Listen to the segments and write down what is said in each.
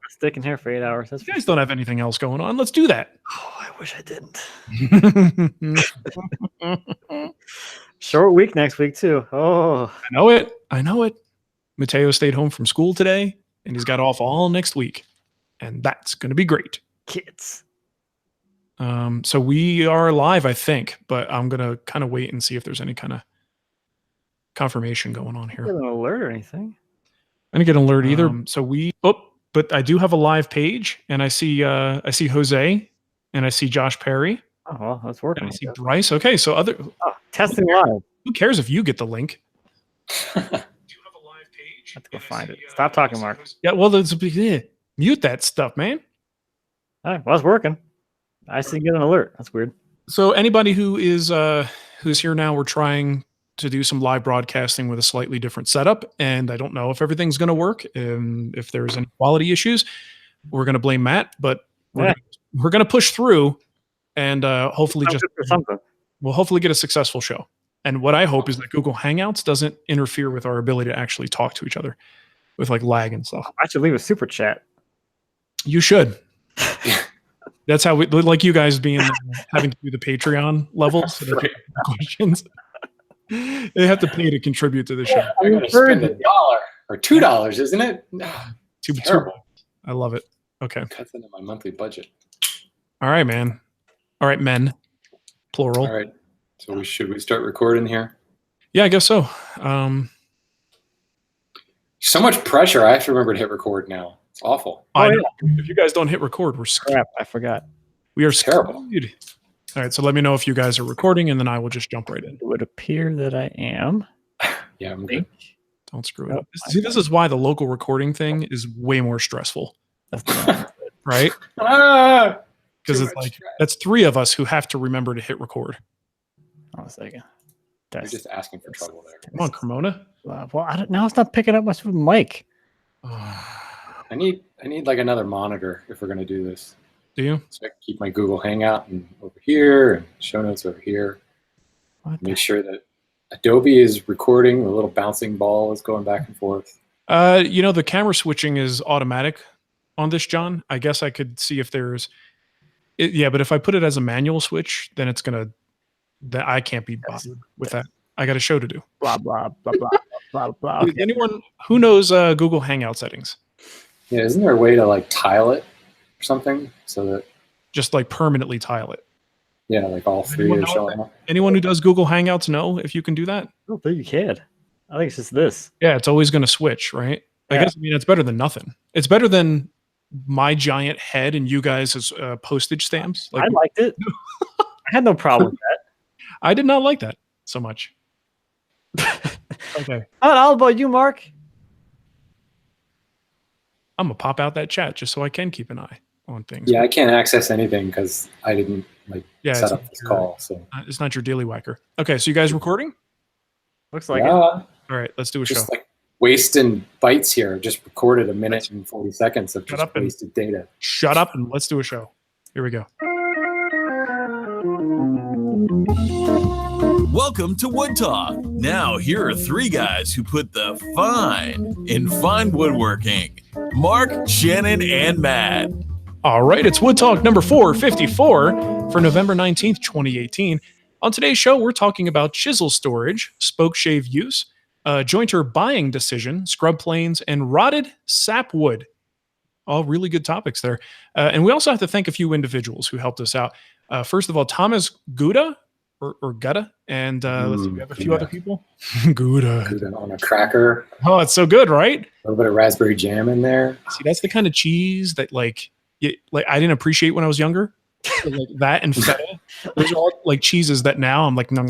Sticking here for 8 hours. You guys don't have anything else going on. Let's do that. Oh, I wish I didn't. Short week next week too. Oh, I know it. Mateo stayed home from school today, and he's got off all next week, and that's going to be great. kids. So we are live, I think, but I'm going to kind of wait and see if there's any kind of confirmation going on here. Get an alert or anything? I didn't get an alert either. But I do have a live page, and I see Jose, and I see Josh Perry. Oh, well, that's working. And I see Bryce. Okay, so testing live. Who cares if you get the link? I have to go find it. Stop talking, Mark. Yeah, well, mute that stuff, man. All right, well, it's working. I see get an alert. That's weird. So anybody who's here now, we're trying to do some live broadcasting with a slightly different setup, and I don't know if everything's going to work. If there's any quality issues, we're going to blame Matt, but we're going to push through, and hopefully we'll hopefully get a successful show. And what I hope is that Google Hangouts doesn't interfere with our ability to actually talk to each other with like lag and stuff. I should leave a super chat. You should. That's how we like you guys being having to do the Patreon level so they get questions. They have to pay to contribute to the show. I'm going to spend $1 or $2, isn't it? Terrible. I love it. Okay. Cuts into my monthly budget. All right, man. All right, men. Plural. All right. So should we start recording here? Yeah, I guess so. So much pressure. I have to remember to hit record now. It's awful. If you guys don't hit record, we're screwed. Crap, I forgot. We are terrible. Screwed. All right, so let me know if you guys are recording, and then I will just jump right in. It would appear that I am. Yeah, I'm good. Don't screw it up. See, this is why the local recording thing is way more stressful. Right? Because it's like, that's 3 of us who have to remember to hit record. Hold on a second. You're just asking for trouble there. Come on, Cremona. Well, now it's not picking up my mic. I need like another monitor if we're going to do this. Do you? So I can keep my Google Hangout over here and show notes over here. Make sure that Adobe is recording. The little bouncing ball is going back and forth. The camera switching is automatic on this, John. I guess I could see if there's... but if I put it as a manual switch, then it's going to... I can't be bothered with that. I got a show to do. Blah, blah, blah, blah, blah, blah. Okay. Anyone who knows Google Hangout settings? Yeah, isn't there a way to like tile it or something so that just like permanently tile it? Yeah, like all 3 are showing up. Anyone who does Google Hangouts know if you can do that? I don't think you can. I think it's just this. Yeah, it's always going to switch, right? I guess it's better than nothing. It's better than my giant head and you guys as postage stamps. I liked it. I had no problem with that. I did not like that so much. Okay. How about you, Mark? I'm going to pop out that chat just so I can keep an eye on things. Yeah, I can't access anything because I didn't set up this call. So it's not your daily whacker. Okay, so you guys recording? Looks like it. All right, let's do a just show. Like wasting bytes here. Just recorded 1 minute and 40 seconds of just wasted data. Shut up and let's do a show. Here we go. Welcome to Wood Talk. Now, here are 3 guys who put the fine in fine woodworking. Mark, Shannon, and Matt. All right, it's Wood Talk number 454 for November 19th, 2018. On today's show, we're talking about chisel storage, Spokeshave use, jointer buying decision, scrub planes, and rotted sapwood. All really good topics there. And we also have to thank a few individuals who helped us out. First of all, Thomas Gouda, or Gouda, and let's see, we have a few other people. Gouda on a cracker. Oh, it's so good, right? A little bit of raspberry jam in there. See, that's the kind of cheese that I didn't appreciate when I was younger. So, like that and feta. Those are all like cheeses that now I'm like, no.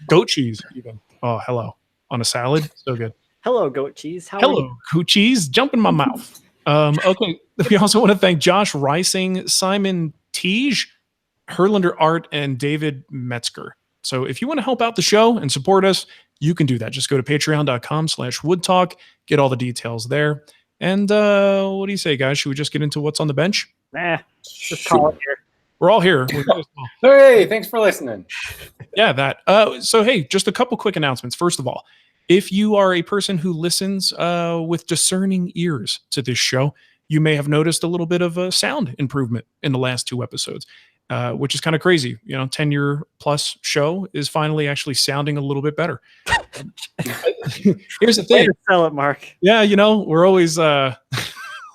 Goat cheese, even. Oh, hello. On a salad, so good. Hello, goat cheese. Hello, goat cheese. Jump in my mouth. Okay. We also want to thank Josh Reising, Simon Teege, Herlander Art, and David Metzger. So if you want to help out the show and support us, you can do that. Just go to patreon.com/woodtalk, get all the details there. And what do you say, guys? Should we just get into what's on the bench? Nah, just call it here. We're all here. Hey, thanks for listening. Yeah, that. So, hey, just a couple quick announcements. First of all, If you are a person who listens with discerning ears to this show, you may have noticed a little bit of a sound improvement in the last 2 episodes, which is kind of crazy. 10-year plus show is finally actually sounding a little bit better. Here's the thing. Way to sell it, Mark. Yeah, we're always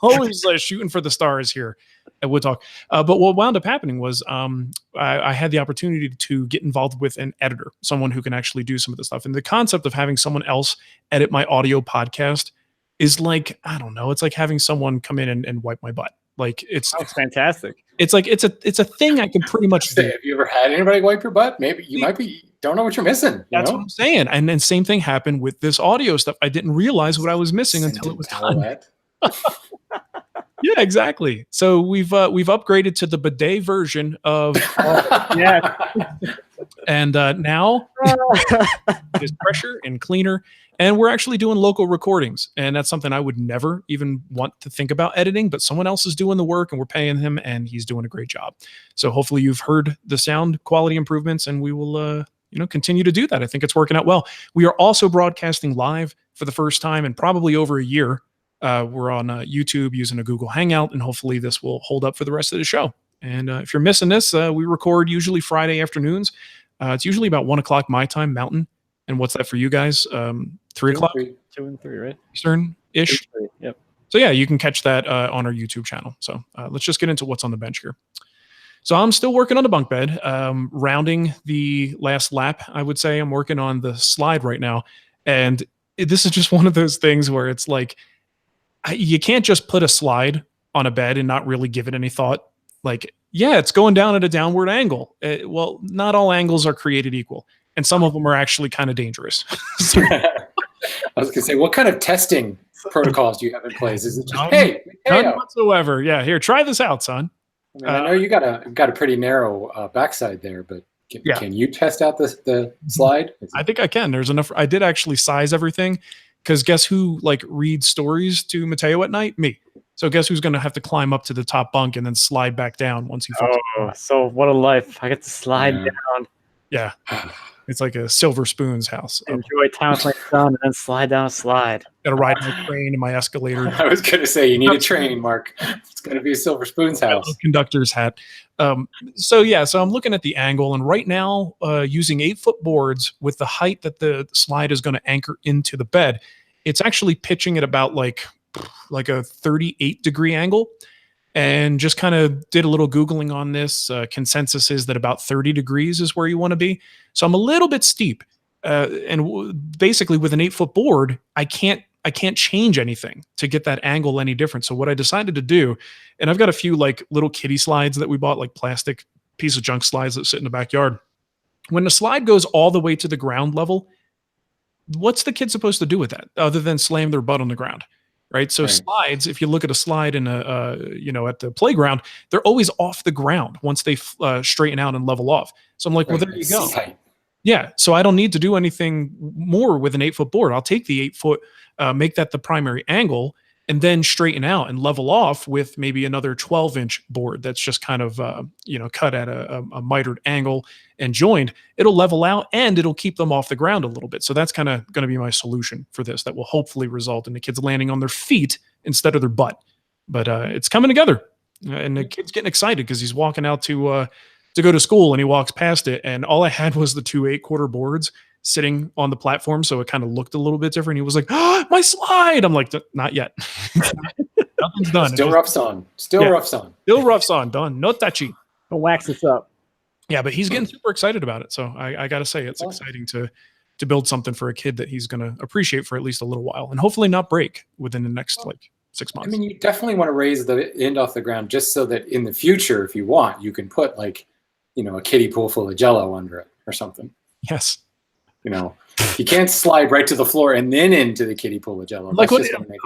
always shooting for the stars here at Wood Talk. But what wound up happening was I had the opportunity to get involved with an editor, someone who can actually do some of the stuff. And the concept of having someone else edit my audio podcast is like, I don't know, it's like having someone come in and wipe my butt. Like it's fantastic. It's like it's a thing I can pretty much do. Have you ever had anybody wipe your butt? Maybe you might be don't know what you're missing. That's what I'm saying. And then same thing happened with this audio stuff. I didn't realize what I was missing until it was done. Yeah, exactly. So we've upgraded to the bidet version of yeah, and now it is fresher and cleaner. And we're actually doing local recordings, and that's something I would never even want to think about editing, but someone else is doing the work and we're paying him and he's doing a great job. So hopefully you've heard the sound quality improvements, and we will continue to do that. I think it's working out well. We are also broadcasting live for the first time in probably over a year. We're on YouTube using a Google Hangout, and hopefully this will hold up for the rest of the show. And if you're missing this, we record usually Friday afternoons. It's usually about 1 o'clock my time, Mountain. And what's that for you guys? 3 o'clock? 2 and 3, right? Eastern-ish? Yep. So yeah, you can catch that on our YouTube channel. So let's just get into what's on the bench here. So I'm still working on the bunk bed, rounding the last lap, I would say. I'm working on the slide right now. And this is just one of those things where it's like, you can't just put a slide on a bed and not really give it any thought. Like, yeah, it's going down at a downward angle. Well, not all angles are created equal. And some of them are actually kind of dangerous. I was going to say, what kind of testing protocols do you have in place? Is it just, hey, none whatsoever. Yeah, here, try this out, son. I know you got a pretty narrow backside there, but can you test out the slide? I think I can. There's enough. I did actually size everything, because guess who reads stories to Mateo at night? Me. So guess who's going to have to climb up to the top bunk and then slide back down once he falls. Oh, so what a life. I get to slide down. Yeah. It's like a silver spoon's house. Enjoy time with my son and then slide down a slide. Got to ride my train and my escalator. I was going to say, you need a train, Mark. It's going to be a silver spoon's house. Conductor's hat. So I'm looking at the angle, and right now using 8-foot boards with the height that the slide is going to anchor into the bed, it's actually pitching at about like a 38-degree angle. And just kind of did a little Googling on this. Consensus is that about 30 degrees is where you want to be. So I'm a little bit steep. Basically with an 8-foot board, I can't change anything to get that angle any different. So what I decided to do, and I've got a few little kiddie slides that we bought, like plastic piece of junk slides that sit in the backyard. When the slide goes all the way to the ground level, what's the kid supposed to do with that other than slam their butt on the ground? Right. So slides, if you look at a slide in at the playground, they're always off the ground once they straighten out and level off. So I'm like, well, there you go. Yeah. So I don't need to do anything more with an 8-foot board. I'll take the 8-foot, make that the primary angle, and then straighten out and level off with maybe another 12-inch board that's just kind of cut at a mitered angle and joined. It'll level out and it'll keep them off the ground a little bit. So that's kind of going to be my solution for this. That will hopefully result in the kids landing on their feet instead of their butt. But it's coming together, and the kid's getting excited because he's walking out to go to school, and he walks past it, and all I had was the 2 8-quarter boards sitting on the platform, so it kind of looked a little bit different. He was like, "Oh, my slide!" I'm like, "Not yet. Nothing's done. Still roughs on. Still roughs on. Still roughs on. Done. No touchy. Don't wax this up." Yeah, but he's getting super excited about it. So I got to say, it's exciting to build something for a kid that he's going to appreciate for at least a little while, and hopefully not break within the next 6 months. I mean, you definitely want to raise the end off the ground just so that in the future, if you want, you can put a kiddie pool full of Jell-O under it or something. Yes. You can't slide right to the floor and then into the kiddie pool of Jell-O. I'm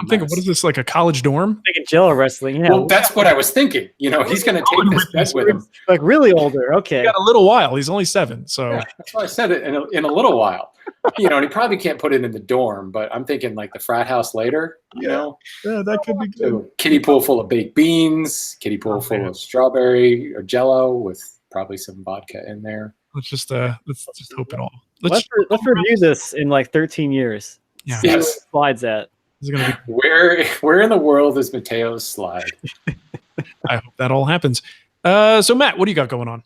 thinking, what is this, like a college dorm? Thinking Jell-O wrestling. Yeah. Well, that's what I was thinking. He's going to take this bed with him. Like really older. Okay. He got a little while. He's only 7. So that's why I said it in a little while. And he probably can't put it in the dorm, but I'm thinking like the frat house later. Yeah, that could be good. So, kiddie pool full of baked beans, kiddie pool full of strawberry or Jell-O with probably some vodka in there. Let's just hope it all let's let's review this in like 13 years. Yeah. See where Yes. it slides at. This is gonna be. Where in the world is Mateo's slide? I hope that all happens. So Matt, what do you got going on?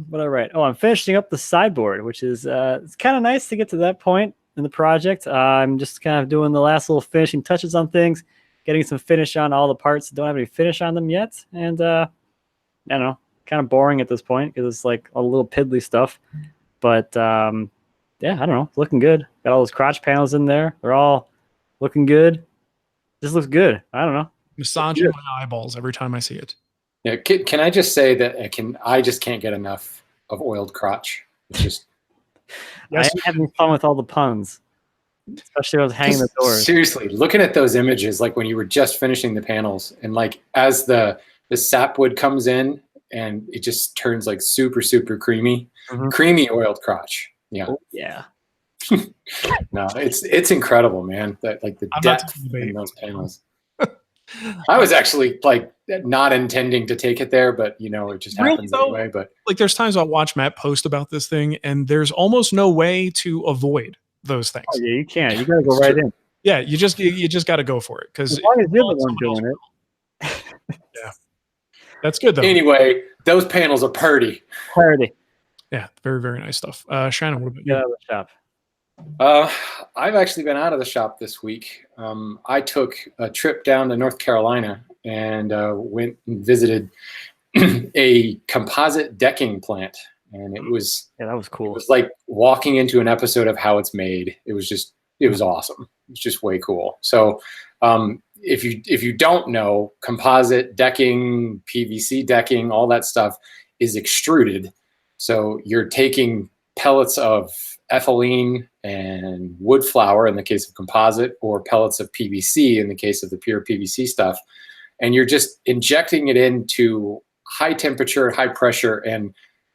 What I write? Oh, I'm finishing up the sideboard, which is it's kind of nice to get to that point in the project. I'm just kind of doing the last little finishing touches on things, getting some finish on all the parts that don't have any finish on them yet, and I don't know, kind of boring at this point because it's like a little piddly stuff. But yeah, I don't know, looking good. Got all those crotch panels in there. They're all looking good. Just looks good. I don't know. Massaging my eyeballs every time I see it. Yeah, can I just say that I just can't get enough of oiled crotch. It's just Yes. I am having fun with all the puns, especially when I was hanging the doors. seriously, looking at those images, like when you were just finishing the panels, and like as the sapwood comes in and it just turns like super creamy, creamy oiled crotch. Yeah, Oh, yeah. no, it's incredible, man. That like the I'm not depth taking the bait. in those panels. I was actually like not intending to take it there, but you know, it just Really, happens though? anyway. But Like there's times I'll watch Matt post about this thing, and there's almost no way to avoid those things. Oh, yeah, you can't. You gotta go It's right true. in. Yeah, you just got to go for it because As long as you're the one doing it. that's good though. anyway, those panels are purty. Clarity. Yeah, very nice stuff. Shannon, what about Get you? out of the shop. I've actually been out of the shop this week. I took a trip down to North Carolina and went and visited a composite decking plant, and it was Yeah, that was cool. like walking into an episode of How It's Made. It was awesome. It was just way cool. So if you don't know, composite decking, PVC decking, all that stuff is extruded. So you're taking pellets of ethylene and wood flour in the case of composite, or pellets of PVC in the case of the pure PVC stuff, and you're just injecting it into high temperature, high pressure, and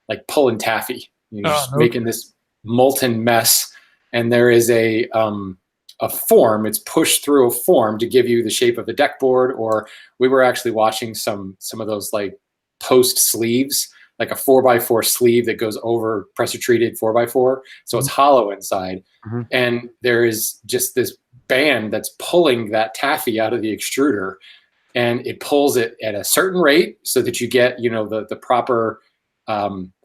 like pulling taffy. You're just making this molten mess. And there is a form. It's pushed through a form to give you the shape of a deck board. Or we were actually watching some of those like post sleeves, like a 4x4 sleeve that goes over pressure treated 4x4. So it's hollow inside. And there is just this band that's pulling that taffy out of the extruder, and it pulls it at a certain rate so that you get, you know, the proper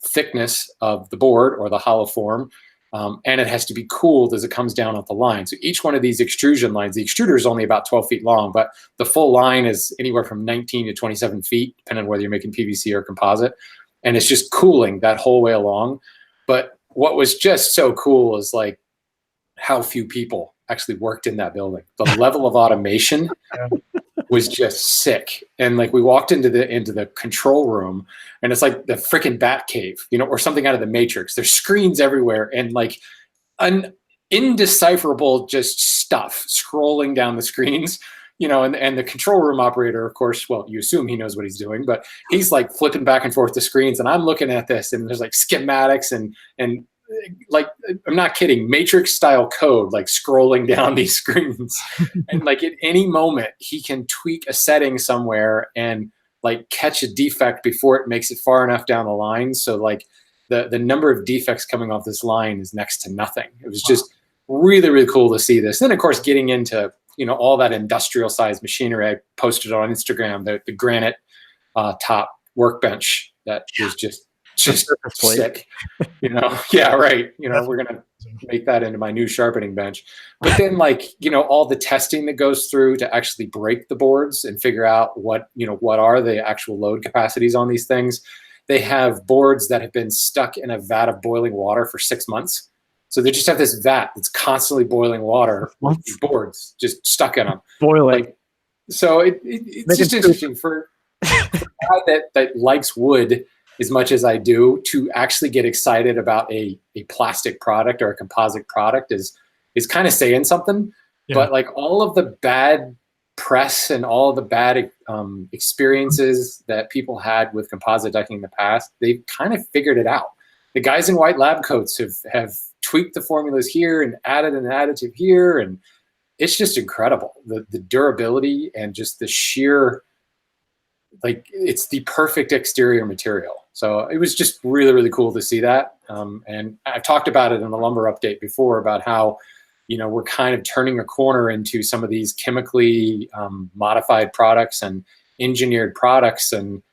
thickness of the board or the hollow form. And it has to be cooled as it comes down off the line. So each one of these extrusion lines, the extruder is only about 12 feet long, but the full line is anywhere from 19 to 27 feet, depending on whether you're making PVC or composite. And it's just cooling that whole way along. But what was just so cool is like how few people actually worked in that building. The level of automation was just sick. And like we walked into the control room, and it's like the freaking Bat Cave, you know, or something out of the Matrix. There's screens everywhere and like an indecipherable just stuff scrolling down the screens, you know, and the control room operator, of course, well, you assume he knows what he's doing, but he's like flipping back and forth the screens, and I'm looking at this, and there's like schematics and like, I'm not kidding, Matrix style code, like scrolling down these screens. And like at any moment he can tweak a setting somewhere and like catch a defect before it makes it far enough down the line. So like the number of defects coming off this line is next to nothing. It was just really cool to see this. Then of course, getting into, you know, all that industrial sized machinery. I posted on Instagram, the granite top workbench that was just sick, you know. Yeah, right. You know, we're gonna make that into my new sharpening bench. But then, like, you know, all the testing that goes through to actually break the boards and figure out what are the actual load capacities on these things. They have boards that have been stuck in a vat of boiling water for 6 months. So they just have this vat that's constantly boiling water with these boards just stuck in them. Boiling. Like, so it's just interesting for a guy that likes wood as much as I do, to actually get excited about a plastic product or a composite product is kind of saying something. Yeah. But like all of the bad press and all of the bad experiences that people had with composite decking in the past, they've kind of figured it out. The guys in white lab coats have tweaked the formulas here and added an additive here, and it's just incredible. The durability and just the sheer, like, it's the perfect exterior material. So it was just really, really cool to see that. And I've talked about it in the lumber update before about how, we're kind of turning a corner into some of these chemically modified products and engineered products. And,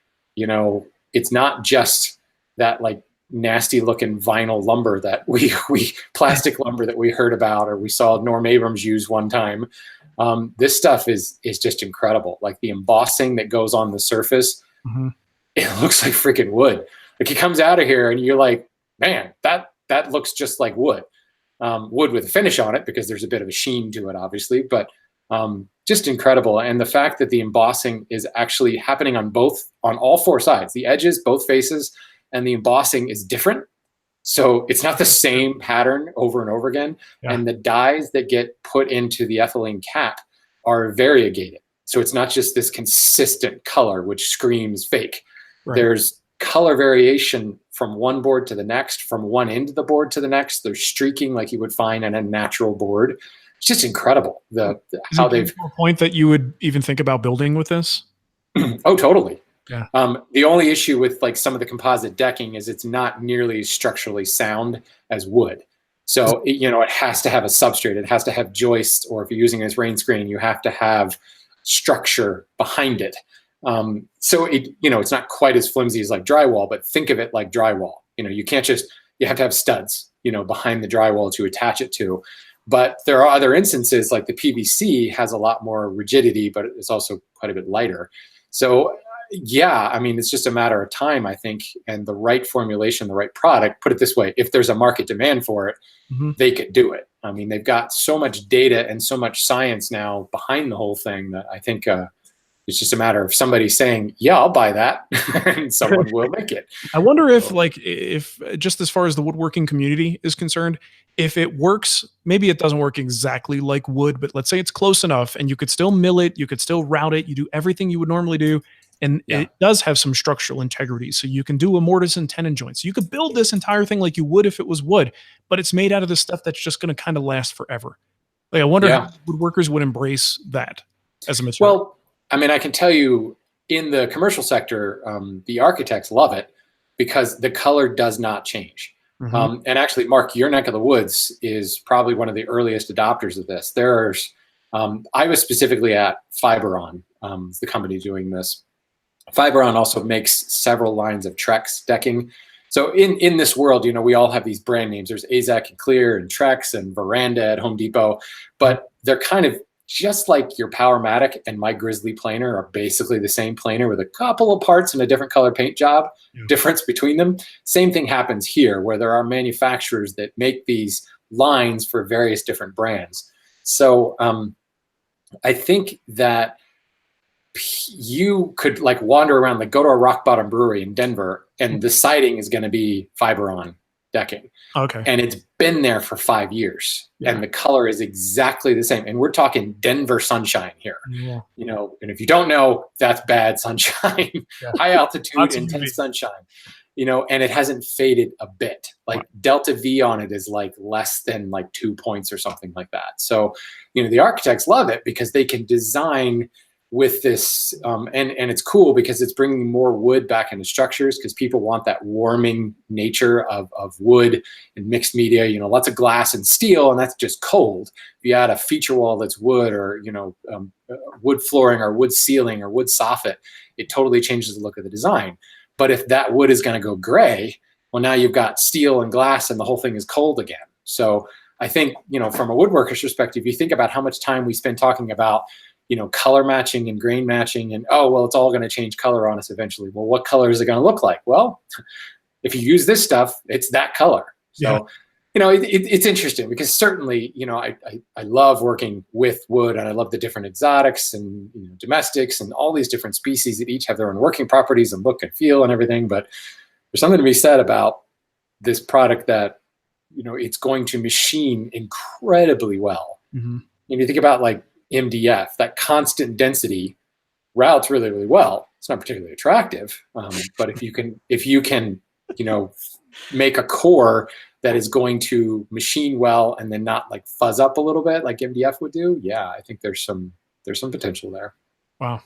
it's not just that like nasty looking vinyl lumber that we plastic lumber that we heard about, or we saw Norm Abrams use one time. This stuff is just incredible. Like the embossing that goes on the surface, it looks like freaking wood. Like it comes out of here and you're like, man, that looks just like wood. Wood with a finish on it because there's a bit of a sheen to it, obviously, but just incredible. And the fact that the embossing is actually happening on all four sides, the edges, both faces, and the embossing is different. So it's not the same pattern over and over again. Yeah. And the dyes that get put into the ethylene cap are variegated. So it's not just this consistent color, which screams fake. Right. There's color variation from one board to the next, from one end of the board to the next. There's streaking like you would find on a natural board. It's just incredible how they've a point that you would even think about building with this. Oh, totally. Yeah. The only issue with like some of the composite decking is it's not nearly structurally sound as wood. So it has to have a substrate. It has to have joists, or if you're using it as rain screen, you have to have structure behind it. So it's not quite as flimsy as like drywall, but think of it like drywall. You can't you have to have studs, behind the drywall to attach it to. But there are other instances like the PVC has a lot more rigidity, but it's also quite a bit lighter. So yeah, I mean, it's just a matter of time, I think, and the right formulation, the right product. Put it this way, if there's a market demand for it, they could do it. I mean, they've got so much data and so much science now behind the whole thing that I think it's just a matter of somebody saying, yeah, I'll buy that, and someone will make it. I wonder if just as far as the woodworking community is concerned, if it works, maybe it doesn't work exactly like wood, but let's say it's close enough and you could still mill it, you could still route it, you do everything you would normally do, and it does have some structural integrity. So you can do a mortise and tenon joints. You could build this entire thing like you would if it was wood, but it's made out of this stuff that's just going to kind of last forever. Like I wonder how woodworkers would embrace that as a material. Well, I mean, I can tell you in the commercial sector, the architects love it because the color does not change. And actually, Mark, your neck of the woods is probably one of the earliest adopters of this. I was specifically at Fiberon, the company doing this. Fiberon also makes several lines of Trex decking. So in this world, we all have these brand names. There's AZEK and Clear and Trex and Veranda at Home Depot, but they're kind of just like your Powermatic and my Grizzly planer are basically the same planer with a couple of parts and a different color paint job difference between them. Same thing happens here where there are manufacturers that make these lines for various different brands. So I think that you could like wander around, like go to a Rock Bottom brewery in Denver and the siding is going to be Fiberon decking. Okay. And it's been there for 5 years and the color is exactly the same. And we're talking Denver sunshine here, and if you don't know, that's bad sunshine, high altitude, intense sunshine, and it hasn't faded a bit. Like delta V on it is like less than like 2 points or something like that. So, the architects love it because they can design with this, and it's cool because it's bringing more wood back into structures because people want that warming nature of wood and mixed media, lots of glass and steel, and that's just cold. If you add a feature wall that's wood or, wood flooring or wood ceiling or wood soffit, it totally changes the look of the design. But if that wood is going to go gray, well, now you've got steel and glass and the whole thing is cold again. So I think, from a woodworker's perspective, you think about how much time we spend talking about color matching and grain matching and, it's all going to change color on us eventually. Well, what color is it going to look like? Well, if you use this stuff, it's that color. So, it's interesting because certainly, I love working with wood and I love the different exotics and domestics and all these different species that each have their own working properties and look and feel and everything. But there's something to be said about this product that, it's going to machine incredibly well. And you think about like MDF, that constant density routes really, really well. It's not particularly attractive, but if you can, make a core that is going to machine well and then not like fuzz up a little bit like MDF would do, I think there's some potential there. Wow,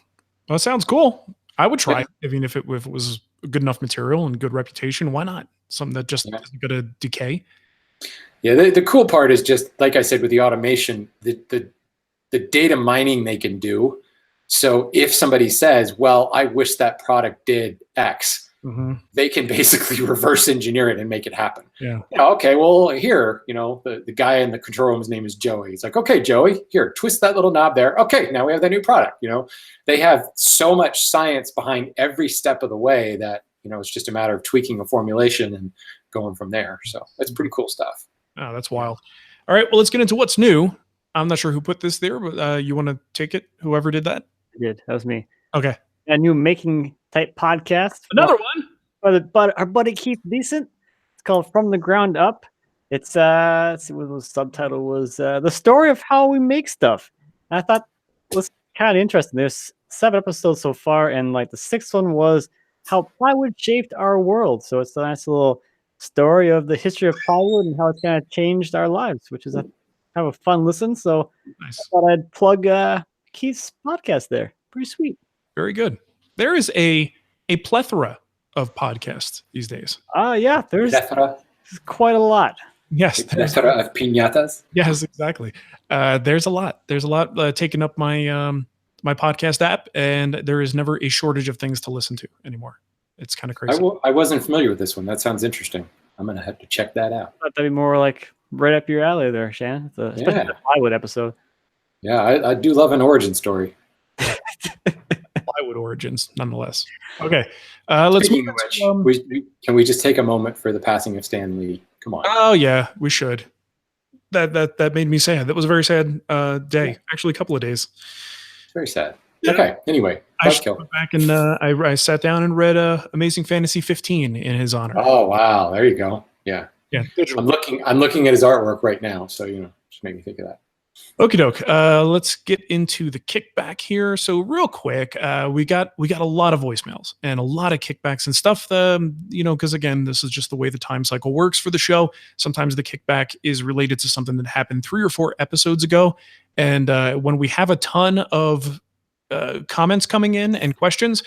well, that sounds cool. I would try it. I mean, if it was good enough material and good reputation, why not? Something that just isn't going to decay. Yeah, the cool part is just, like I said, with the automation, the data mining they can do. So if somebody says, well, I wish that product did X, they can basically reverse engineer it and make it happen. Yeah. Okay, well, here, the guy in the control room, his name is Joey. He's like, okay, Joey, here, twist that little knob there. Okay, now we have that new product. They have so much science behind every step of the way that, it's just a matter of tweaking a formulation and going from there. So that's pretty cool stuff. Oh, that's wild. All right, well, let's get into what's new. I'm not sure who put this there, but you want to take it? Whoever did that? I did. That was me. Okay. A new making type podcast. Another one. But our buddy Keith Decent. It's called From the Ground Up. It's let's see what the subtitle was. The story of how we make stuff. And I thought it was kind of interesting. There's 7 episodes so far, and like the 6th one was how plywood shaped our world. So it's a nice little story of the history of plywood and how it's kind of changed our lives, which is kind of a fun listen. So nice. I thought I'd plug Keith's podcast there. Pretty sweet. Very good. There is a plethora of podcasts these days. Yeah, there's quite a lot. Yes. A plethora of piñatas. Yes, exactly. There's a lot. There's a lot taking up my my podcast app, and there is never a shortage of things to listen to anymore. It's kind of crazy. I wasn't familiar with this one. That sounds interesting. I'm going to have to check that out. I thought that'd be more like right up your alley there, Shannon. Especially the plywood episode. Yeah, I do love an origin story. Plywood origins, nonetheless. Okay, let's Speaking of which, can we just take a moment for the passing of Stan Lee? Come on. Oh yeah, we should. That made me sad. That was a very sad day. Actually, a couple of days. Very sad. Yeah. Okay. Anyway, I went back and I sat down and read Amazing Fantasy 15 in his honor. Oh wow, there you go. Yeah. Yeah. I'm looking at his artwork right now, so just made me think of that. Okie doke. Let's get into the kickback here. So real quick, we got a lot of voicemails and a lot of kickbacks and stuff. Because again, this is just the way the time cycle works for the show. Sometimes the kickback is related to something that happened 3 or 4 episodes ago, and when we have a ton of comments coming in and questions,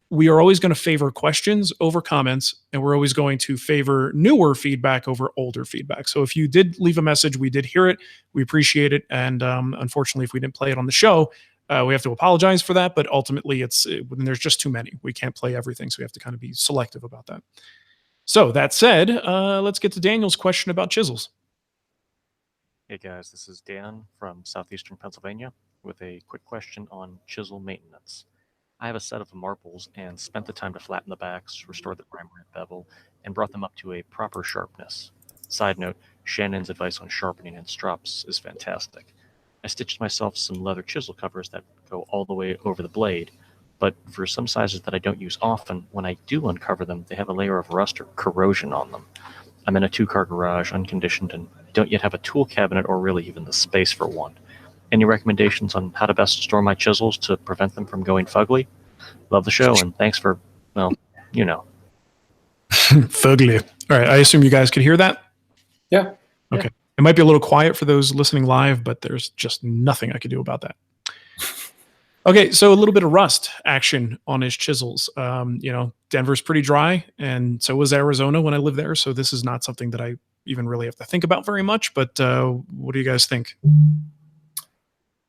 we are always going to favor questions over comments, and we're always going to favor newer feedback over older feedback. So if you did leave a message, we did hear it, we appreciate it, and unfortunately, if we didn't play it on the show, we have to apologize for that. But ultimately, when there's just too many, we can't play everything, so we have to kind of be selective about that. So that said, let's get to Daniel's question about chisels. Hey guys, this is Dan from southeastern Pennsylvania with a quick question on chisel maintenance. I have a set of marbles and spent the time to flatten the backs, restore the primer and bevel, and brought them up to a proper sharpness. Side note, Shannon's advice on sharpening and strops is fantastic. I stitched myself some leather chisel covers that go all the way over the blade, but for some sizes that I don't use often, when I do uncover them, they have a layer of rust or corrosion on them. I'm in a 2-car garage, unconditioned, and don't yet have a tool cabinet or really even the space for one. Any recommendations on how to best store my chisels to prevent them from going fugly? Love the show, and thanks for, Fugly. All right, I assume you guys could hear that? Yeah. Okay. It might be a little quiet for those listening live, but there's just nothing I could do about that. Okay, so a little bit of rust action on his chisels. Denver's pretty dry, and so was Arizona when I lived there, so this is not something that I even really have to think about very much, but what do you guys think?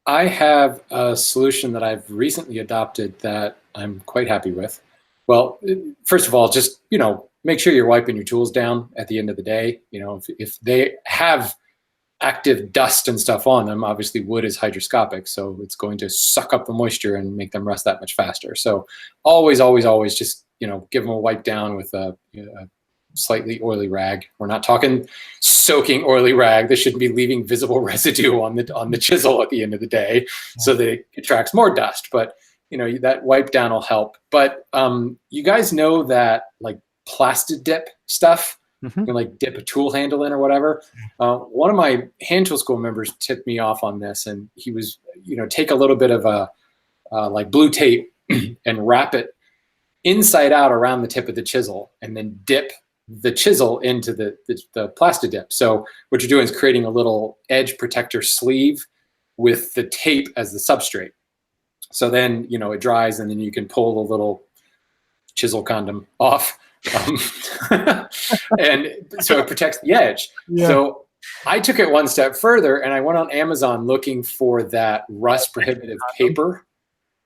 I have a solution that I've recently adopted that I'm quite happy with. Well, first of all, just, make sure you're wiping your tools down at the end of the day. If they have active dust and stuff on them, obviously wood is hygroscopic, so it's going to suck up the moisture and make them rust that much faster. So always just, give them a wipe down with a slightly oily rag. We're not talking soaking oily rag. This shouldn't be leaving visible residue on the chisel at the end of the day, so that it attracts more dust. But that wipe down will help. But you guys know that like plastic dip stuff, you can like dip a tool handle in or whatever. One of my hand tool school members tipped me off on this, and he was take a little bit of a like blue tape and wrap it inside out around the tip of the chisel, and then dip the chisel into the plastic dip. So what you're doing is creating a little edge protector sleeve with the tape as the substrate. So then, it dries, and then you can pull the little chisel condom off. And so it protects the edge. Yeah. So I took it one step further and I went on Amazon looking for that rust prohibitive paper.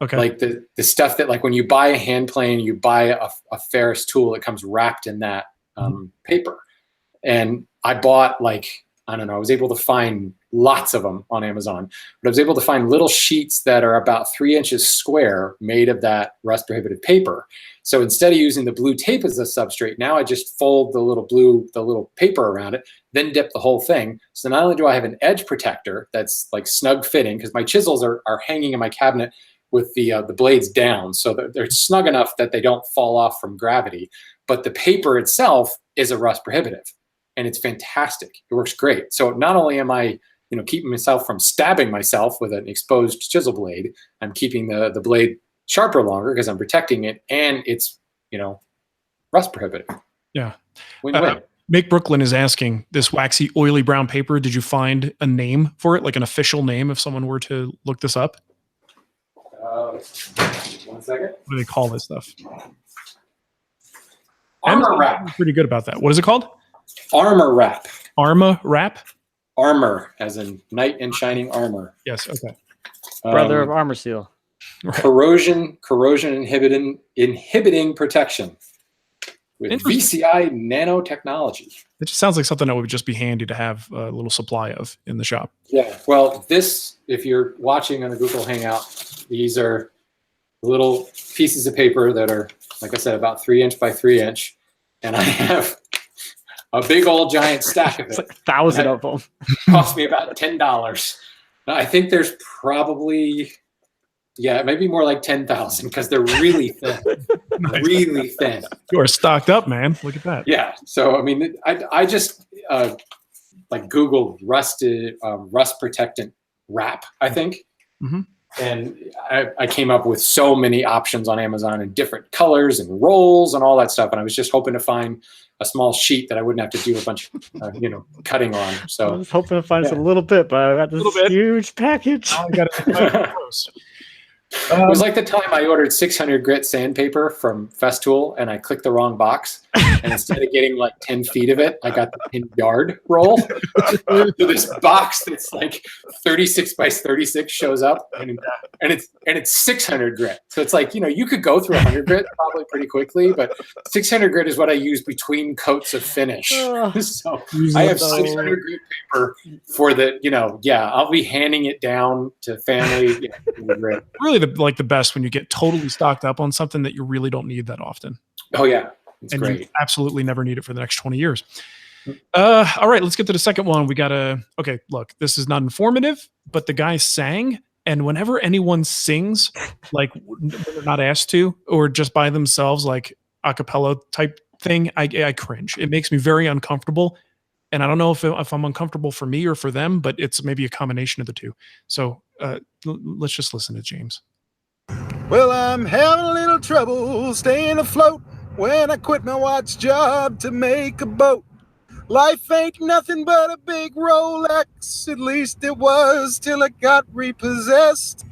Okay. Like the stuff that, like when you buy a hand plane, you buy a Ferris tool, it comes wrapped in that paper. And I bought I was able to find lots of them on Amazon, but I was able to find little sheets that are about 3 inches square made of that rust prohibitive paper. So instead of using the blue tape as a substrate, now I just fold the little paper around it, then dip the whole thing. So not only do I have an edge protector that's like snug fitting, because my chisels are hanging in my cabinet with the blades down, so that they're snug enough that they don't fall off from gravity. But the paper itself is a rust prohibitive, and it's fantastic. It works great. So not only am I, keeping myself from stabbing myself with an exposed chisel blade, I'm keeping the blade sharper longer because I'm protecting it, and it's, rust prohibitive. Yeah. Win-win. Make Brooklyn is asking, this waxy, oily brown paper, did you find a name for it, like an official name if someone were to look this up? 1 second. What do they call this stuff? Armor wrap. Pretty good about that. What is it called? Armor wrap. Arma wrap? Armor, as in knight in shining armor. Yes. Okay. Brother of Armor Seal. Corrosion inhibiting protection with VCI nanotechnology. It just sounds like something that would just be handy to have a little supply of in the shop. Yeah. Well, this, if you're watching on a Google Hangout, these are little pieces of paper that are, like I said, about 3 inch by 3 inch. And I have a big old giant stack of it. It's like 1,000 of them. Cost me about $10. I think there's probably, maybe more like 10,000 because they're really thin. Nice. Really thin. You are stocked up, man. Look at that. Yeah. So, I mean, I just Googled rust protectant wrap, I think. Mm-hmm. And I came up with so many options on Amazon in different colors and rolls and all that stuff. And I was just hoping to find a small sheet that I wouldn't have to do a bunch of, cutting on. I So was hoping to find just a little bit, but I got this huge package. Now I got it. it was like the time I ordered 600 grit sandpaper from Festool and I clicked the wrong box. And instead of getting like 10 feet of it, I got the 10-yard roll. So this box that's like 36 by 36 shows up and it's 600 grit. So it's like, you could go through 100 grit probably pretty quickly, but 600 grit is what I use between coats of finish. So I have 600 grit paper for I'll be handing it down to family. Really the best when you get totally stocked up on something that you really don't need that often. Oh yeah. It's and great. you absolutely never need it for the next 20 years. All right, let's get to the second one. Okay, look, this is not informative, but the guy sang, and whenever anyone sings, like when they're not asked to, or just by themselves, like a cappella type thing, I cringe. It makes me very uncomfortable. And I don't know if I'm uncomfortable for me or for them, but it's maybe a combination of the two. So let's just listen to James. Well, I'm having a little trouble staying afloat when I quit my watch job to make a boat. Life ain't nothing but a big Rolex, at least it was till it got repossessed.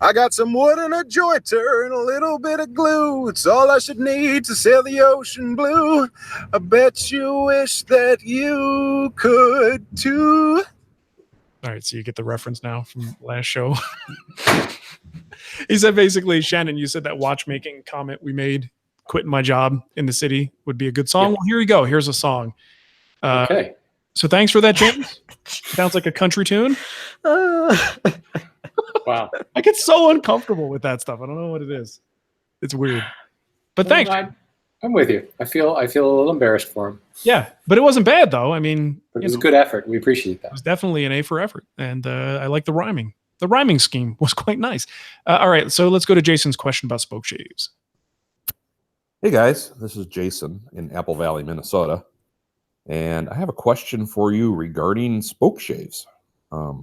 I got some wood and a jointer and a little bit of glue. It's all I should need to sail the ocean blue. I bet you wish that you could too. All right, so you get the reference now from last show. He said basically, Shannon, you said that watchmaking comment we made, quitting my job in the city, would be a good song. Yeah. Well, here you go. Here's a song. Okay. So thanks for that, James. Sounds like a country tune. Wow. I get so uncomfortable with that stuff. I don't know what it is. It's weird. But thanks. I'm with you. I feel a little embarrassed for him. Yeah, but it wasn't bad though. I mean, it was a good effort. We appreciate that. It was definitely an A for effort, and I like the rhyming. The rhyming scheme was quite nice. All right, so let's go to Jason's question about Spokeshaves. Hey guys, this is Jason in Apple Valley, Minnesota, and I have a question for you regarding Spokeshaves. A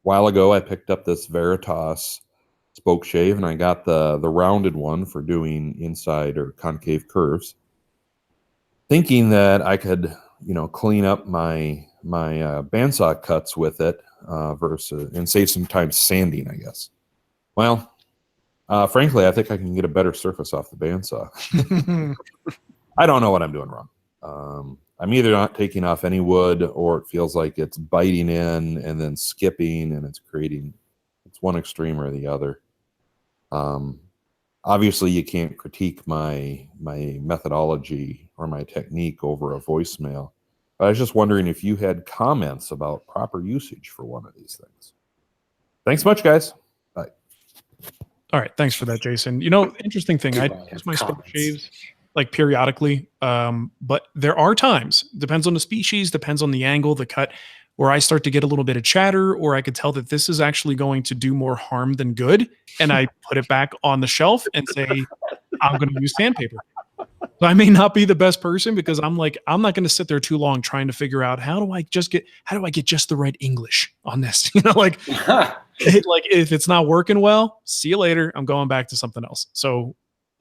while ago, I picked up this Veritas Spokeshave, and I got the rounded one for doing inside or concave curves, thinking that I could, clean up my bandsaw cuts with it and save some time sanding, I guess. Well, Frankly, I think I can get a better surface off the bandsaw. I don't know what I'm doing wrong. I'm either not taking off any wood, or it feels like it's biting in and then skipping, and it's one extreme or the other. Obviously, you can't critique my methodology or my technique over a voicemail. But I was just wondering if you had comments about proper usage for one of these things. Thanks much, guys. Bye. All right, thanks for that, Jason. You know, interesting thing, I use my Spokeshaves like periodically, but there are times, depends on the species, depends on the angle, the cut, where I start to get a little bit of chatter, or I could tell that this is actually going to do more harm than good, and I put it back on the shelf and say, I'm going to use sandpaper. So I may not be the best person, because I'm not going to sit there too long trying to figure out how do I get just the right English on this? You know, like if it's not working well, see you later. I'm going back to something else. So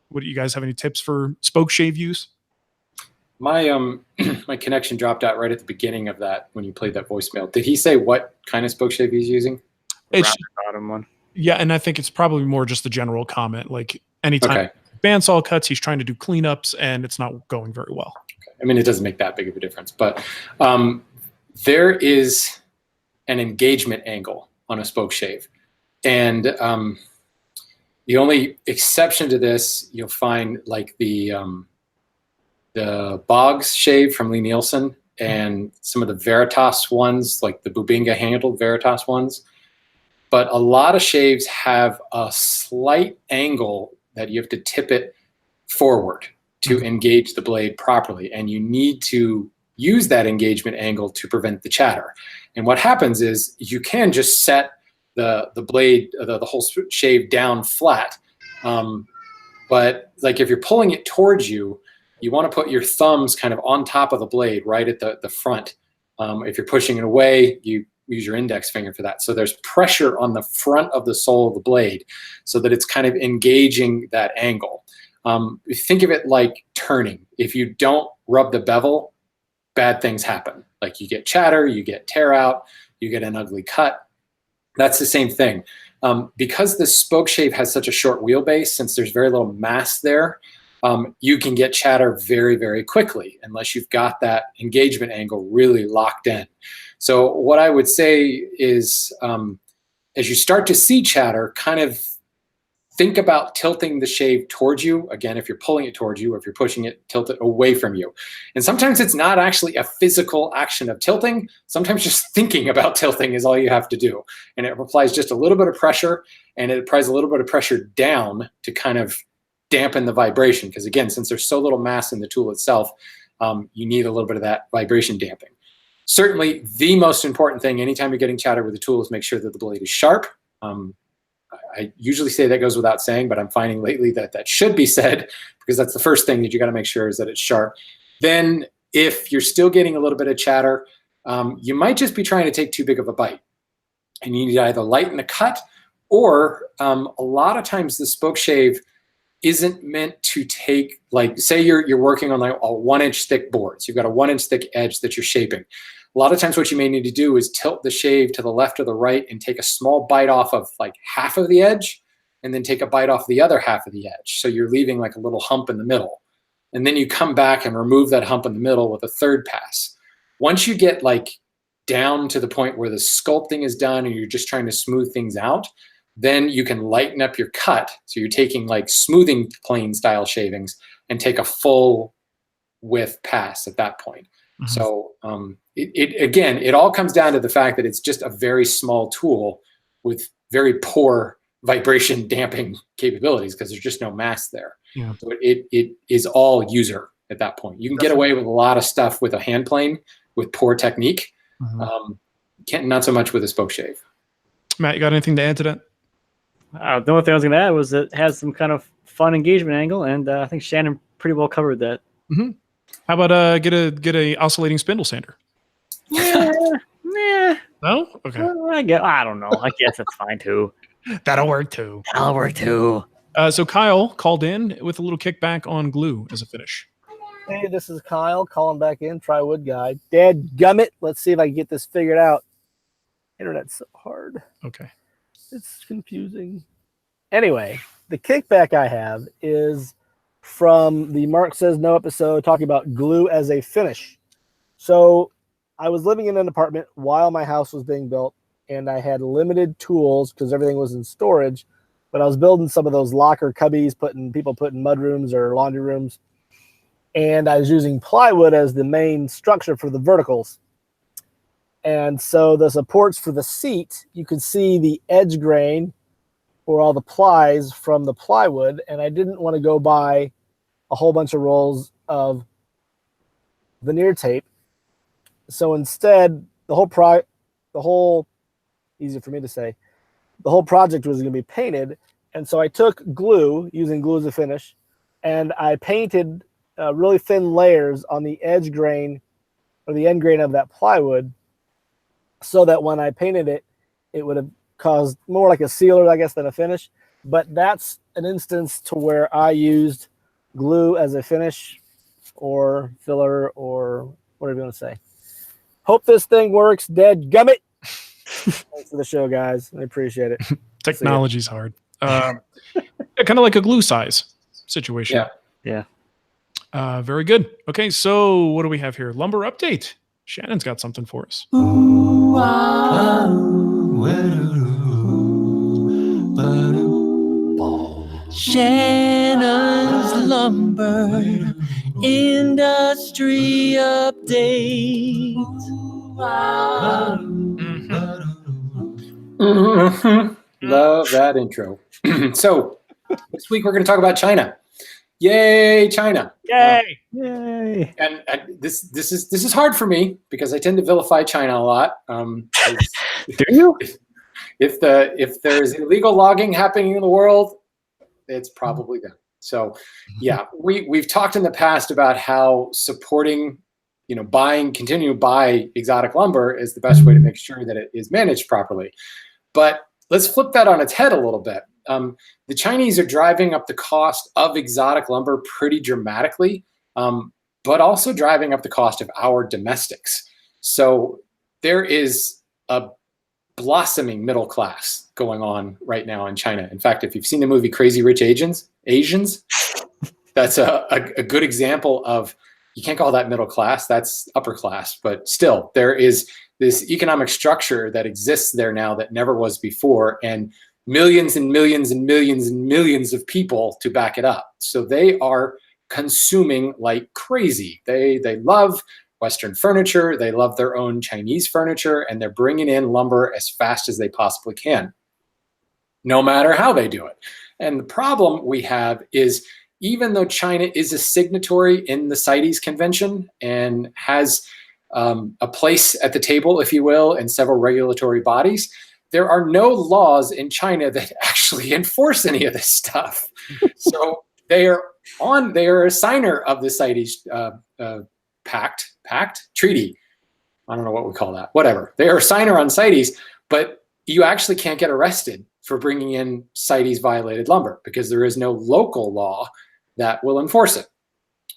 what do you guys have any tips for Spokeshave use? My my connection dropped out right at the beginning of that when you played that voicemail. Did he say what kind of Spokeshave he's using? It's Bottom one. Yeah, and I think it's probably more just the general comment. Like anytime bandsaw cuts, he's trying to do cleanups, and it's not going very well. I mean, it doesn't make that big of a difference, but there is an engagement angle on a Spokeshave, and the only exception to this you'll find like the Boggs shave from Lee Nielsen and some of the Veritas ones, like the Bubinga handled Veritas ones. But a lot of shaves have a slight angle that you have to tip it forward to engage the blade properly. And you need to use that engagement angle to prevent the chatter. And what happens is you can just set the blade, the whole shave down flat. But like if you're pulling it towards you, you want to put your thumbs kind of on top of the blade, right at the front. If you're pushing it away, you use your index finger for that. So there's pressure on the front of the sole of the blade so that it's kind of engaging that angle. Think of it like turning. If you don't rub the bevel, bad things happen. Like you get chatter, you get tear out, you get an ugly cut. That's the same thing. Because the Spokeshave has such a short wheelbase, since there's very little mass there, you can get chatter very, very quickly unless you've got that engagement angle really locked in. So what I would say is, as you start to see chatter, kind of think about tilting the shave towards you. Again, if you're pulling it towards you, or if you're pushing it, tilt it away from you. And sometimes it's not actually a physical action of tilting. Sometimes just thinking about tilting is all you have to do. And it applies just a little bit of pressure, and it applies a little bit of pressure down to kind of dampen the vibration. Because again, since there's so little mass in the tool itself, you need a little bit of that vibration damping. Certainly, the most important thing anytime you're getting chatter with the tool is make sure that the blade is sharp. I usually say that goes without saying, but I'm finding lately that that should be said, because that's the first thing that you got to make sure is that it's sharp. Then if you're still getting a little bit of chatter, you might just be trying to take too big of a bite. And you need to either lighten the cut, or a lot of times the Spokeshave isn't meant to take, like, say you're working on like a 1-inch thick board. So you've got a 1-inch thick edge that you're shaping. A lot of times what you may need to do is tilt the shave to the left or the right and take a small bite off of like half of the edge, and then take a bite off the other half of the edge. So you're leaving like a little hump in the middle. And then you come back and remove that hump in the middle with a third pass. Once you get like down to the point where the sculpting is done and you're just trying to smooth things out, then you can lighten up your cut. So you're taking like smoothing plane style shavings and take a full width pass at that point. Mm-hmm. So again, it all comes down to the fact that it's just a very small tool with very poor vibration damping capabilities, because there's just no mass there. Yeah. So it is all user at that point. You can get away with a lot of stuff with a hand plane with poor technique. Mm-hmm. Not so much with a Spokeshave. Matt, you got anything to add to that? The only thing I was going to add was it has some kind of fun engagement angle, and I think Shannon pretty well covered that. Mm-hmm. How about get a oscillating spindle sander? Yeah. No? Okay. I don't know. I guess that's fine too. That'll work too. So Kyle called in with a little kickback on glue as a finish. Hey, this is Kyle calling back in, Tri-Wood Guy. Dadgummit. Let's see if I can get this figured out. Internet's so hard. Okay. It's confusing. Anyway, the kickback I have is from the Mark Says No episode talking about glue as a finish. So I was living in an apartment while my house was being built, and I had limited tools because everything was in storage. But I was building some of those locker cubbies, people putting mud rooms or laundry rooms. And I was using plywood as the main structure for the verticals. And so the supports for the seat, you could see the edge grain or all the plies from the plywood. And I didn't want to go buy a whole bunch of rolls of veneer tape. So instead, the whole easy for me to say, the whole project was going to be painted. And so I took glue, using glue as a finish, and I painted really thin layers on the edge grain or the end grain of that plywood, so that when I painted it, it would have caused more like a sealer, I guess, than a finish. But that's an instance to where I used glue as a finish or filler or whatever you want to say. Hope this thing works, dead gummit. Thanks for the show, guys. I appreciate it. Technology's hard. Kind of like a glue size situation. Yeah. Very good. Okay, so what do we have here? Lumber update. Shannon's got something for us. Shannon's Lumber Industry Update. Love that intro. So this week we're going to talk about China. Yay, China! Yay! And this is hard for me because I tend to vilify China a lot. Do you? If there's illegal logging happening in the world, it's probably them. So, yeah, we've talked in the past about how supporting, continuing to buy exotic lumber is the best way to make sure that it is managed properly. But let's flip that on its head a little bit. The Chinese are driving up the cost of exotic lumber pretty dramatically, but also driving up the cost of our domestics. So there is a blossoming middle class going on right now in China. In fact, if you've seen the movie Crazy Rich Asians, that's a good example of, you can't call that middle class, that's upper class, but still there is this economic structure that exists there now that never was before, and millions and millions and millions and millions of people to back it up. So they are consuming like crazy. They love Western furniture. They love their own Chinese furniture, and they're bringing in lumber as fast as they possibly can, no matter how they do it. And the problem we have is, even though China is a signatory in the CITES Convention and has a place at the table, if you will, in several regulatory bodies, there are no laws in China that actually enforce any of this stuff. So they are a signer of the CITES treaty. I don't know what we call that. Whatever. They are a signer on CITES, but you actually can't get arrested for bringing in CITES violated lumber because there is no local law that will enforce it.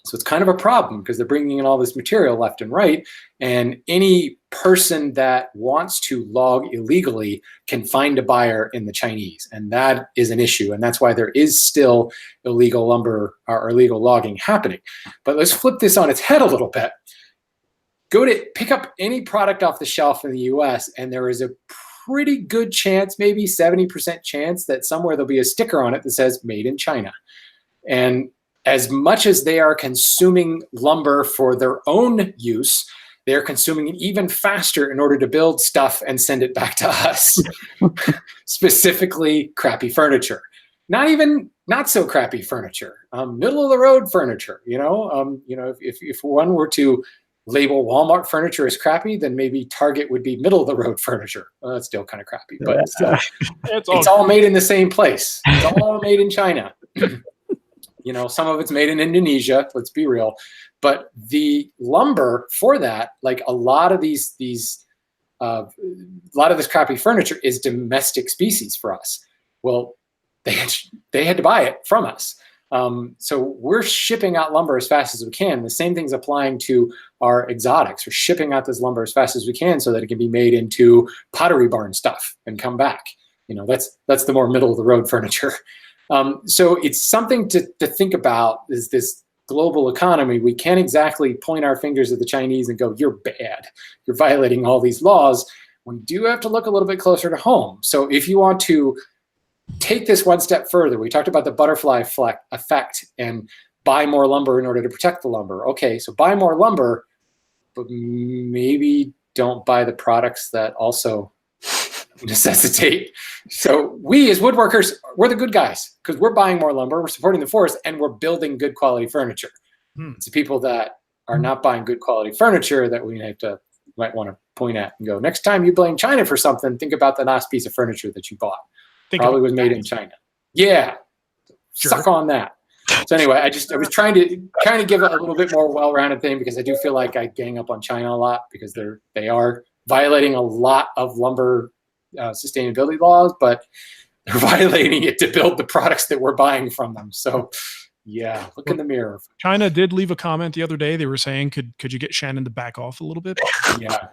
So it's kind of a problem because they're bringing in all this material left and right, and any person that wants to log illegally can find a buyer in the Chinese, and that is an issue, and that's why there is still illegal lumber or illegal logging happening. But let's flip this on its head a little bit. Go to pick up any product off the shelf in the US, and there is a pretty good chance, maybe 70% chance, that somewhere there'll be a sticker on it that says made in China. And as much as they are consuming lumber for their own use, they're consuming it even faster in order to build stuff and send it back to us. Specifically, crappy furniture. Not so crappy furniture. Middle of the road furniture. If one were to label Walmart furniture as crappy, then maybe Target would be middle of the road furniture. Well, that's still kind of crappy, but still, it's all made in the same place. It's all made in China. Some of it's made in Indonesia, let's be real. But the lumber for that, like a lot of this crappy furniture is domestic species for us. Well, they had to buy it from us. So we're shipping out lumber as fast as we can. The same thing's applying to our exotics. We're shipping out this lumber as fast as we can so that it can be made into Pottery Barn stuff and come back. That's the more middle of the road furniture. So it's something to think about, is this global economy. We can't exactly point our fingers at the Chinese and go, you're bad, you're violating all these laws. We do have to look a little bit closer to home. So if you want to take this one step further, we talked about the butterfly effect and buy more lumber in order to protect the lumber. Okay, so buy more lumber, but maybe don't buy the products that also necessitate. So we as woodworkers, we're the good guys because we're buying more lumber, we're supporting the forest, and we're building good quality furniture. It's the people that are not buying good quality furniture that we might want to point at and go, next time you blame China for something, think about the last piece of furniture that you bought. Probably was made in China. Yeah. Sure. Suck on that. So anyway, I was trying to give it a little bit more well-rounded thing, because I do feel like I gang up on China a lot because they are violating a lot of lumber sustainability laws, but they're violating it to build the products that we're buying from them. So yeah, look in the mirror. China did leave a comment the other day. They were saying, could you get Shannon to back off a little bit? Yeah.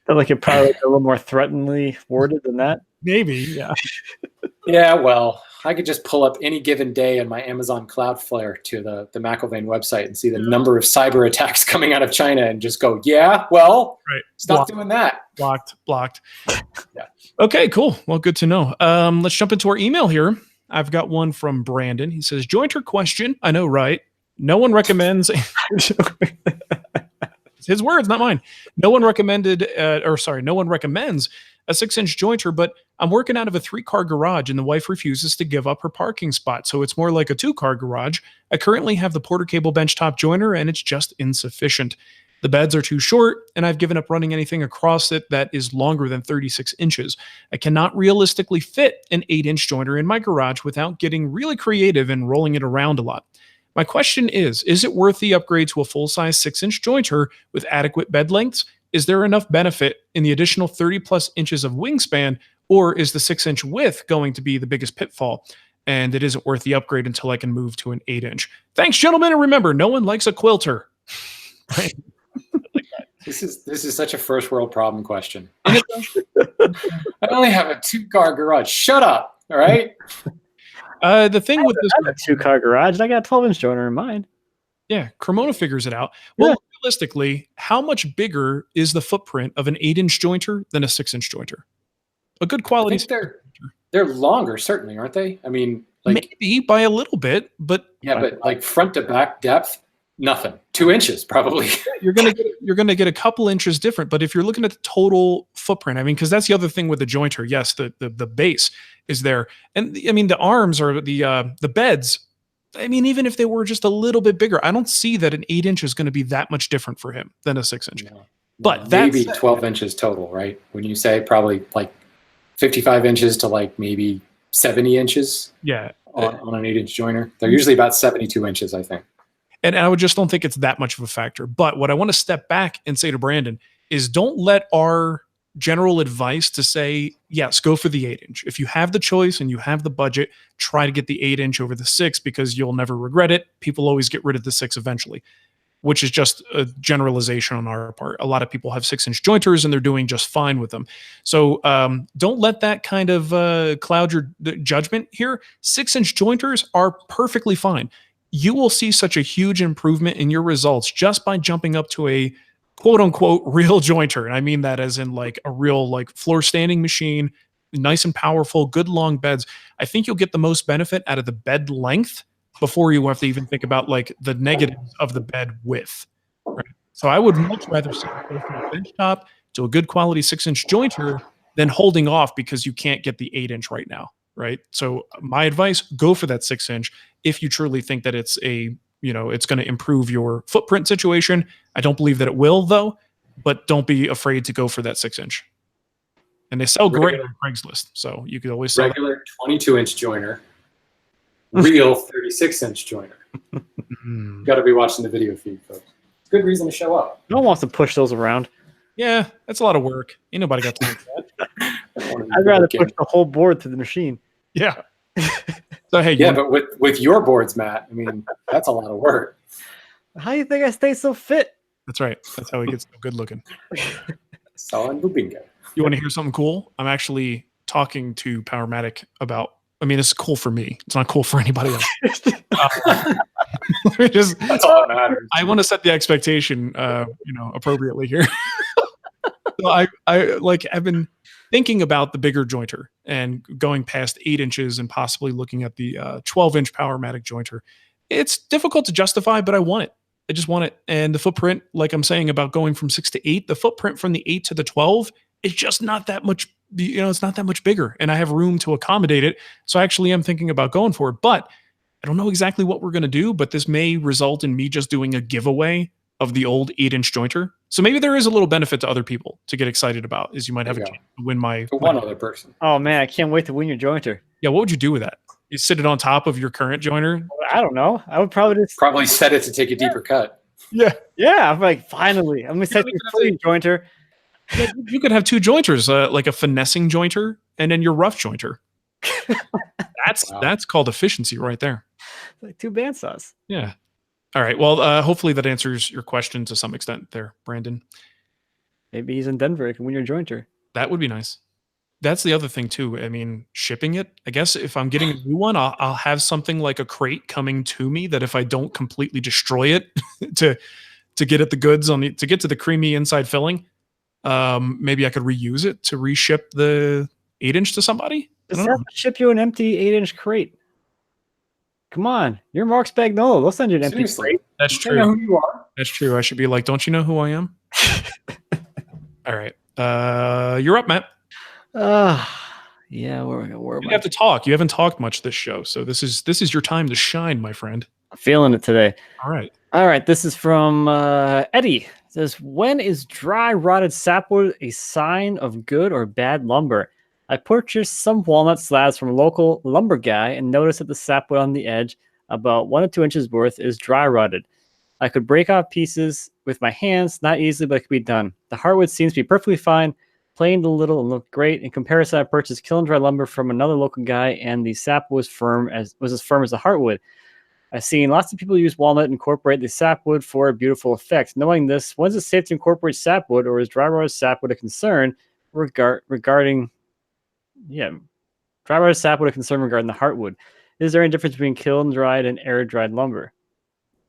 Felt like it probably a little more threateningly worded than that. Maybe, yeah. Yeah, well, I could just pull up any given day on my Amazon Cloudflare to the McIlvaine website and see the number of cyber attacks coming out of China and just go, yeah, well, stop doing that. Blocked. Yeah. Okay, cool. Well, good to know. Let's jump into our email here. I've got one from Brandon. He says, jointer question. I know, right? No one recommends... His words, not mine. No one recommends a 6-inch jointer, but I'm working out of a 3-car garage and the wife refuses to give up her parking spot. So it's more like a 2-car garage. I currently have the Porter Cable benchtop jointer and it's just insufficient. The beds are too short and I've given up running anything across it that is longer than 36 inches. I cannot realistically fit an 8-inch jointer in my garage without getting really creative and rolling it around a lot. My question is it worth the upgrade to a full-size 6-inch jointer with adequate bed lengths? Is there enough benefit in the additional 30-plus inches of wingspan, or is the 6-inch width going to be the biggest pitfall? And it isn't worth the upgrade until I can move to an 8-inch. Thanks, gentlemen, and remember, no one likes a quilter. Right? This is such a first world problem question. I only have a 2-car garage. Shut up, all right? The thing with this, I have a 2-car garage, and I got a 12-inch jointer in mine. Yeah, Cremona figures it out. Well, realistically, how much bigger is the footprint of an 8-inch jointer than a 6-inch jointer? A good quality. I think they're longer, certainly, aren't they? I mean, like, maybe by a little bit, but but like front to back depth, nothing. 2 inches probably. You're gonna get a couple inches different. But if you're looking at the total footprint, I mean, because that's the other thing with the jointer. Yes, the base is there, and I mean the arms or the beds. I mean, even if they were just a little bit bigger, I don't see that an 8-inch is going to be that much different for him than a 6-inch. No. But maybe 12 inches total, right? When you say probably like 55 inches to like maybe 70 inches. Yeah. On an 8-inch jointer, they're usually about 72 inches, I think. And I would just don't think it's that much of a factor. But what I want to step back and say to Brandon is, don't let our general advice to say, yes, go for the 8-inch. If you have the choice and you have the budget, try to get the 8-inch over the 6 because you'll never regret it. People always get rid of the 6 eventually, which is just a generalization on our part. A lot of people have 6-inch jointers and they're doing just fine with them. So don't let that kind of cloud your judgment here. 6-inch jointers are perfectly fine. You will see such a huge improvement in your results just by jumping up to a quote unquote real jointer. And I mean that as in like a real like floor standing machine, nice and powerful, good long beds. I think you'll get the most benefit out of the bed length before you have to even think about like the negatives of the bed width. Right? So I would much rather go from a bench top to a good quality 6-inch jointer than holding off because you can't get the 8-inch right now. Right. So my advice, go for that 6-inch if you truly think that it's it's going to improve your footprint situation. I don't believe that it will though, but don't be afraid to go for that 6-inch. And they sell great on Craigslist. So you could always sell regular 22-inch joiner, real 36-inch joiner. You got to be watching the video feed, folks. Good reason to show up. No one wants to push those around. Yeah, that's a lot of work. Ain't nobody got time for that. I'd rather push the whole board through the machine. Yeah. So hey, but with your boards, Matt, I mean, that's a lot of work. How do you think I stay so fit? That's right. That's how he gets so good looking. Solid Bubinga. You want to hear something cool? I'm actually talking to Powermatic about I mean, it's cool for me. It's not cool for anybody else. Just, That's all that matters. I want to set the expectation, appropriately here. So I've been thinking about the bigger jointer and going past 8 inches and possibly looking at the 12-inch Powermatic jointer. It's difficult to justify, but I want it. I just want it. And the footprint, like I'm saying about going from 6 to 8, the footprint from the 8 to the 12 is just not that much, it's not that much bigger. And I have room to accommodate it. So I actually am thinking about going for it. But I don't know exactly what we're going to do, but this may result in me just doing a giveaway of the old 8-inch jointer. So maybe there is a little benefit to other people to get excited about, is you might have a chance to win my... To one other person. Oh, man, I can't wait to win your jointer. Yeah, what would you do with that? You sit it on top of your current jointer? I don't know. I would probably just... Probably set it to take a deeper cut. Yeah. Yeah, I'm like, finally. I'm going to set your free jointer. Yeah, you could have 2 jointers, like a finessing jointer and then your rough jointer. That's called efficiency right there. It's like 2 bandsaws. Yeah. All right. Well, hopefully that answers your question to some extent there, Brandon. Maybe he's in Denver. He can win your jointer. That would be nice. That's the other thing too. I mean, shipping it, I guess if I'm getting a new one, I'll have something like a crate coming to me that if I don't completely destroy it to get at the goods to get to the creamy inside filling, maybe I could reuse it to reship the 8-inch to somebody. Just have to ship you an empty 8-inch crate. Come on, you're Mark Spagnuolo. They'll send you an empty crate. That's You true. know who you are. That's true. I should be like, don't you know who I am? All right. You're up, Matt. Yeah, where You have to talk. You haven't talked much this show, so this is your time to shine, my friend. I'm feeling it today. All right. This is from Eddie. It says, when is dry rotted sapwood a sign of good or bad lumber? I purchased some walnut slabs from a local lumber guy and noticed that the sapwood on the edge, about 1 to 2 inches worth, is dry rotted. I could break off pieces with my hands, not easily, but it could be done. The hardwood seems to be perfectly fine, planed a little and looked great. In comparison, I purchased kiln dry lumber from another local guy, and the sapwood was as firm as the hardwood. I've seen lots of people use walnut and incorporate the sapwood for a beautiful effect. Knowing this, when is it safe to incorporate sapwood, or is dry rotted sapwood a concern regarding dry rotted sapwood a concern regarding the heartwood? Is there any difference between kiln dried and air dried lumber?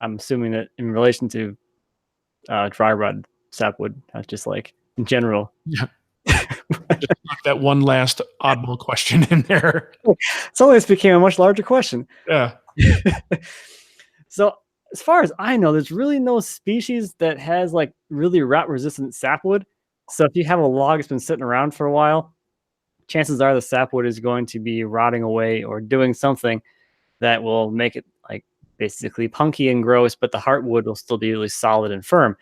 I'm assuming that in relation to dry rotted sapwood, not just like in general. Yeah. Just knock that one last oddball question in there. Suddenly this became a much larger question. Yeah. So as far as I know, there's really no species that has like really rot resistant sapwood. So if you have a log that's been sitting around for a while, chances are the sapwood is going to be rotting away or doing something that will make it like basically punky and gross, but the heartwood will still be really solid and firm.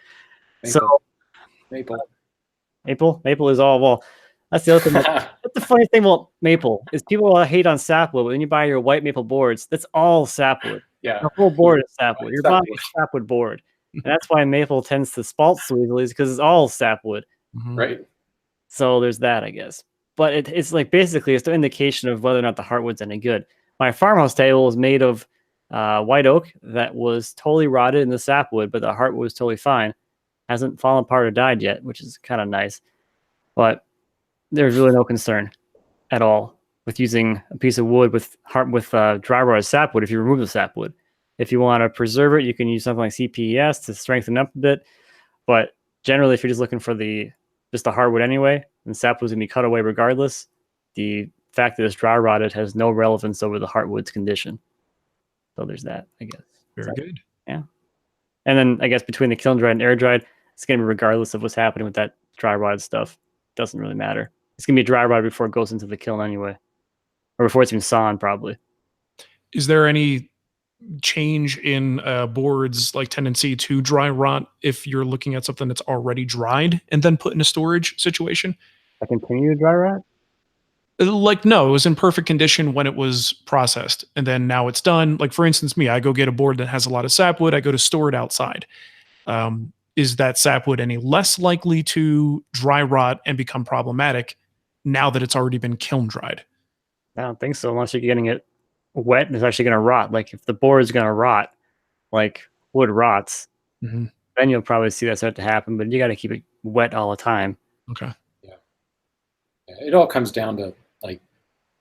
Maple is all, well, that's the other thing. That's the funny thing about maple is people hate on sapwood, but when you buy your white maple boards, that's all sapwood. Yeah. The whole board is sapwood. You're buying a sapwood board. And that's why maple tends to spalt so easily, is because it's all sapwood. Right. So there's that, I guess. But it's like basically it's the indication of whether or not the heartwood's any good. My farmhouse table is made of white oak that was totally rotted in the sapwood, but the heartwood was totally fine. Hasn't fallen apart or died yet, which is kind of nice. But there's really no concern at all with using a piece of wood with dry rotted sapwood if you remove the sapwood. If you want to preserve it, you can use something like CPES to strengthen up a bit. But generally, if you're just looking for just the hardwood anyway, and sapwood's going to be cut away regardless, the fact that it's dry rotted has no relevance over the heartwood's condition. So there's that, I guess. Very good. Yeah. And then I guess between the kiln dried and air dried, it's going to be regardless of what's happening with that dry rotted stuff. Doesn't really matter. It's going to be dry rotted before it goes into the kiln anyway. Or before it's even sawn, probably. Is there any change in boards like tendency to dry rot if you're looking at something that's already dried and then put in a storage situation? I continue to dry rot? Like, no, it was in perfect condition when it was processed, and then now it's done. Like, for instance, me, I go get a board that has a lot of sapwood. I go to store it outside. Is that sapwood any less likely to dry rot and become problematic now that it's already been kiln dried? I don't think so, unless you're getting it wet and it's actually going to rot. Like, if the board is going to rot, like wood rots, then you'll probably see that start to happen, but you got to keep it wet all the time. Okay. Yeah. It all comes down to like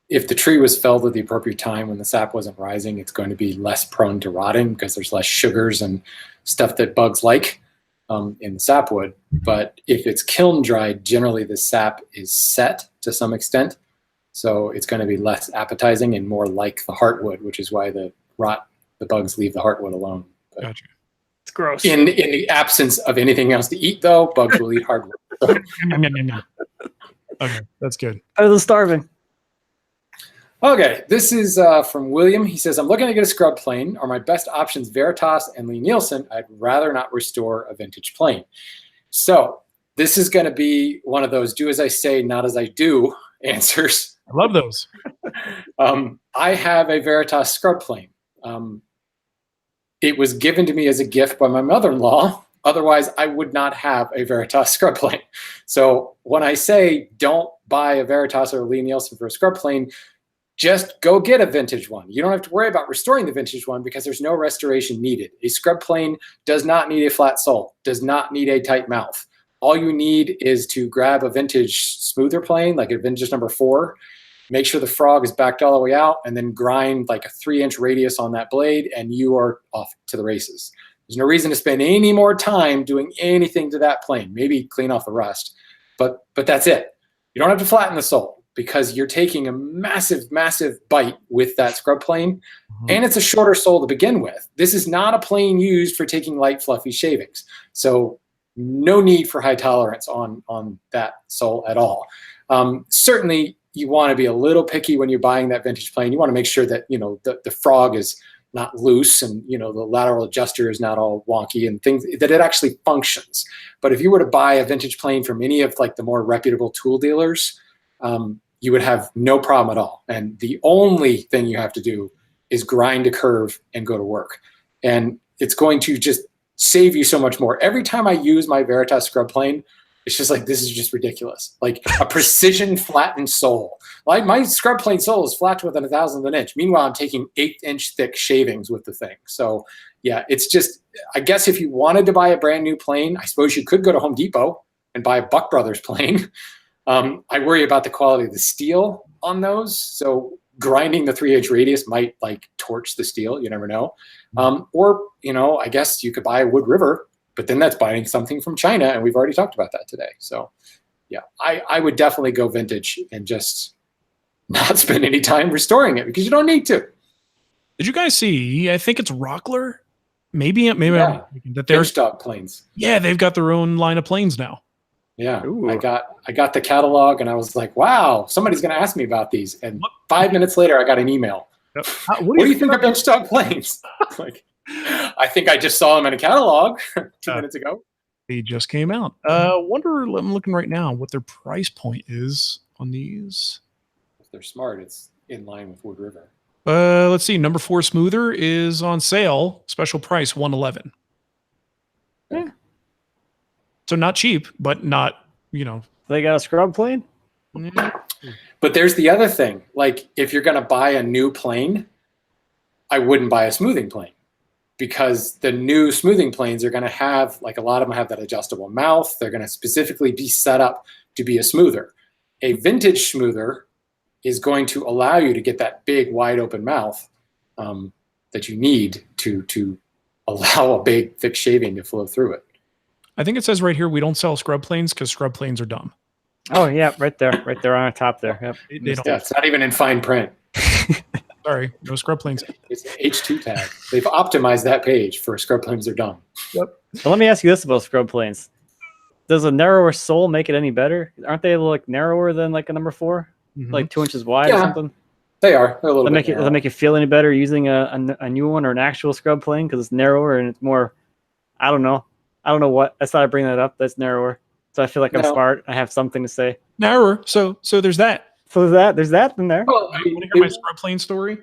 if the tree was felled at the appropriate time when the sap wasn't rising, it's going to be less prone to rotting because there's less sugars and stuff that bugs like in the sapwood. But if it's kiln dried, generally the sap is set to some extent. So it's going to be less appetizing and more like the heartwood, which is why the bugs leave the heartwood alone. But Gotcha. It's gross. in the absence of anything else to eat, though, bugs will eat hardwood. So. Okay, that's good. Better than starving. Okay, this is from William. He says, I'm looking to get a scrub plane. Are my best options Veritas and Lee Nielsen? I'd rather not restore a vintage plane. So this is going to be one of those do as I say, not as I do answers. I love those. I have a Veritas scrub plane. It was given to me as a gift by my mother-in-law. Otherwise, I would not have a Veritas scrub plane. So when I say don't buy a Veritas or a Lee Nielsen for a scrub plane, just go get a vintage one. You don't have to worry about restoring the vintage one because there's no restoration needed. A scrub plane does not need a flat sole, does not need a tight mouth. All you need is to grab a vintage smoother plane, like a vintage number 4, make sure the frog is backed all the way out, and then grind like a 3-inch radius on that blade, and you are off to the races. There's no reason to spend any more time doing anything to that plane. Maybe clean off the rust, but that's it. You don't have to flatten the sole because you're taking a massive, massive bite with that scrub plane, and it's a shorter sole to begin with. This is not a plane used for taking light, fluffy shavings. So no need for high tolerance on that sole at all. Certainly, you want to be a little picky when you're buying that vintage plane. You want to make sure that the frog is not loose and the lateral adjuster is not all wonky and things that it actually functions. But if you were to buy a vintage plane from any of like the more reputable tool dealers, you would have no problem at all. And the only thing you have to do is grind a curve and go to work. And it's going to just save you so much more. Every time I use my Veritas scrub plane, it's just like, this is just ridiculous. Like a precision flattened sole. Like my scrub plane sole is flat to within 1/1000 of an inch. Meanwhile, I'm taking 8-inch thick shavings with the thing. So yeah, it's just, I guess if you wanted to buy a brand new plane, I suppose you could go to Home Depot and buy a Buck Brothers plane. I worry about the quality of the steel on those. So grinding the 3-inch radius might like torch the steel. You never know. Or, I guess you could buy a Wood River, but then that's buying something from China. And we've already talked about that today. So yeah, I would definitely go vintage and just not spend any time restoring it because you don't need to. Did you guys see? I think it's Rockler. Maybe Yeah. I'm thinking that they're stock planes. Yeah, they've got their own line of planes now. Yeah, Ooh. I got the catalog and I was like, wow, somebody's going to ask me about these. And 5 minutes later, I got an email. What do you think of benchtop planes? Like, I think I just saw them in a catalog 2 minutes ago. They just came out. Wonder, I'm looking right now what their price point is on these. If they're smart, it's in line with Wood River. Let's see. Number 4 smoother is on sale. Special price $111. Yeah. So not cheap, but not, They got a scrub plane? But there's the other thing. Like, if you're going to buy a new plane, I wouldn't buy a smoothing plane because the new smoothing planes are going to have, like a lot of them have that adjustable mouth. They're going to specifically be set up to be a smoother. A vintage smoother is going to allow you to get that big, wide open mouth that you need to allow a big, thick shaving to flow through it. I think it says right here we don't sell scrub planes because scrub planes are dumb. Oh, yeah, right there on top there. Yep. They don't. Yeah, it's not even in fine print. Sorry, no scrub planes. It's an H2 tag. They've optimized that page for scrub planes are dumb. Yep. So let me ask you this about scrub planes. Does a narrower sole make it any better? Aren't they like narrower than like a number 4? Mhm. Like 2 inches wide or something? They are. They're a little Does bit that make you feel any better using a new one or an actual scrub plane because it's narrower and it's more, I don't know what. I thought I'd bring that up. That's narrower. So I feel like I'm smart. I have something to say. Narrower. So there's that. So there's that in there. Well, You want to hear my scrub plane story?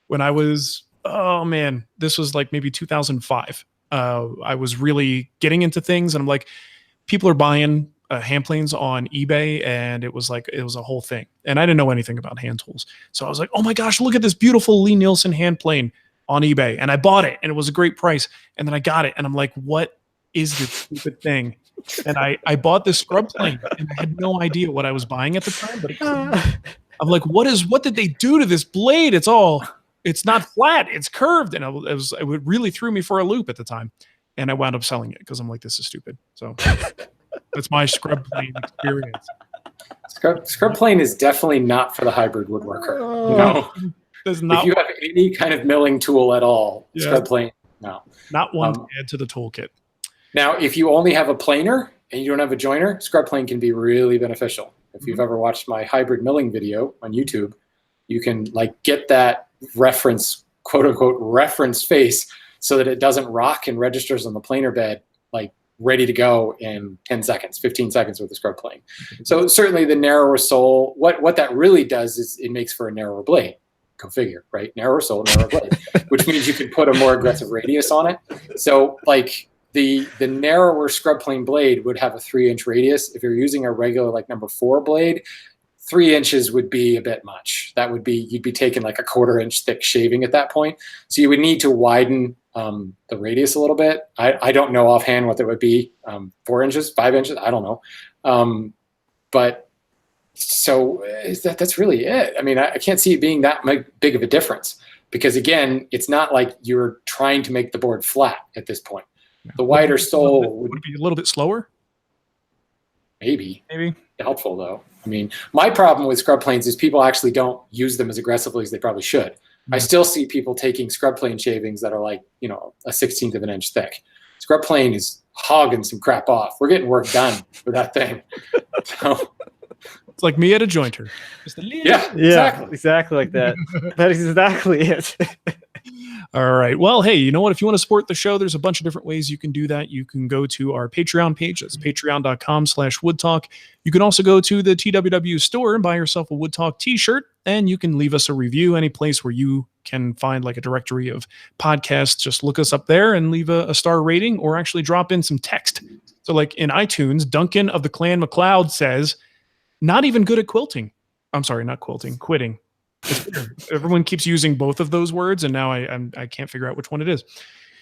When I was, this was like maybe 2005. I was really getting into things, and I'm like, people are buying hand planes on eBay, and it was a whole thing. And I didn't know anything about hand tools, so I was like, oh my gosh, look at this beautiful Lee Nielsen hand plane on eBay, and I bought it, and it was a great price. And then I got it, and I'm like, what is this stupid thing? And I bought this scrub plane, and I had no idea what I was buying at the time, but I'm like, what did they do to this blade? It's not flat, it's curved. And it really threw me for a loop at the time. And I wound up selling it because I'm like, this is stupid. So that's my scrub plane experience. Scrub plane is definitely not for the hybrid woodworker. No. Does not, if you have any kind of milling tool at all, scrub plane, no. Not one to add to the toolkit. Now, if you only have a planer and you don't have a joiner, scrub plane can be really beneficial. If you've ever watched my hybrid milling video on YouTube, you can like get that reference, quote unquote, reference face so that it doesn't rock and registers on the planer bed, like ready to go in 10 seconds, 15 seconds with the scrub plane. So certainly the narrower sole, what that really does is it makes for a narrower blade. Go figure, right? Narrower sole, narrower blade, which means you can put a more aggressive radius on it. So like the narrower scrub plane blade would have a 3-inch radius. If you're using a regular like number 4 blade, 3 inches would be a bit much. That would be, you'd be taking like a 1/4 inch thick shaving at that point. So you would need to widen the radius a little bit. I don't know offhand what that would be. 4 inches, 5 inches, I don't know. But so that's really it. I mean, I can't see it being that big of a difference because again, it's not like you're trying to make the board flat at this point. The wider sole would be a little bit slower. Maybe helpful though. I mean, my problem with scrub planes is people actually don't use them as aggressively as they probably should. I still see people taking scrub plane shavings that are like, you know, a 1/16 of an inch thick. Scrub plane is hogging some crap off. We're getting work done with that thing. So, it's like me at a jointer. Exactly like that. That is exactly it. All right. Well, hey, you know what? If you want to support the show, there's a bunch of different ways you can do that. You can go to our Patreon page. That's patreon.com/woodtalk. You can also go to the TWW store and buy yourself a Wood Talk t-shirt, and you can leave us a review any place where you can find like a directory of podcasts. Just look us up there and leave a star rating or actually drop in some text. So like in iTunes, Duncan of the Clan McLeod says, not even good at quilting. I'm sorry, not quilting, quitting. Everyone keeps using both of those words, and now I can't figure out which one it is.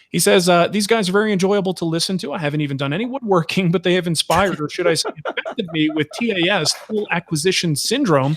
He says, these guys are very enjoyable to listen to. I haven't even done any woodworking, but they have inspired, or should I say, affected me with TAS, tool acquisition syndrome.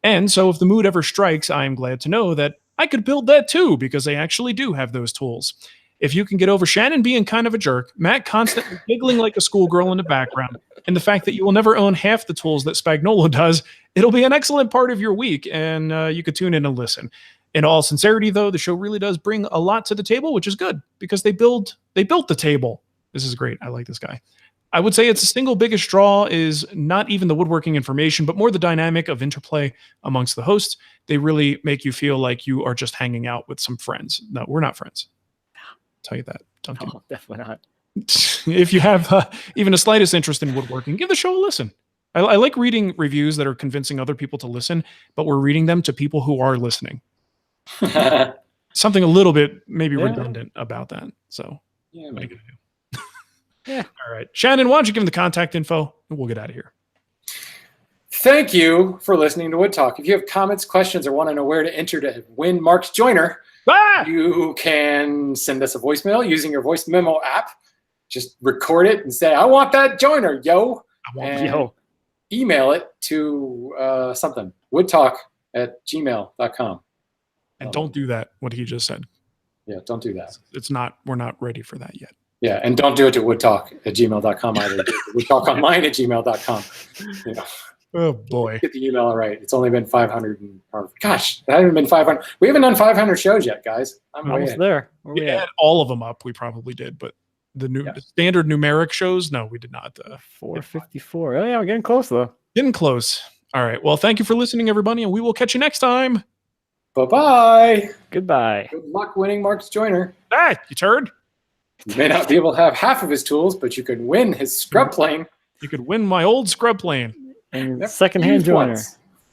And so if the mood ever strikes, I am glad to know that I could build that too, because they actually do have those tools. If you can get over Shannon being kind of a jerk, Matt constantly giggling like a schoolgirl in the background, and the fact that you will never own half the tools that Spagnolo does, it'll be an excellent part of your week, and you could tune in and listen. In all sincerity, though, the show really does bring a lot to the table, which is good, because they built the table. This is great. I like this guy. I would say its single biggest draw is not even the woodworking information, but more the dynamic of interplay amongst the hosts. They really make you feel like you are just hanging out with some friends. No, we're not friends. Tell you that. Duncan. No, definitely not. If you have even a slightest interest in woodworking, give the show a listen. I like reading reviews that are convincing other people to listen, but we're reading them to people who are listening. Something a little bit maybe redundant about that. So yeah, what are you gonna do? Yeah. All right. Shannon, why don't you give them the contact info and we'll get out of here. Thank you for listening to Wood Talk. If you have comments, questions, or want to know where to enter to win Mark's joiner, you can send us a voicemail using your voice memo app. Just record it and say, I want that joiner, yo. Email it to woodtalk@gmail.com. And don't do that, what he just said. Yeah, don't do that. We're not ready for that yet. Yeah, and don't do it to woodtalk@gmail.com either. woodtalkonline@gmail.com. You know. Oh boy. Get the email right. It's only been 500. Gosh, that hasn't been 500. We haven't done 500 shows yet, guys. I'm almost there. We had all of them up. We probably did, but the standard numeric shows, no, we did not. 454. Oh yeah, we're getting close though. Getting close. All right. Well, thank you for listening, everybody, and we will catch you next time. Bye-bye. Goodbye. Good luck winning Mark's joiner. Ah, you turd. You may not be able to have half of his tools, but you can win his scrub plane. You could win my old scrub plane. And secondhand joiner.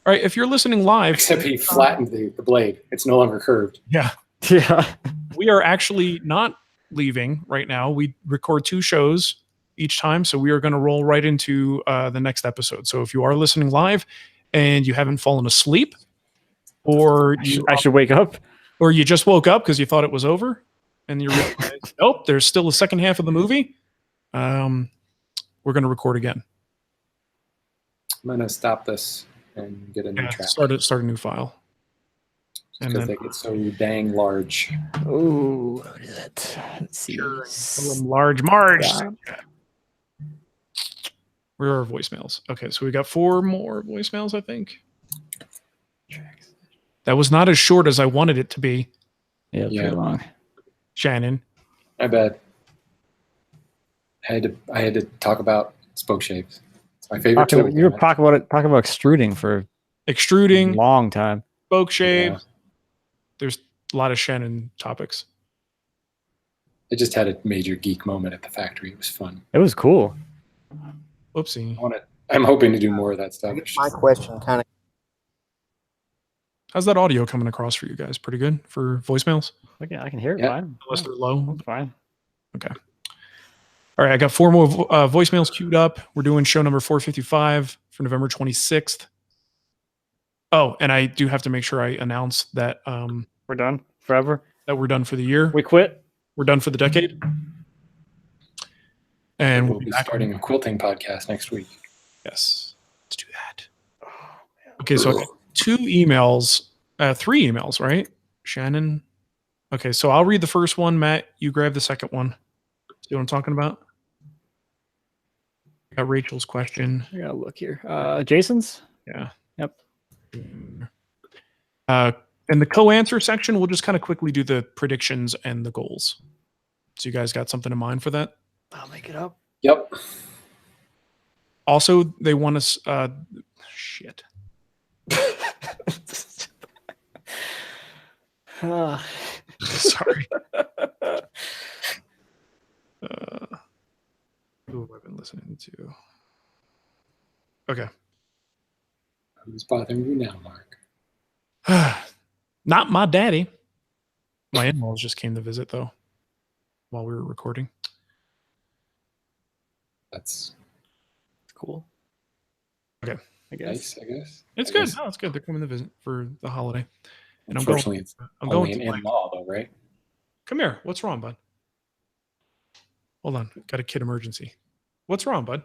All right, if you're listening live. Except he flattened the blade. It's no longer curved. Yeah. Yeah. We are actually not leaving right now. We record 2 shows each time, so we are going to roll right into the next episode. So if you are listening live and you haven't fallen asleep, or I should wake up, or you just woke up because you thought it was over, and you realize, nope, there's still the second half of the movie, we're going to record again. I'm going to stop this and get a new track. Start a new file. And Because then they get so dang large. Ooh, what is it? Let's see. large Marge. Yeah. Where are our voicemails? Okay, so we got 4 more voicemails, I think. That was not as short as I wanted it to be. Yeah, pretty long. Shannon. I bet. I had to talk about Spokeshaves. It's my favorite tool. You were talking about extruding for Extruding, a long time. Spokeshave. Yeah. There's a lot of Shannon topics. I just had a major geek moment at the factory. It was fun. It was cool. Whoopsie. I'm hoping to do more of that stuff. My question kind of. How's that audio coming across for you guys? Pretty good for voicemails? Okay, I can hear it Yeah. fine. Unless they're low. That's fine. Okay. All right, I got 4 more voicemails queued up. We're doing show number 455 for November 26th. Oh, and I do have to make sure I announce that We're done forever. that we're done for the year. We quit. We're done for the decade. And We'll be starting a quilting podcast next week. Yes, let's do that. Okay, so I got 2 emails, 3 emails, right? Shannon. Okay, so I'll read the first one. Matt, you grab the second one. See what I'm talking about? I got Rachel's question. I gotta look here. Jason's? Yeah. Yep. In the co-answer section, we'll just kind of quickly do the predictions and the goals. So you guys got something in mind for that? I'll make it up. Yep. Also, they want us. Shit. Sorry. Who have I been listening to? Okay. Who's bothering you now, Mark? Not my daddy. My in-laws just came to visit, though, while we were recording. That's cool. Okay. I guess. nice, I guess. It's good. No, it's good. They're coming to visit for the holiday. And Unfortunately, it's I'm only going an to in-law, though, right? Come here. What's wrong, bud? Hold on. Got a kid emergency. What's wrong, bud?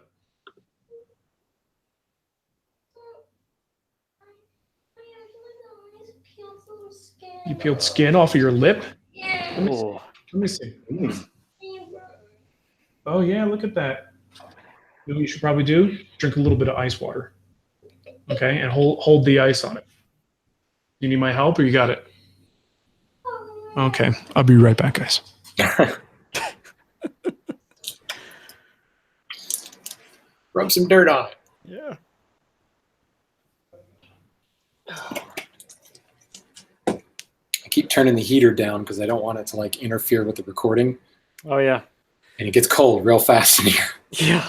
You peeled skin off of your lip? Yeah. Oh, Let me see. Oh, yeah. Look at that. You know what you should probably do? Drink a little bit of ice water. Okay. And hold the ice on it. You need my help or you got it? Okay. I'll be right back, guys. Rub some dirt on it. yeah. I keep turning the heater down because I don't want it to like interfere with the recording. Oh, yeah. And it gets cold real fast in here. Yeah.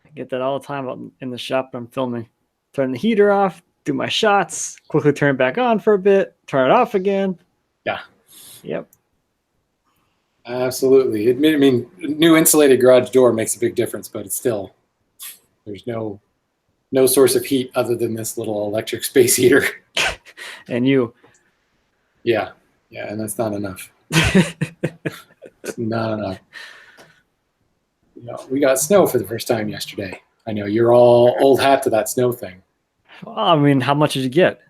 I get that all the time out in the shop when I'm filming. Turn the heater off, do my shots, quickly turn it back on for a bit, turn it off again. Yeah. Yep. Absolutely. I mean, new insulated garage door makes a big difference, but it's still, there's no source of heat other than this little electric space heater. And you. Yeah. Yeah. And that's not enough. It's not enough. You know, we got snow for the first time yesterday. I know you're all old hat to that snow thing. Well, I mean, how much did you get?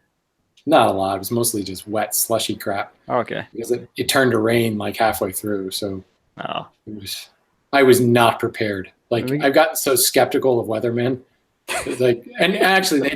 Not a lot. It was mostly just wet, slushy crap. Okay. Because it turned to rain like halfway through. So Oh. I was not prepared. Like Really? I've gotten so skeptical of weathermen. Like, and actually they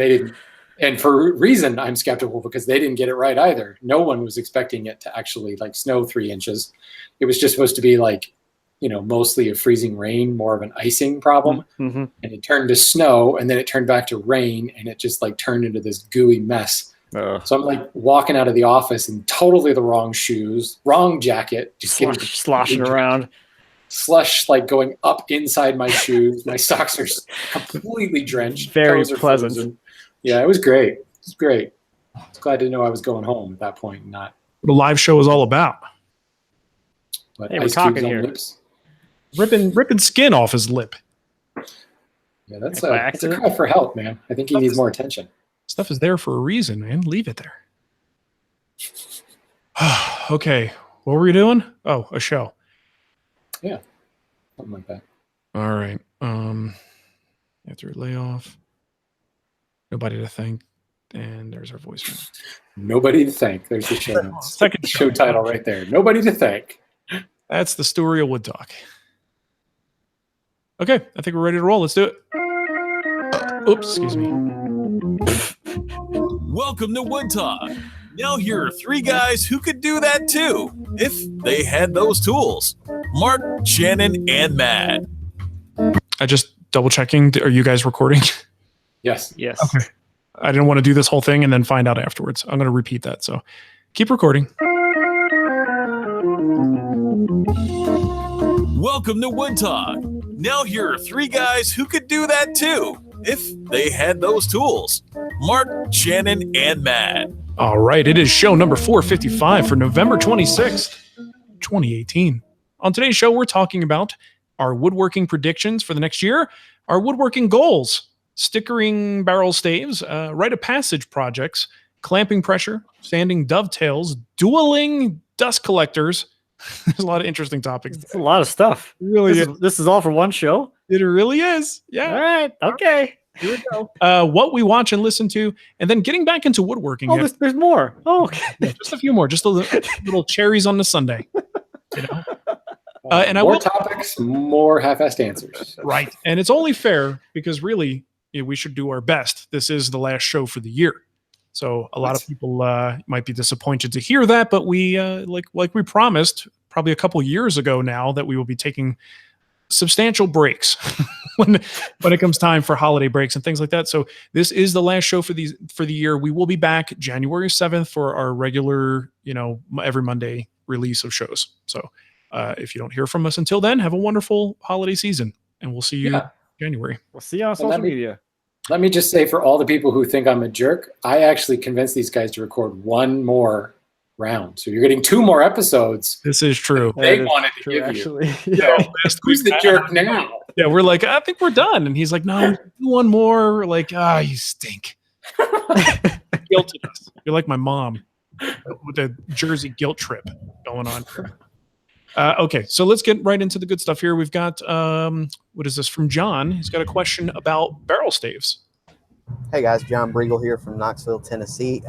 didn't. And for a reason I'm skeptical because they didn't get it right either. No one was expecting it to actually like snow 3 inches. It was just supposed to be like, you know, mostly a freezing rain, more of an icing problem. Mm-hmm. And it turned to snow and then it turned back to rain and it just like turned into this gooey mess. So I'm like walking out of the office in totally the wrong shoes, wrong jacket, just getting Sloshing around. slush like going up inside my shoes. My socks are completely drenched. Very Toes are pleasant. frozen. Yeah, it was great. It was great. I was glad to know I was going home at that point, not. What a live show is all about. But Hey, we're ice talking cubes on here. lips. Ripping skin off his lip. Yeah, that's By a accident? cry for help, man. I think he needs more attention. Stuff is there for a reason, man. Leave it there. Okay. What were we doing? Oh, a show. Yeah, something like that. All right. After a layoff. Nobody to thank. And there's our voicemail. Nobody to thank. There's the show notes. Second Show title right there. Nobody to thank. That's the story of Wood Talk. Okay, I think we're ready to roll. Let's do it. Oops, excuse me. Welcome to Wood Talk. Now here are three guys who could do that too, if they had those tools. Mark, Shannon, and Matt. I just double checking. Are you guys recording? Yes. Yes. Okay. I didn't want to do this whole thing and then find out afterwards. I'm going to repeat that. So keep recording. Welcome to Wood Talk. Now here are three guys who could do that too, if they had those tools. Mark, Shannon, and Matt. All right. It is show number 455 for November 26th, 2018. On today's show, we're talking about our woodworking predictions for the next year, our woodworking goals, stickering barrel staves, rite of passage projects, clamping pressure, sanding dovetails, dueling dust collectors. There's a lot of interesting topics. It's a lot of stuff. Really This is all for one show? It really is. Yeah. All right. Okay. Here we go. What we watch and listen to, and then getting back into woodworking. Oh, there's more. Oh, okay. Yeah, just a few more. Just a little cherries on the sundae. You know? And I more will topics, more half-assed answers. Right. And it's only fair because really we should do our best. This is the last show for the year. So a lot of people might be disappointed to hear that, but we like we promised probably a couple years ago now that we will be taking substantial breaks when it comes time for holiday breaks and things like that. So this is the last show for the year. We will be back January 7th for our regular, every Monday release of shows. So if you don't hear from us until then, have a wonderful holiday season, and we'll see you January. We'll see you on social media. Let me just say, for all the people who think I'm a jerk, I actually convinced these guys to record one more round. So you're getting 2 more episodes. This is true. They wanted to give actually. you. So who's the jerk now? Yeah, we're like, I think we're done. And he's like, no, do one more. We're like, you stink. Guilted us. You're like my mom with the Jersey guilt trip going on. Okay, so let's get right into the good stuff here. We've got, what is this from John? He's got a question about barrel staves. Hey guys, John Briegel here from Knoxville, Tennessee.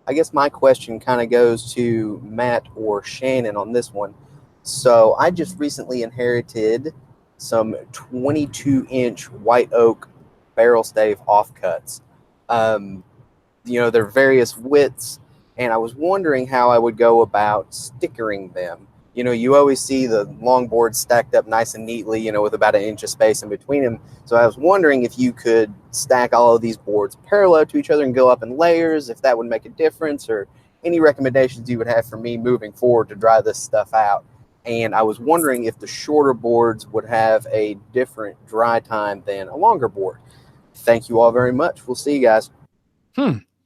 I guess my question kind of goes to Matt or Shannon on this one. So I just recently inherited some 22-inch white oak barrel stave offcuts. They're various widths, and I was wondering how I would go about stickering them. You always see the long boards stacked up nice and neatly, with about 1 inch of space in between them. So I was wondering if you could stack all of these boards parallel to each other and go up in layers, if that would make a difference, or any recommendations you would have for me moving forward to dry this stuff out. And I was wondering if the shorter boards would have a different dry time than a longer board. Thank you all very much. We'll see you guys.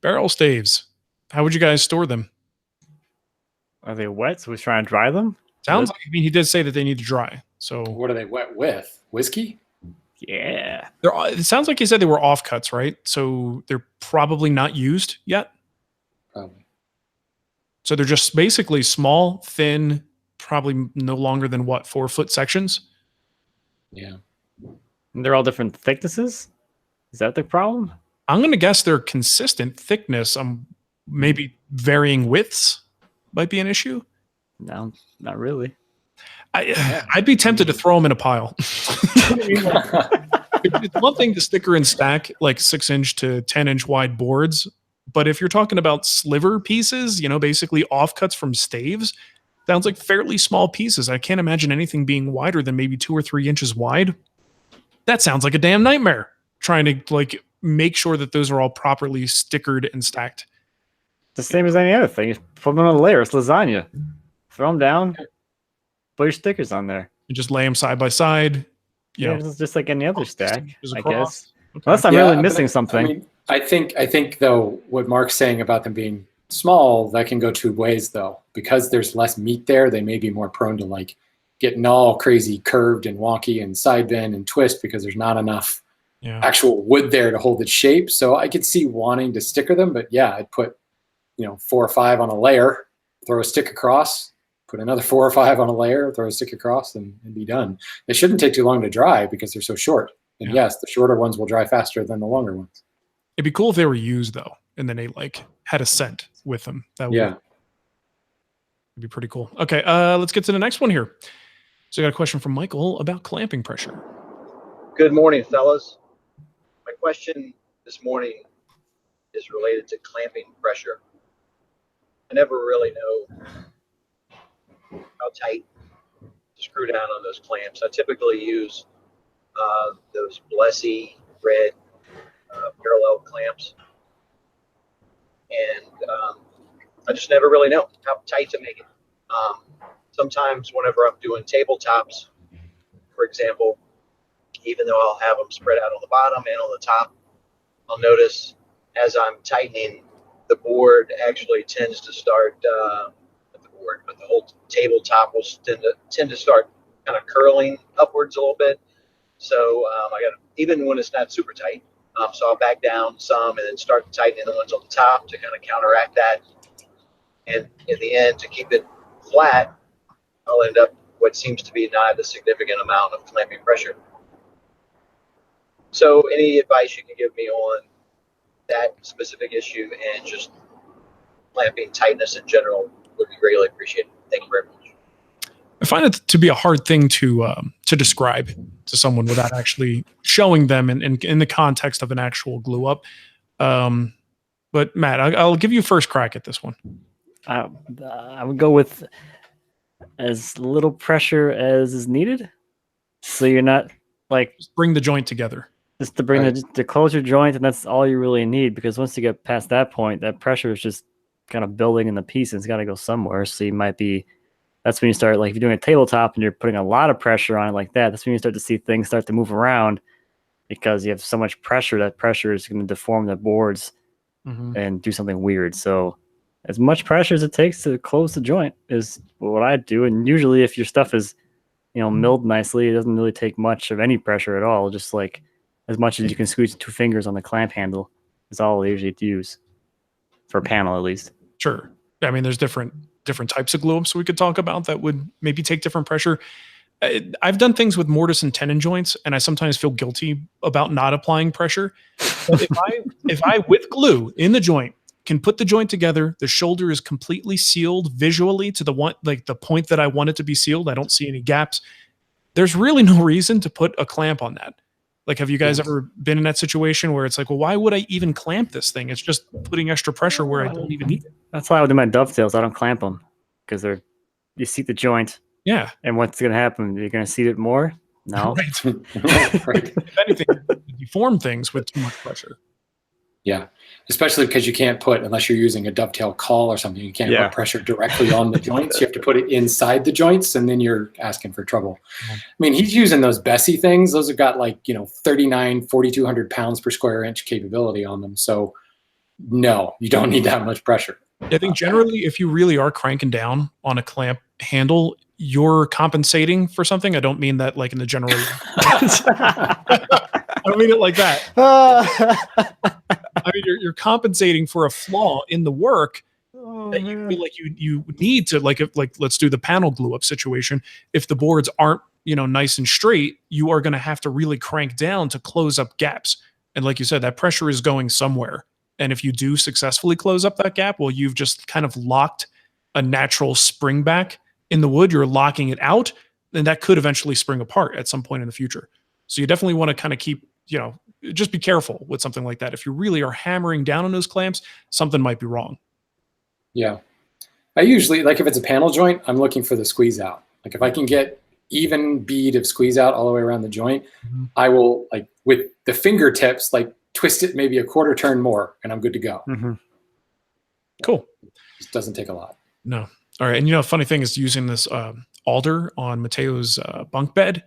Barrel staves. How would you guys store them? Are they wet? So we try and dry them? Sounds like, he did say that they need to dry. So what are they wet with? Whiskey? Yeah. It sounds like he said they were offcuts, right? So they're probably not used yet. Probably. So they're just basically small, thin, probably no longer than 4-foot sections? Yeah. And they're all different thicknesses? Is that the problem? I'm going to guess they're consistent thickness. Maybe varying widths might be an issue. No, not really. I'd be tempted to throw them in a pile. It's one thing to sticker and stack like 6-inch to 10-inch wide boards, but if you're talking about sliver pieces, basically offcuts from staves, sounds like fairly small pieces. I can't imagine anything being wider than maybe 2 or 3 inches wide. That sounds like a damn nightmare, trying to make sure that those are all properly stickered and stacked. The same as any other thing. You put them on a layer. It's lasagna. Throw them down. Put your stickers on there. And just lay them side by side. It's just like any other stack, I guess. Okay. Unless I'm really missing something. I think though, what Mark's saying about them being small, that can go 2 ways though. Because there's less meat there, they may be more prone to getting all crazy curved and wonky and side bend and twist because there's not enough actual wood there to hold its shape. So I could see wanting to sticker them, but I'd put 4 or 5 on a layer, throw a stick across, put another 4 or 5 on a layer, throw a stick across, and be done. They shouldn't take too long to dry because they're so short. And yes, the shorter ones will dry faster than the longer ones. It'd be cool if they were used though, and then they like had a scent with them. That would be pretty cool. Okay, let's get to the next one here. So I got a question from Michael about clamping pressure. Good morning, fellas. My question this morning is related to clamping pressure. I never really know how tight to screw down on those clamps. I typically use those Blessy red parallel clamps, and I just never really know how tight to make it. Sometimes whenever I'm doing tabletops, for example, even though I'll have them spread out on the bottom and on the top, I'll notice as I'm tightening, the board actually tends to start, not the board, but the whole tabletop will tend to start kind of curling upwards a little bit. So I got even when it's not super tight, so I'll back down some and then start tightening the ones on the top to kind of counteract that. And in the end, to keep it flat, I'll end up what seems to be not a significant amount of clamping pressure. So any advice you can give me on that specific issue and just clamping tightness in general would be greatly appreciated. Thank you very much. I find it to be a hard thing to describe to someone without actually showing them in the context of an actual glue up. But Matt, I'll give you first crack at this one. I would go with as little pressure as is needed, so you're not like just bring the joint together. Just to bring the close your joint, and that's all you really need. Because once you get past that point, that pressure is just kind of building in the piece, and it's got to go somewhere. So you might be. That's when you start, like if you're doing a tabletop and you're putting a lot of pressure on it like that. That's when you start to see things start to move around because you have so much pressure. That pressure is going to deform the boards and do something weird. So as much pressure as it takes to close the joint is what I do. And usually, if your stuff is, milled nicely, it doesn't really take much of any pressure at all. Just like as much as you can squeeze 2 fingers on the clamp handle is all I usually use for a panel, at least. Sure. I mean, there's different types of glue ups we could talk about that would maybe take different pressure. I've done things with mortise and tenon joints, and I sometimes feel guilty about not applying pressure. But if I with glue in the joint can put the joint together, the shoulder is completely sealed visually to the point that I want it to be sealed. I don't see any gaps. There's really no reason to put a clamp on that. Like, have you guys ever been in that situation where it's like, well, why would I even clamp this thing? It's just putting extra pressure where I don't even need it. That's why I would do my dovetails. I don't clamp them because you seat the joint. Yeah. And what's going to happen? You're going to seat it more? No. Right. If anything, you deform things with too much pressure. Yeah. Especially because you can't put, unless you're using a dovetail caul or something, you can't put pressure directly on the joints. You have to put it inside the joints, and then you're asking for trouble. I mean, he's using those Bessie things. Those have got 4,200 pounds per square inch capability on them. So no, you don't need that much pressure. I think generally, if you really are cranking down on a clamp handle, you're compensating for something. I don't mean that like in the general. I don't mean it like that. I mean, you're compensating for a flaw in the work that you feel like you need to, like let's do the panel glue up situation. If the boards aren't, nice and straight, you are going to have to really crank down to close up gaps. And like you said, that pressure is going somewhere. And if you do successfully close up that gap, well, you've just kind of locked a natural spring back in the wood. You're locking it out, and that could eventually spring apart at some point in the future. So you definitely want to kind of keep, just be careful with something like that. If you really are hammering down on those clamps, something might be wrong. Yeah. I usually, if it's a panel joint, I'm looking for the squeeze out. Like if I can get even bead of squeeze out all the way around the joint, I will, with the fingertips, twist it maybe a quarter turn more, and I'm good to go. Cool. It doesn't take a lot. No. All right. And funny thing is using this alder on Mateo's bunk bed,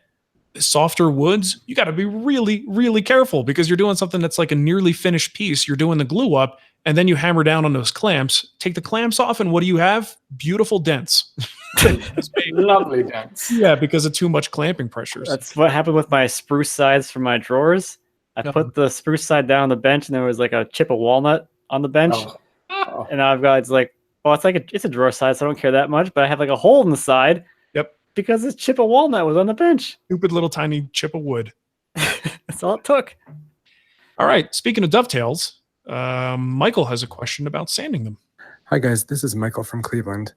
softer woods, you got to be really, really careful because you're doing something that's like a nearly finished piece. You're doing the glue up, and then you hammer down on those clamps, take the clamps off, and what do you have? Beautiful dents. Lovely dents. Yeah, because of too much clamping pressures. That's what happened with my spruce sides for my drawers. I put the spruce side down on the bench, and there was like a chip of walnut on the bench. And I've got, it's a drawer side, so I don't care that much, but I have like a hole in the side. Yep. Because this chip of walnut was on the bench. Stupid little tiny chip of wood. That's all it took. All right. Speaking of dovetails, Michael has a question about sanding them. Hi guys, this is Michael from Cleveland.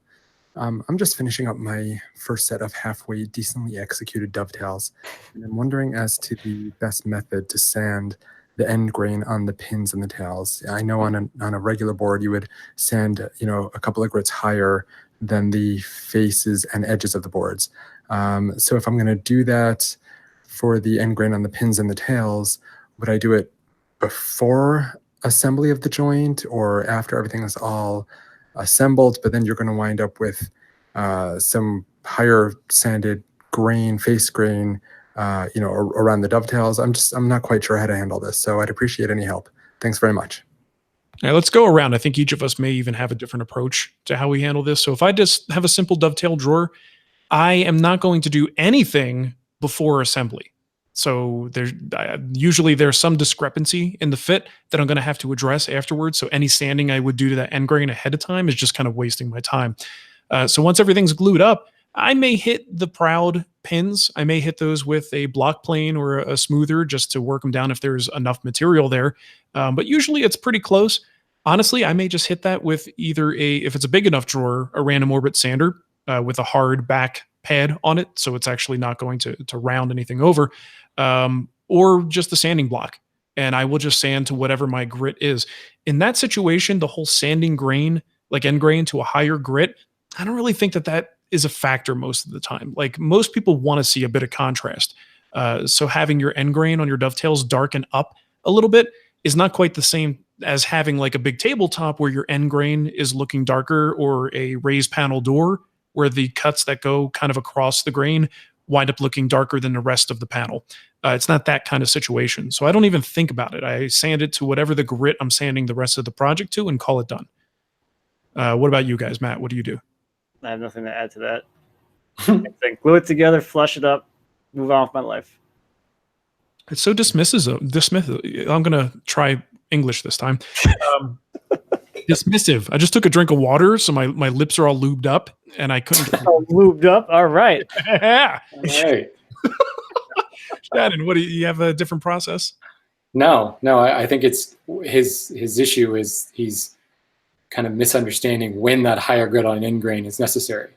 I'm just finishing up my first set of halfway decently executed dovetails, and I'm wondering as to the best method to sand the end grain on the pins and the tails. I know on a regular board you would sand, a couple of grits higher than the faces and edges of the boards. So if I'm going to do that for the end grain on the pins and the tails, would I do it before assembly of the joint or after everything is all assembled, but then you're going to wind up with some higher sanded grain, face grain, around the dovetails? I'm not quite sure how to handle this, so I'd appreciate any help. Thanks very much. All right, let's go around. I think each of us may even have a different approach to how we handle this. So if I just have a simple dovetail drawer, I am not going to do anything before assembly. So usually there's some discrepancy in the fit that I'm going to have to address afterwards. So any sanding I would do to that end grain ahead of time is just kind of wasting my time. So once everything's glued up, I may hit the proud pins. I may hit those with a block plane or a smoother just to work them down if there's enough material there. But usually it's pretty close. Honestly, I may just hit that with either if it's a big enough drawer, a random orbit sander with a hard back pad on it, so it's actually not going to round anything over, or just the sanding block. And I will just sand to whatever my grit is. In that situation, the whole sanding grain, like end grain to a higher grit, I don't really think that is a factor most of the time. Like most people want to see a bit of contrast. So having your end grain on your dovetails darken up a little bit is not quite the same as having like a big tabletop where your end grain is looking darker, or a raised panel door where the cuts that go kind of across the grain wind up looking darker than the rest of the panel. It's not that kind of situation. So I don't even think about it. I sand it to whatever the grit I'm sanding the rest of the project to and call it done. What about you guys, Matt? What do you do? I have nothing to add to that. I think glue it together, flush it up, move on with my life. It's so dismissive. I'm going to try English this time. Dismissive. I just took a drink of water, so my lips are all lubed up, and I couldn't get lubed up. All right. Yeah. All right. Shannon, what do you have a different process? No. I think it's his issue is he's kind of misunderstanding when that higher grit on end grain is necessary.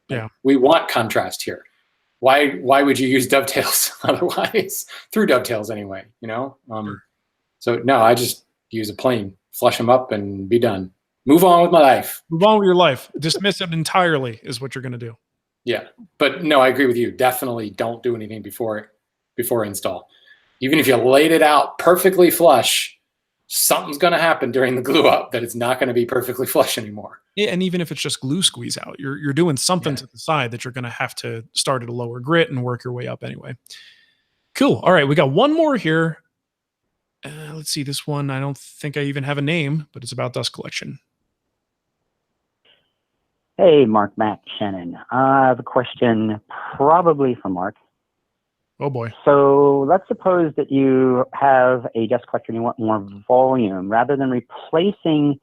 Yeah. We want contrast here. Why would you use dovetails otherwise? Through dovetails anyway, So no, I just use a plane, flush them up, and be done. Move on with my life. Move on with your life. Dismiss it entirely is what you're going to do. Yeah, but no, I agree with you. Definitely don't do anything before install. Even if you laid it out perfectly flush, something's going to happen during the glue up that it's not going to be perfectly flush anymore. Yeah, and even if it's just glue squeeze out, you're doing something to the side that you're going to have to start at a lower grit and work your way up anyway. Cool. All right, we got one more here. Let's see, this one, I don't think I even have a name, but it's about dust collection. Hey, Mark, Matt, Shannon. I have a question probably for Mark. Oh, boy. So let's suppose that you have a dust collector and you want more volume. Rather than replacing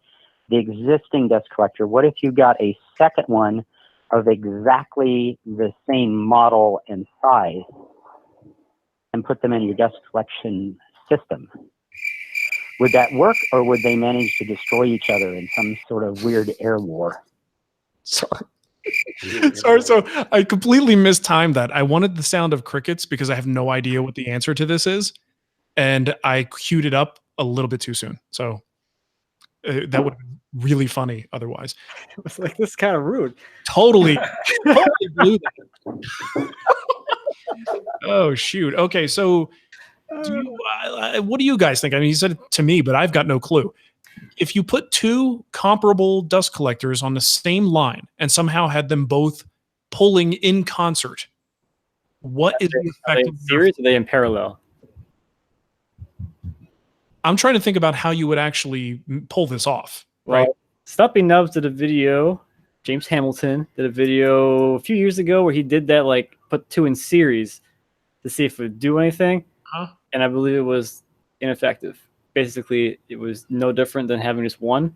the existing dust collector, what if you got a second one of exactly the same model and size and put them in your dust collection system? Would that work, or would they manage to destroy each other in some sort of weird air war? Sorry. Sorry, so I completely mistimed that. I wanted the sound of crickets because I have no idea what the answer to this is, and I queued it up a little bit too soon. So that would have been really funny otherwise. It was like, this is kind of rude. Totally blew that. Oh, shoot. Okay, so what do you guys think? I mean, he said it to me, but I've got no clue. If you put two comparable dust collectors on the same line and somehow had them both pulling in concert, what is the effect? Are they in series or are they in parallel? I'm trying to think about how you would actually pull this off, right? Well, Stumpy Nubs did a video. James Hamilton did a video a few years ago where he did that, like put two in series to see if it would do anything. And I believe it was ineffective. Basically, it was no different than having just one.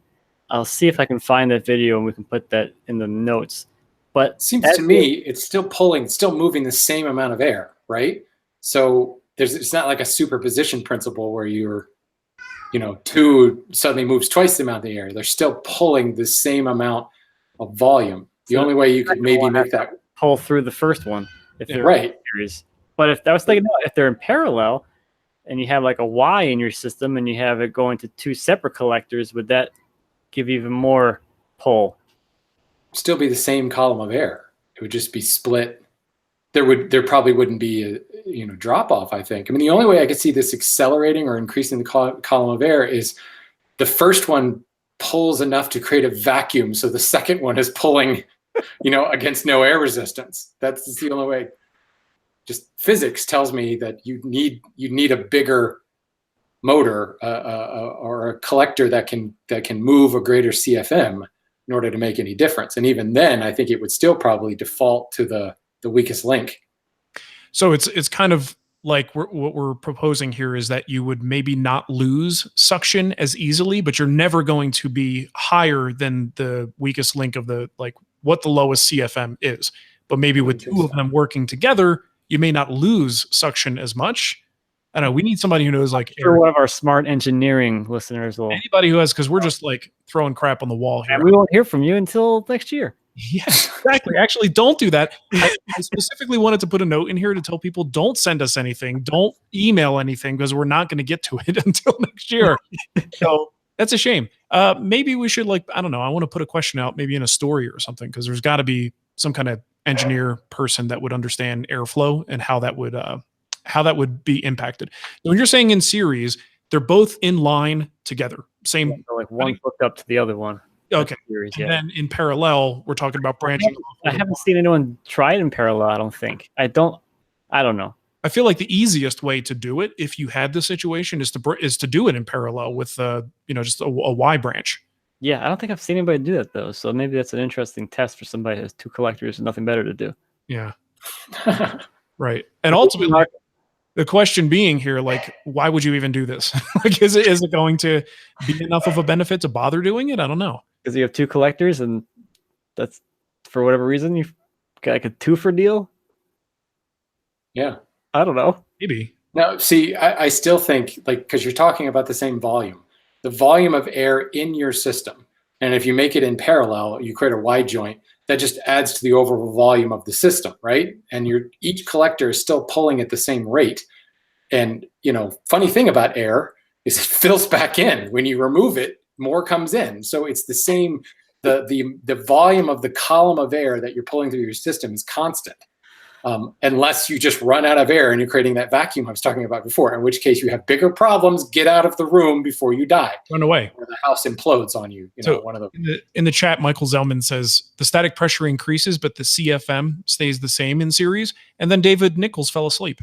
I'll see if I can find that video and we can put that in the notes. But it seems to me it's still pulling, still moving the same amount of air, right? So it's not like a superposition principle where you're 2 suddenly moves twice the amount of the air. They're still pulling the same amount of volume. The only way you could maybe make that pull through the first one if they're right. series. But if I was thinking if they're in parallel and you have like a Y in your system and you have it going to 2 separate collectors, would that give even more pull? Still be the same column of air. It would just be split. There probably wouldn't be a drop off. I think. I mean, the only way I could see this accelerating or increasing the column of air is the first one pulls enough to create a vacuum, so the second one is pulling, against no air resistance. That's the only way. Just physics tells me that you need a bigger motor or a collector that can move a greater CFM in order to make any difference. And even then, I think it would still probably default to the weakest link. So it's kind of like what we're proposing here is that you would maybe not lose suction as easily, but you're never going to be higher than the weakest link of what the lowest CFM is. But maybe with 2 of them working together, you may not lose suction as much. I don't know. We need somebody who knows sure one of our smart engineering listeners will. Anybody who has, because we're just throwing crap on the wall here. And we won't hear from you until next year. Yes, exactly. Actually, don't do that. I specifically wanted to put a note in here to tell people don't send us anything. Don't email anything because we're not going to get to it until next year. So that's a shame. Maybe we should I don't know. I want to put a question out maybe in a story or something because there's got to be some kind of engineer person that would understand airflow and how that would be impacted. When you're saying in series, they're both in line together. Same. So one hooked up to the other one. Okay. Series, and then in parallel, we're talking about branching. I haven't seen anyone try it in parallel. I don't think. I don't know. I feel like the easiest way to do it, if you had the situation, is to do it in parallel with just a Y branch. Yeah, I don't think I've seen anybody do that though. So maybe that's an interesting test for somebody who has 2 collectors and nothing better to do. Yeah. Right. And ultimately, the question being here, why would you even do this? Is it going to be enough of a benefit to bother doing it? I don't know. Because you have 2 collectors and that's for whatever reason you've got a 2-for deal. Yeah. I don't know. Maybe. Now, see, I still think because you're talking about the same volume, the volume of air in your system. And if you make it in parallel, you create a Y joint that just adds to the overall volume of the system, right? And each collector is still pulling at the same rate. And, funny thing about air is it fills back in. When you remove it, more comes in. So it's the same, the volume of the column of air that you're pulling through your system is constant. Unless you just run out of air and you're creating that vacuum I was talking about before, in which case you have bigger problems. Get out of the room before you die. Run away. Or the house implodes on you. One of them. In the chat, Michael Zellman says the static pressure increases, but the CFM stays the same in series. And then David Nichols fell asleep.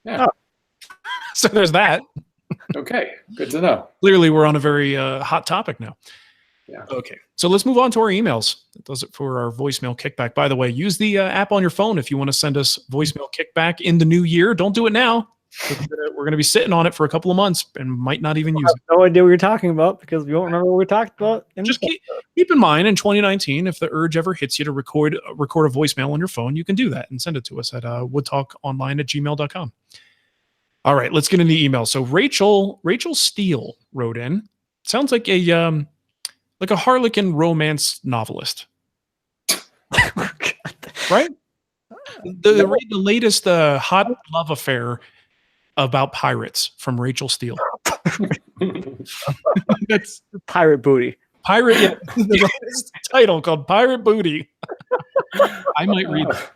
Yeah. Oh. So there's that. Okay, good to know. Clearly, we're on a very hot topic now. Yeah. Okay. So let's move on to our emails. That does it for our voicemail kickback. By the way, use the app on your phone if you want to send us voicemail kickback in the new year. Don't do it now. We're going to be sitting on it for a couple of months and might not even use it. No idea what you're talking about because we won't remember what we talked about. Just keep in mind in 2019, if the urge ever hits you to record a voicemail on your phone, you can do that and send it to us at woodtalkonline@gmail.com. All right, let's get into the email. So Rachel Steele wrote in. Sounds like a Harlequin romance novelist. Right? The latest hot love affair about pirates from Rachel Steele. That's Pirate Booty. Yeah, the title called Pirate Booty. I might read that.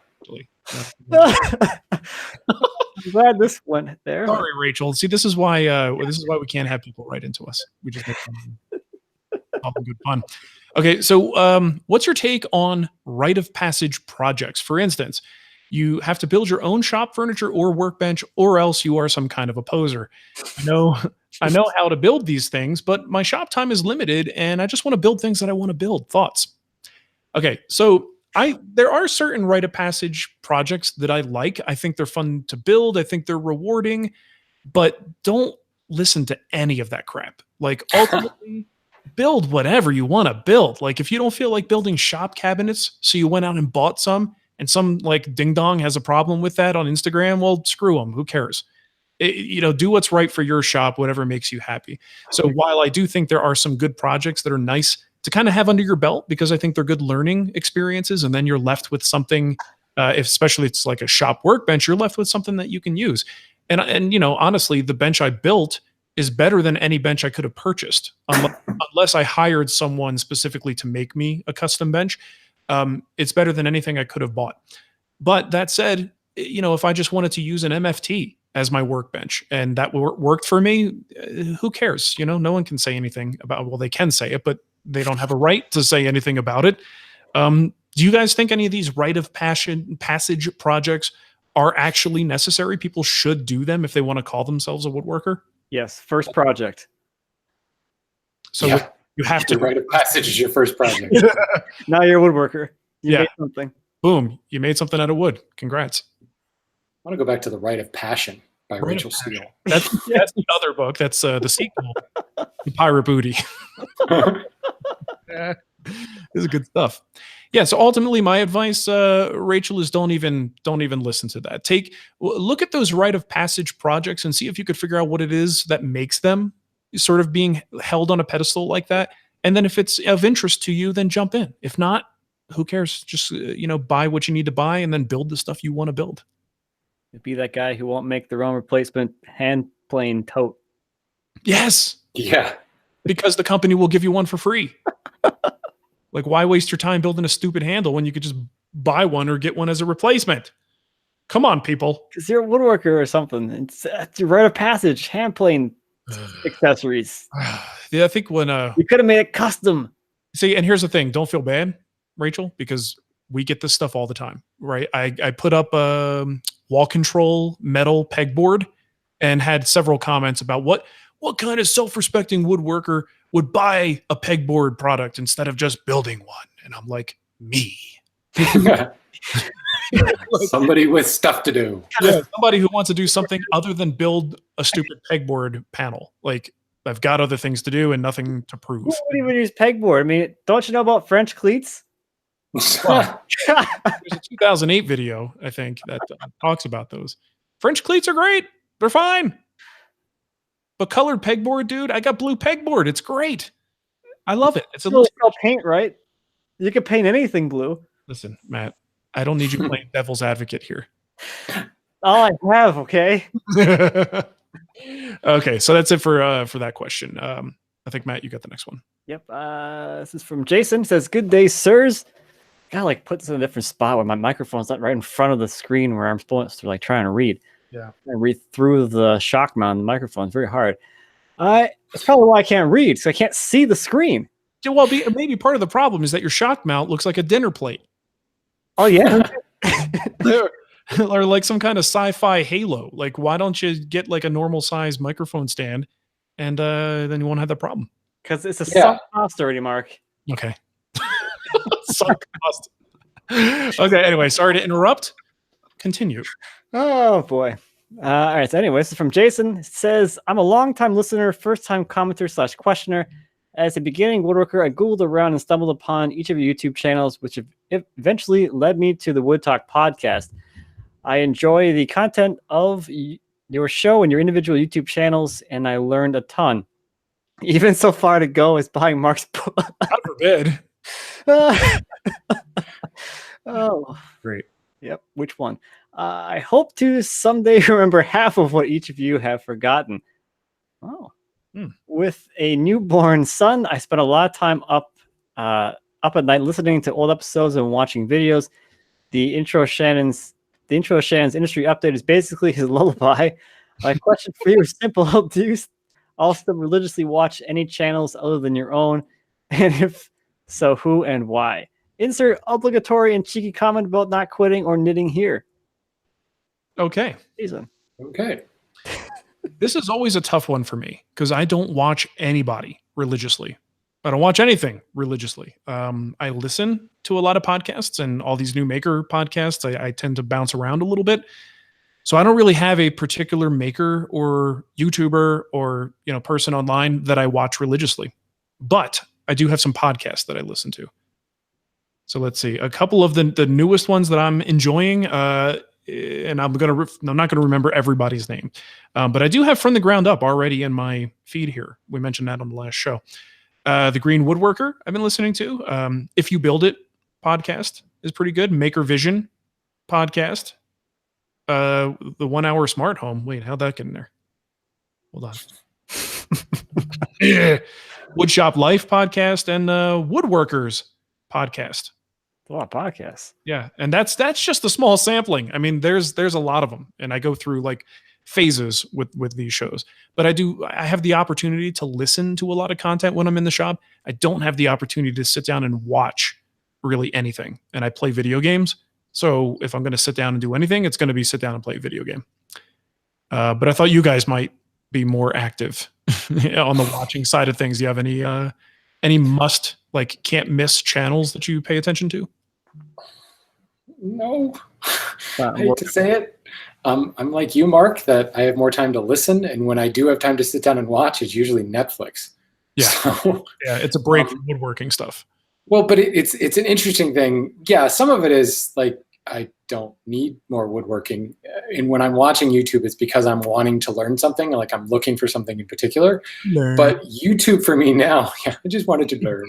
I'm glad this went there. Sorry, Rachel. See, this is why we can't have people write into us. We just make all good fun. Okay, so what's your take on rite of passage projects? For instance, you have to build your own shop furniture or workbench, or else you are some kind of a poser. I know how to build these things, but my shop time is limited, and I just want to build things that I want to build. Thoughts? Okay, so there are certain rite of passage projects that I like. I think they're fun to build. I think they're rewarding, but don't listen to any of that crap. Ultimately, build whatever you want to build. If you don't feel like building shop cabinets, so you went out and bought some, and some ding dong has a problem with that on Instagram, well, screw them. Who cares? do what's right for your shop, whatever makes you happy. So while I do think there are some good projects that are nice to kind of have under your belt, because I think they're good learning experiences, and then you're left with something, especially it's like a shop workbench, you're left with something that you can use. And honestly, the bench I built is better than any bench I could have purchased, unless I hired someone specifically to make me a custom bench. It's better than anything I could have bought. But that said, if I just wanted to use an MFT as my workbench and that worked for me, who cares? No one can say anything about, well, they can say it, but they don't have a right to say anything about it. Do you guys think any of these rite of passage projects are actually necessary? People should do them if they want to call themselves a woodworker? Yes, first project. So you have to. The rite of passage is your first project. Now you're a woodworker. You Yeah. made something. Boom, you made something out of wood. Congrats. I want to go back to The Rite of Passion by Rite of Rachel Steele. That's the other book. That's the sequel, The Pirate Booty. This is good stuff. Yeah. So ultimately, my advice, Rachel, is don't even listen to that. Look at those rite of passage projects and see if you could figure out what it is that makes them sort of being held on a pedestal like that. And then if it's of interest to you, then jump in. If not, who cares? Just buy what you need to buy and then build the stuff you want to build. Be that guy who won't make their own replacement hand plane tote. Yes. Yeah. Because the company will give you one for free. Like, why waste your time building a stupid handle when you could just buy one or get one as a replacement? Come on, people. Because you're a woodworker or something. It's a rite of passage, hand plane accessories. Yeah, I think when you could have made it custom. See, and here's the thing: don't feel bad, Rachel, because we get this stuff all the time, right? I put up a wall control metal pegboard and had several comments about what kind of self-respecting woodworker would buy a pegboard product instead of just building one. And I'm like, me. Somebody with stuff to do. Yeah, somebody who wants to do something other than build a stupid pegboard panel. Like, I've got other things to do and nothing to prove. Who would even use pegboard? I mean, don't you know about French cleats? Well, there's a 2008 video, I think, that talks about those. French cleats are great. They're fine. But colored pegboard, dude, I got blue pegboard. It's great. I love it. It's still paint, right? You can paint anything blue. Listen, Matt, I don't need you playing devil's advocate here. All I have, okay? Okay, so that's it for that question. I think, Matt, you got the next one. Yep. This is from Jason. It says, "Good day, sirs." Gotta put this in a different spot where my microphone's not right in front of the screen where I'm supposed to trying to read. Yeah. I read through the shock mount on the microphone. It's very hard. It's probably why I can't read, because I can't see the screen. Yeah, well, maybe part of the problem is that your shock mount looks like a dinner plate. Oh, yeah. Or like some kind of sci-fi halo. Like, why don't you get like a normal size microphone stand, and then you won't have that problem? Because it's a sunk cost already, Mark. Okay. Sunk cost. Okay. Anyway, sorry to interrupt. Continue. Oh boy. All right. So anyway, this is from Jason. It says, "I'm a long-time listener, first-time commenter / questioner. As a beginning woodworker, I Googled around and stumbled upon each of your YouTube channels, which eventually led me to the Wood Talk podcast. I enjoy the content of your show and your individual YouTube channels, and I learned a ton. Even so far to go as buying Mark's book." God forbid. Oh, great. Yep. Which one? "I hope to someday remember half of what each of you have forgotten." Oh. "With a newborn son, I spent a lot of time up at night listening to old episodes and watching videos. The intro Shannon's industry update is basically his lullaby. My question for you is simple: do you also religiously watch any channels other than your own? And if so, who and why? Insert obligatory and cheeky comment about not quitting or knitting here." Okay. Jason. Okay. This is always a tough one for me because I don't watch anybody religiously. I don't watch anything religiously. I listen to a lot of podcasts and all these new maker podcasts. I tend to bounce around a little bit. So I don't really have a particular maker or YouTuber or person online that I watch religiously. But I do have some podcasts that I listen to. So let's see. A couple of the newest ones that I'm enjoying. and I'm not gonna remember everybody's name, but I do have From the Ground Up already in my feed here. We mentioned that on the last show. The Green Woodworker I've been listening to. If You Build It podcast is pretty good. Maker Vision podcast. The 1 Hour Smart Home. Wait, how'd that get in there? Hold on. Woodshop Life podcast and Woodworkers podcast. A lot of podcasts. Yeah, and that's just a small sampling. I mean, there's a lot of them, and I go through like phases with these shows. But I have the opportunity to listen to a lot of content when I'm in the shop. I don't have the opportunity to sit down and watch really anything. And I play video games, so if I'm going to sit down and do anything, it's going to be sit down and play a video game. But I thought you guys might be more active on the watching side of things. Do you have any must, like, can't miss channels that you pay attention to? No. I hate to say it. I'm like you, Mark, that I have more time to listen, and when I do have time to sit down and watch, it's usually Netflix. Yeah, so, yeah, it's a break from woodworking stuff. Well, but it's an interesting thing. Yeah, some of it is like I don't need more woodworking, and when I'm watching YouTube, it's because I'm wanting to learn something, like I'm looking for something in particular. Learn. But YouTube for me now, yeah, I just wanted to learn.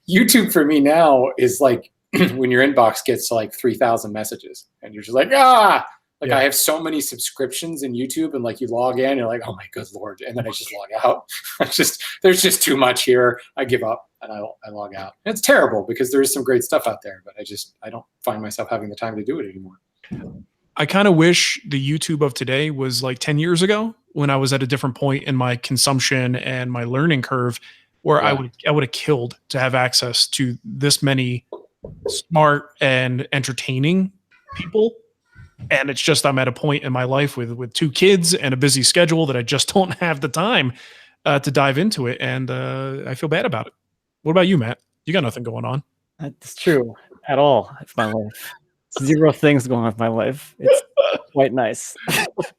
YouTube for me now is like when your inbox gets to like 3,000 messages, and you're just like, I have so many subscriptions in YouTube, and like you log in, you're like, oh my good Lord. And then I just log out. There's just too much here. I give up and I log out. And it's terrible because there is some great stuff out there, but I don't find myself having the time to do it anymore. I kind of wish the YouTube of today was like 10 years ago when I was at a different point in my consumption and my learning curve, where I would have killed to have access to this many smart and entertaining people. And it's just, I'm at a point in my life with 2 kids and a busy schedule that I just don't have the time to dive into it. And I feel bad about it. What about you, Matt? You got nothing going on. That's true at all. It's my life. 0 things going on with my life. It's quite nice.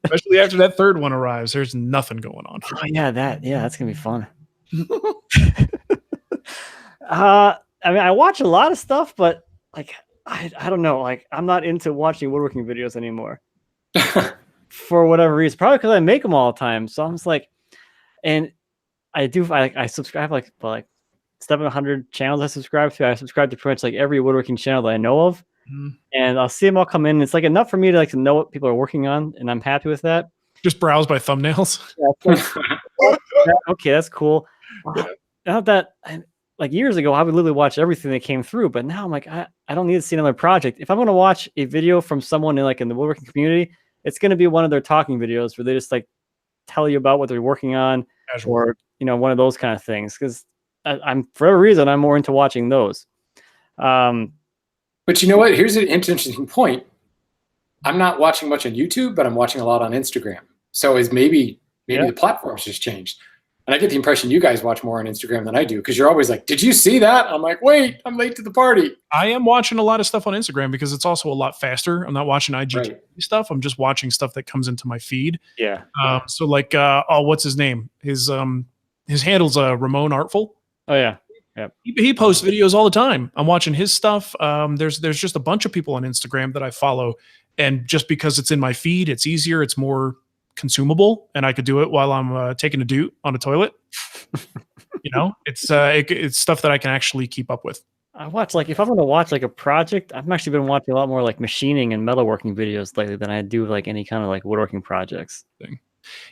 Especially after that third one arrives, there's nothing going on. Oh yeah, that's gonna be fun. I mean, I watch a lot of stuff, but like I don't know, like I'm not into watching woodworking videos anymore for whatever reason. Probably because I make them all the time. So I'm just like, and I subscribe like 700 channels I subscribe to. I subscribe to pretty much like every woodworking channel that I know of, and I'll see them all come in. It's like enough for me to know what people are working on, and I'm happy with that. Just browse by thumbnails. Okay, that's cool. Not that. Like years ago, I would literally watch everything that came through, but now I'm like, I don't need to see another project. If I'm going to watch a video from someone in the woodworking community, it's going to be one of their talking videos where they just like tell you about what they're working on, or one of those kind of things. Because I'm for whatever reason, I'm more into watching those. But you know what? Here's an interesting point. I'm not watching much on YouTube, but I'm watching a lot on Instagram. So maybe the platform's just changed. And I get the impression you guys watch more on Instagram than I do, because you're always like, did you see that? I'm like, wait, I'm late to the party. I am watching a lot of stuff on Instagram because it's also a lot faster. I'm not watching IGTV stuff. I'm just watching stuff that comes into my feed. Yeah. So like, what's his name? His handle's Ramon Artful. Oh yeah. Yeah. He posts videos all the time. I'm watching his stuff. There's just a bunch of people on Instagram that I follow, and just because it's in my feed, it's easier. It's more consumable, and I could do it while I'm taking a doot on a toilet. It's stuff that I can actually keep up with. I watch, like, if I'm going to watch like a project, I've actually been watching a lot more like machining and metalworking videos lately than I do like any kind of like woodworking projects.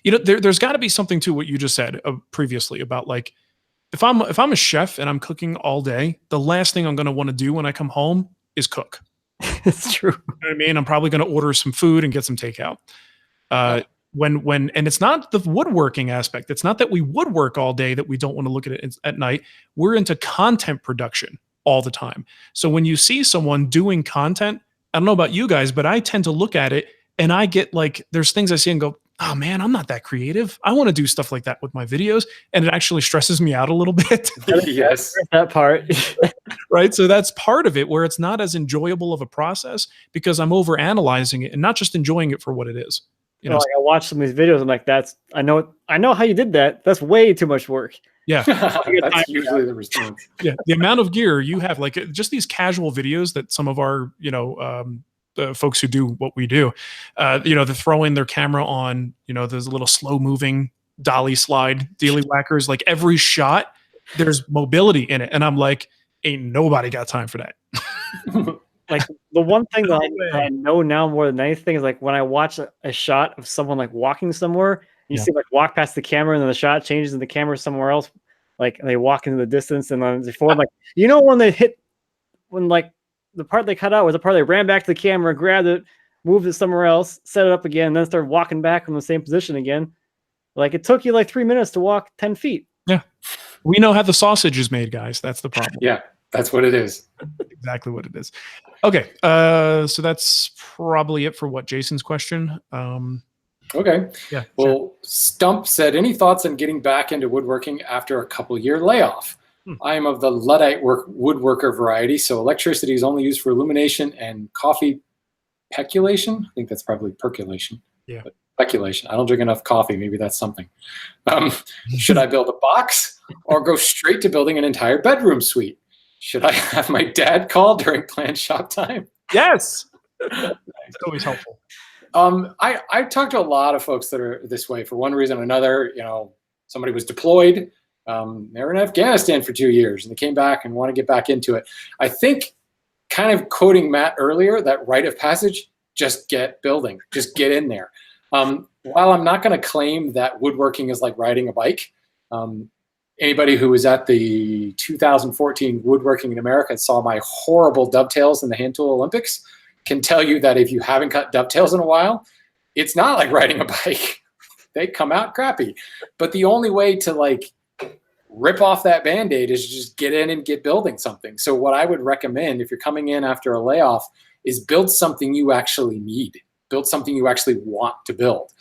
There's got to be something to what you just said previously about like, if I'm a chef and I'm cooking all day, the last thing I'm going to want to do when I come home is cook. It's true. You know what I mean? I'm probably going to order some food and get some takeout. And it's not the woodworking aspect. It's not that we woodwork all day that we don't want to look at it at night. We're into content production all the time. So when you see someone doing content, I don't know about you guys, but I tend to look at it and I get like, there's things I see and go, oh man, I'm not that creative. I want to do stuff like that with my videos. And it actually stresses me out a little bit. Yes. That part. Right. So that's part of it, where it's not as enjoyable of a process because I'm over analyzing it and not just enjoying it for what it is. Like I watch some of these videos. I'm like, I know how you did that. That's way too much work. Yeah. That's usually the response. Yeah. The amount of gear you have, like just these casual videos that some of our, folks who do what we do. They're throwing their camera on, those little slow moving dolly slide dealy whackers. Like every shot, there's mobility in it, and I'm like, ain't nobody got time for that. Like the one thing that I know now more than anything is like when I watch a shot of someone like walking somewhere, you see like walk past the camera and then the shot changes and the camera somewhere else, like they walk into the distance and then they forward, like when they hit, when like the part they cut out was the part they ran back to the camera, grabbed it, moved it somewhere else, set it up again, and then started walking back in the same position again. Like it took you like 3 minutes to walk 10 feet. Yeah, we know how the sausage is made, guys. That's the problem. Yeah, that's what it is. Exactly what it is. Okay, so that's probably it for Jason's question. Okay. Yeah. Well, sure. Stump said, any thoughts on getting back into woodworking after a couple-year layoff? I am of the Luddite woodworker variety, so electricity is only used for illumination and coffee peculation. I think that's probably percolation. Yeah. But speculation. I don't drink enough coffee. Maybe that's something. Should I build a box or go straight to building an entire bedroom suite? Should I have my dad call during planned shop time? Yes. It's always helpful. I've talked to a lot of folks that are this way for one reason or another. Somebody was deployed. They were in Afghanistan for 2 years and they came back and want to get back into it. I think, kind of quoting Matt earlier, that rite of passage, just get building, just get in there. While I'm not going to claim that woodworking is like riding a bike, anybody who was at the 2014 Woodworking in America and saw my horrible dovetails in the hand tool Olympics can tell you that if you haven't cut dovetails in a while, it's not like riding a bike. They come out crappy. But the only way to like rip off that Band-Aid is just get in and get building something. So what I would recommend if you're coming in after a layoff is build something you actually need. Build something you actually want to build.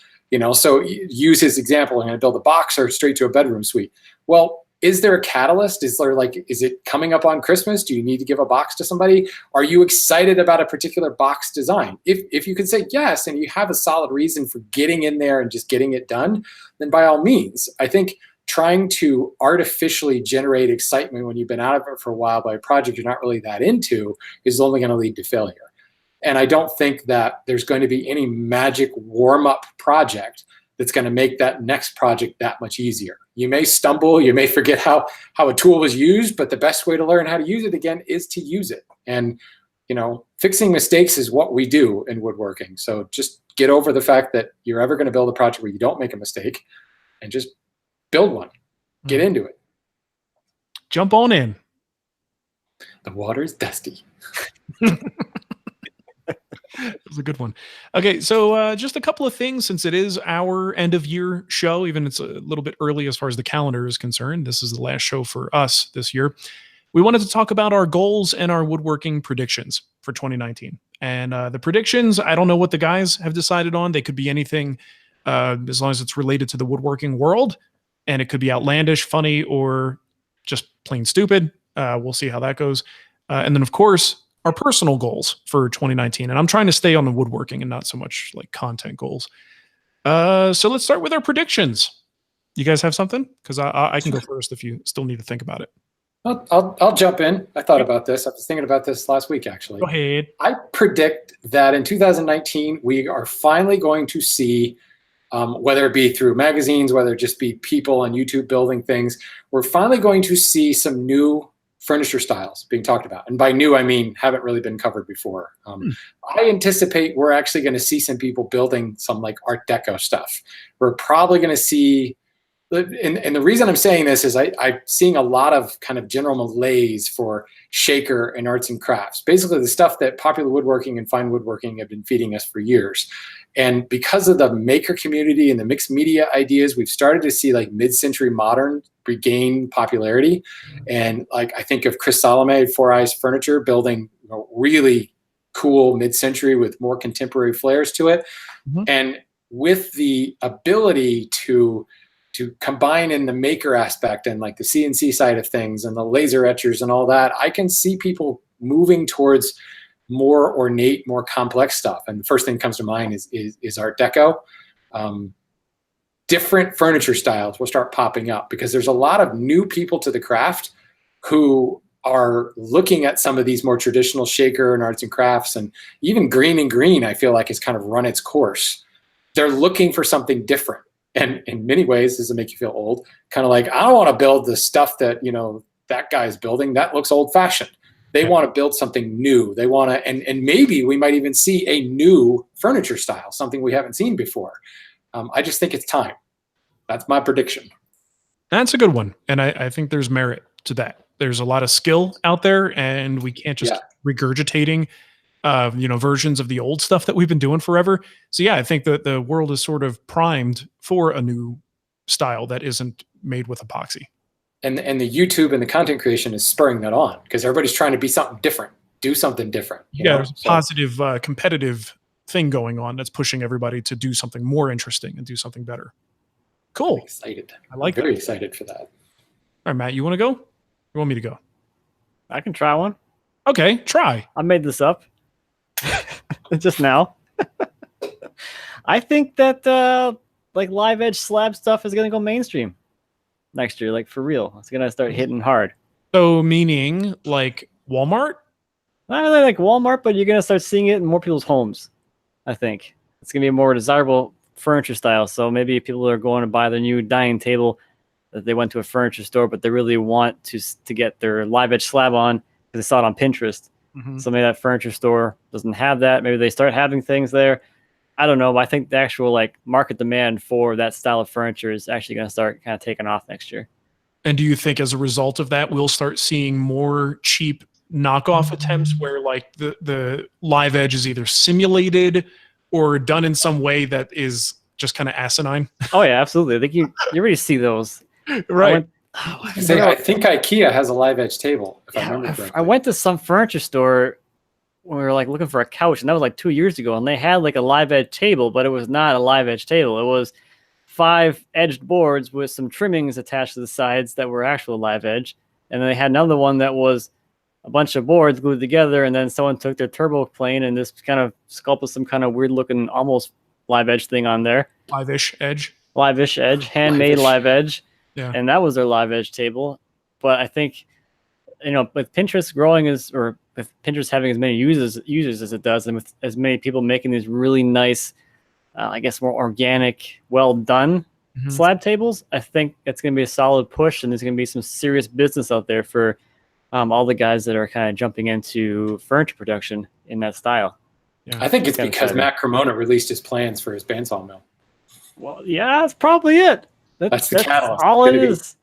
So use his example, I'm going to build a box or straight to a bedroom suite. Well, is there a catalyst? Is it coming up on Christmas? Do you need to give a box to somebody? Are you excited about a particular box design? If you can say yes, and you have a solid reason for getting in there and just getting it done, then by all means. I think trying to artificially generate excitement when you've been out of it for a while by a project you're not really that into is only going to lead to failure. And I don't think that there's going to be any magic warm-up project that's going to make that next project that much easier. You may stumble, you may forget how a tool was used, but the best way to learn how to use it again is to use it. And, fixing mistakes is what we do in woodworking. So just get over the fact that you're ever going to build a project where you don't make a mistake and just build one. Get into it. Jump on in. The water's dusty. That was a good one. Okay, so just a couple of things since it is our end of year show, even it's a little bit early as far as the calendar is concerned. This is the last show for us this year. We wanted to talk about our goals and our woodworking predictions for 2019. And the predictions, I don't know what the guys have decided on. They could be anything as long as it's related to the woodworking world. And it could be outlandish, funny, or just plain stupid. We'll see how that goes. And then, of course, our personal goals for 2019. And I'm trying to stay on the woodworking and not so much like content goals. So let's start with our predictions. You guys have something? Because I can go first if you still need to think about it. I'll jump in. I thought about this. I was thinking about this last week, actually. Go ahead. I predict that in 2019, we are finally going to see, whether it be through magazines, whether it just be people on YouTube building things, we're finally going to see some new furniture styles being talked about. And by new, I mean haven't really been covered before. I anticipate we're actually going to see some people building some like Art Deco stuff. We're probably going to see, and the reason I'm saying this is I'm seeing a lot of kind of general malaise for shaker and arts and crafts. Basically the stuff that Popular Woodworking and Fine Woodworking have been feeding us for years. And because of the maker community and the mixed media ideas, we've started to see like mid-century modern regain popularity. And like I think of Chris Salome at Four Eyes Furniture building really cool mid-century with more contemporary flares to it. Mm-hmm. And with the ability to combine in the maker aspect and like the CNC side of things and the laser etchers and all that, I can see people moving towards more ornate, more complex stuff. And the first thing that comes to mind is Art Deco. Different furniture styles will start popping up because there's a lot of new people to the craft who are looking at some of these more traditional shaker and arts and crafts, and even Green and Green, I feel like has kind of run its course. They're looking for something different. And in many ways, does it make you feel old? Kind of like, I don't want to build the stuff that, that guy's building. That looks old fashioned. They want to build something new. They want to, and maybe we might even see a new furniture style, something we haven't seen before. I just think it's time. That's my prediction. That's a good one. And I think there's merit to that. There's a lot of skill out there, and we can't just regurgitating versions of the old stuff that we've been doing forever. So yeah, I think that the world is sort of primed for a new style that isn't made with epoxy. And the YouTube and the content creation is spurring that on, because everybody's trying to be something different, do something different. There's a positive competitive thing going on that's pushing everybody to do something more interesting and do something better. Cool. I'm excited. I like Very that. excited for that. All right, Matt, you want to go? You want me to go? I can try one. Okay, try. I made this up just now. I think that like live edge slab stuff is going to go mainstream next year, like for real. It's going to start hitting hard. So meaning like Walmart? Not really like Walmart, but you're going to start seeing it in more people's homes. I think it's going to be a more desirable furniture style. So maybe people are going to buy their new dining table that they went to a furniture store, but they really want to get their live edge slab on because they saw it on Pinterest. Mm-hmm. So maybe that furniture store doesn't have that. Maybe they start having things there. I don't know, but I think the actual like market demand for that style of furniture is actually going to start kind of taking off next year. And do you think as a result of that, we'll start seeing more cheap knockoff attempts where like the live edge is either simulated or done in some way that is just kind of asinine? Oh yeah, absolutely. I think you already see those. Right. I think IKEA has a live edge table, if I remember correctly. I went to some furniture store when we were like looking for a couch, and that was like 2 years ago, and they had like a live edge table, but it was not a live edge table. It was 5 edged boards with some trimmings attached to the sides that were actual live edge. And then they had another one that was a bunch of boards glued together, and then someone took their turbo plane and just kind of sculpted some kind of weird looking almost live edge thing on there. Live-ish edge, handmade live edge. Yeah. And that was their live edge table. But I think, with Pinterest growing or with Pinterest having as many users as it does, and with as many people making these really nice, I guess more organic, well done slab tables, I think it's going to be a solid push, and there's going to be some serious business out there for all the guys that are kind of jumping into furniture production in that style. Yeah. I think it's because Matt Cremona released his plans for his bandsaw mill. Well, yeah, that's probably it. That's the catalyst. All it is.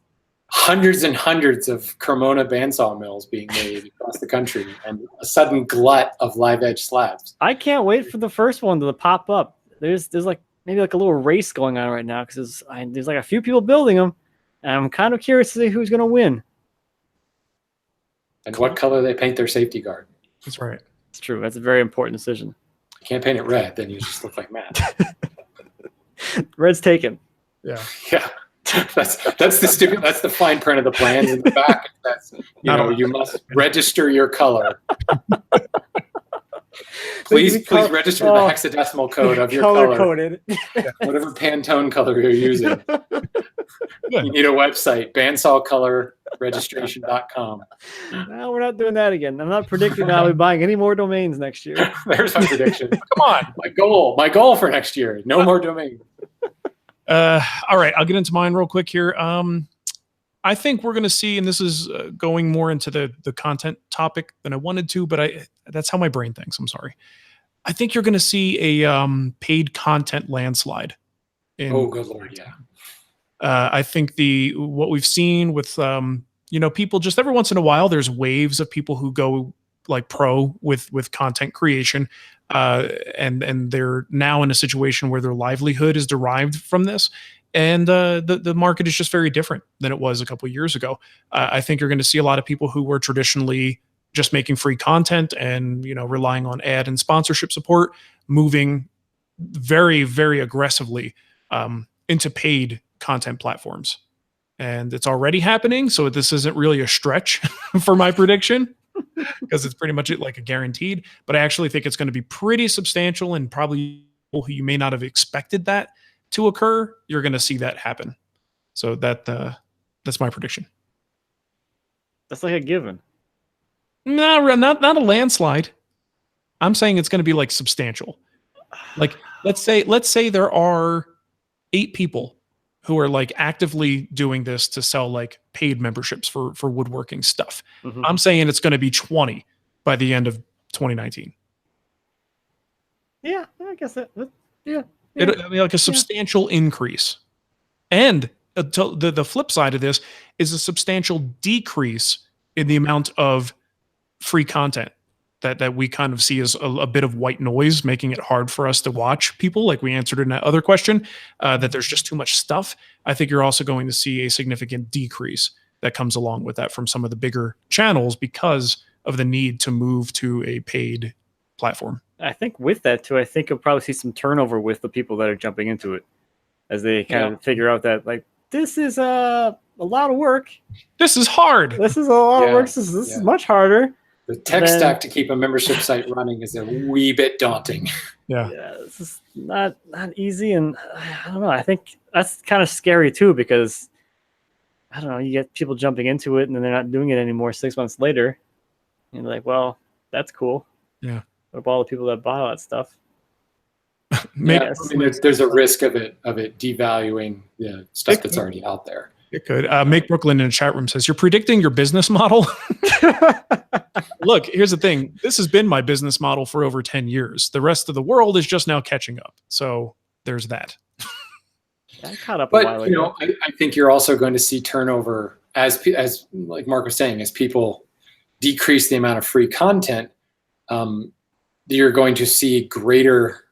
Hundreds and hundreds of Cremona bandsaw mills being made across the country, and a sudden glut of live edge slabs. I can't wait for the first one to pop up. There's like maybe like a little race going on right now because there's like a few people building them, and I'm kind of curious to see who's going to win. And what color they paint their safety guard. That's right. It's true. That's a very important decision. You can't paint it red, then you just look like Matt. Red's taken. Yeah. Yeah. That's the fine print of the plans in the back. That's you must register your color. Please register the hexadecimal code of your color. Coded. Whatever Pantone color you're using. You need a website, bandsawcolorregistration.com. No, we're not doing that again. I'm not predicting I'll be buying any more domains next year. There's my prediction. Come on. My goal for next year. No more domains. All right, I'll get into mine real quick here. I think we're going to see, and this is going more into the content topic than I wanted to, but that's how my brain thinks. I'm sorry. I think you're going to see a paid content landslide. Oh, good Lord, yeah. I think what we've seen with people, just every once in a while, there's waves of people who go like pro with content creation, and they're now in a situation where their livelihood is derived from this. And the market is just very different than it was a couple of years ago. I think you're going to see a lot of people who were traditionally just making free content and relying on ad and sponsorship support, moving very, very aggressively into paid content platforms. And it's already happening, so this isn't really a stretch for my prediction because it's pretty much like a guaranteed. But I actually think it's going to be pretty substantial, and probably people who you may not have expected that to occur, you're going to see that happen. So that's my prediction. That's like a given. No, not a landslide. I'm saying it's going to be like substantial. Like let's say there are 8 people who are like actively doing this to sell like paid memberships for woodworking stuff. Mhm. I'm saying it's going to be 20 by the end of 2019. Yeah, I guess yeah. I mean, like a substantial increase. And the flip side of this is a substantial decrease in the amount of free content that we kind of see as a bit of white noise, making it hard for us to watch people, like we answered in that other question, that there's just too much stuff. I think you're also going to see a significant decrease that comes along with that from some of the bigger channels because of the need to move to a paid platform. I think with that too, I think you'll probably see some turnover with the people that are jumping into it as they kind of figure out that like this is a lot of work. This is hard. This is a lot of work. This is much harder. The tech stack to keep a membership site running is a wee bit daunting. Yeah, this is not easy, and I don't know. I think that's kind of scary too because I don't know. You get people jumping into it, and then they're not doing it anymore 6 months later. And you're like, well, that's cool. Yeah. What about all the people that bought all that stuff? I mean, there's a risk of it devaluing the stuff that's already out there. It could. Make Brooklyn in the chat room says, you're predicting your business model? Look, here's the thing. This has been my business model for over 10 years. The rest of the world is just now catching up. So there's that. I caught up but, a while ago. I think you're also going to see turnover as like Mark was saying, as people decrease the amount of free content, you're going to see greater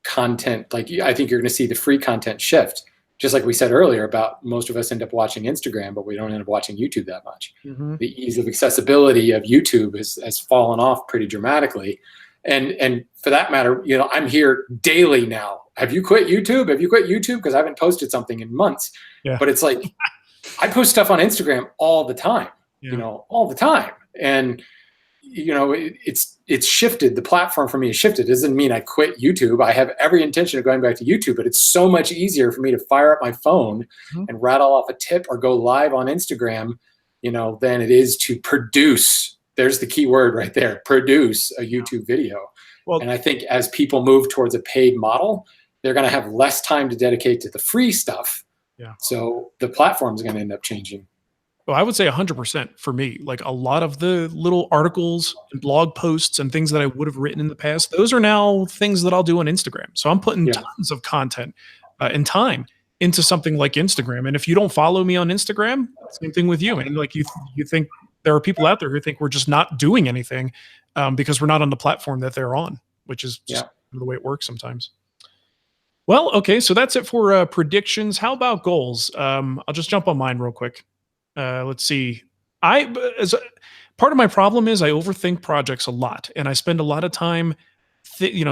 content. Like I think you're going to see the free content shift. Just like we said earlier about most of us end up watching Instagram, but we don't end up watching YouTube that much. Mm-hmm. The ease of accessibility of YouTube has fallen off pretty dramatically. And for that matter, I'm here daily now. Have you quit YouTube? Have you quit YouTube? Because I haven't posted something in months. Yeah. But it's like, I post stuff on Instagram all the time, all the time. And, it's shifted. The platform for me has shifted. It doesn't mean I quit YouTube. I have every intention of going back to YouTube, but it's so much easier for me to fire up my phone and rattle off a tip or go live on Instagram, than it is to produce. There's the key word right there, produce a YouTube video. Well, and I think as people move towards a paid model, they're going to have less time to dedicate to the free stuff. Yeah. So the platform is going to end up changing. Well, I would say 100% for me. Like a lot of the little articles and blog posts and things that I would have written in the past, those are now things that I'll do on Instagram. So I'm putting tons of content and time into something like Instagram. And if you don't follow me on Instagram, same thing with you. And like you think there are people out there who think we're just not doing anything because we're not on the platform that they're on, which is just the way it works sometimes. Well, okay, so that's it for predictions. How about goals? I'll just jump on mine real quick. Let's see. As part of my problem is I overthink projects a lot, and I spend a lot of time,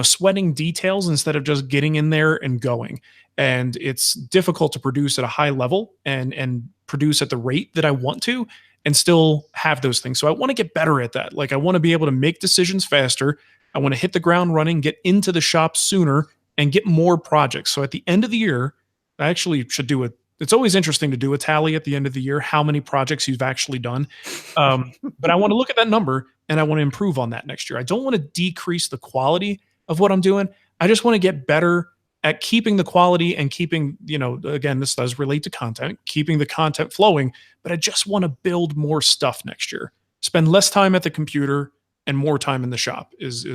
sweating details instead of just getting in there and going. And it's difficult to produce at a high level and produce at the rate that I want to, and still have those things. So I want to get better at that. Like I want to be able to make decisions faster. I want to hit the ground running, get into the shop sooner, and get more projects. So at the end of the year, I actually should do it. It's always interesting to do a tally at the end of the year, how many projects you've actually done. But I want to look at that number and I want to improve on that next year. I don't want to decrease the quality of what I'm doing. I just want to get better at keeping the quality and keeping, again, this does relate to content, keeping the content flowing, but I just want to build more stuff next year. Spend less time at the computer and more time in the shop is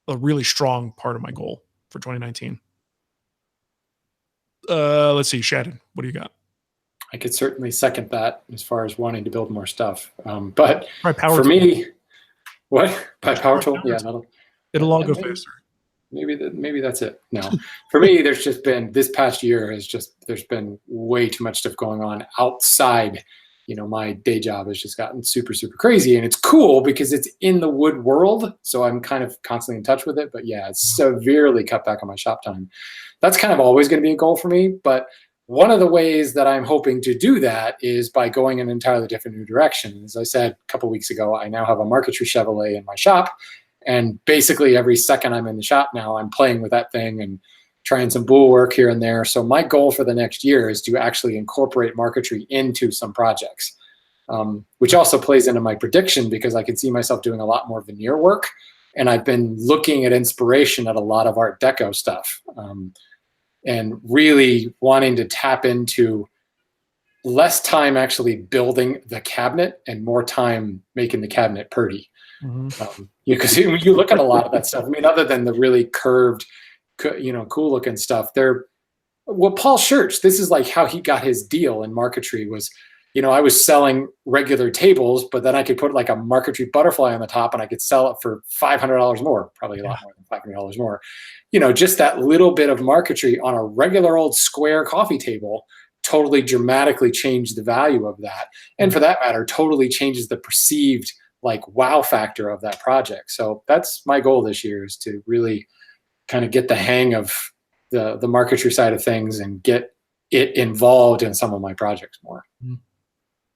a really strong part of my goal for 2019. Let's see, Shannon, what do you got? I could certainly second that as far as wanting to build more stuff. But power for tool. me, what? By power tool? Yeah, it'll all go faster. Maybe that's it. No, for me, there's just been this past year there's been way too much stuff going on outside. My day job has just gotten super, super crazy, and it's cool because it's in the wood world. So I'm kind of constantly in touch with it, but yeah, it's severely cut back on my shop time. That's kind of always going to be a goal for me. But one of the ways that I'm hoping to do that is by going in an entirely different new direction. As I said a couple of weeks ago, I now have a marquetry Chevrolet in my shop. And basically every second I'm in the shop now, I'm playing with that thing and trying some boule work here and there. So my goal for the next year is to actually incorporate marquetry into some projects. which also plays into my prediction because I could see myself doing a lot more veneer work. And I've been looking at inspiration at a lot of Art Deco stuff, and really wanting to tap into less time actually building the cabinet and more time making the cabinet pretty. Because when you look at a lot of that stuff, I mean, other than the really curved, cool looking stuff, Paul Schurz, this is like how he got his deal in marquetry was, I was selling regular tables, but then I could put like a marquetry butterfly on the top and I could sell it for $500 more, probably a lot more than $500 more. Just that little bit of marquetry on a regular old square coffee table totally dramatically changed the value of that. And for that matter, totally changes the perceived like wow factor of that project. So that's my goal this year, is to really kind of get the hang of the marquetry side of things and get it involved in some of my projects more.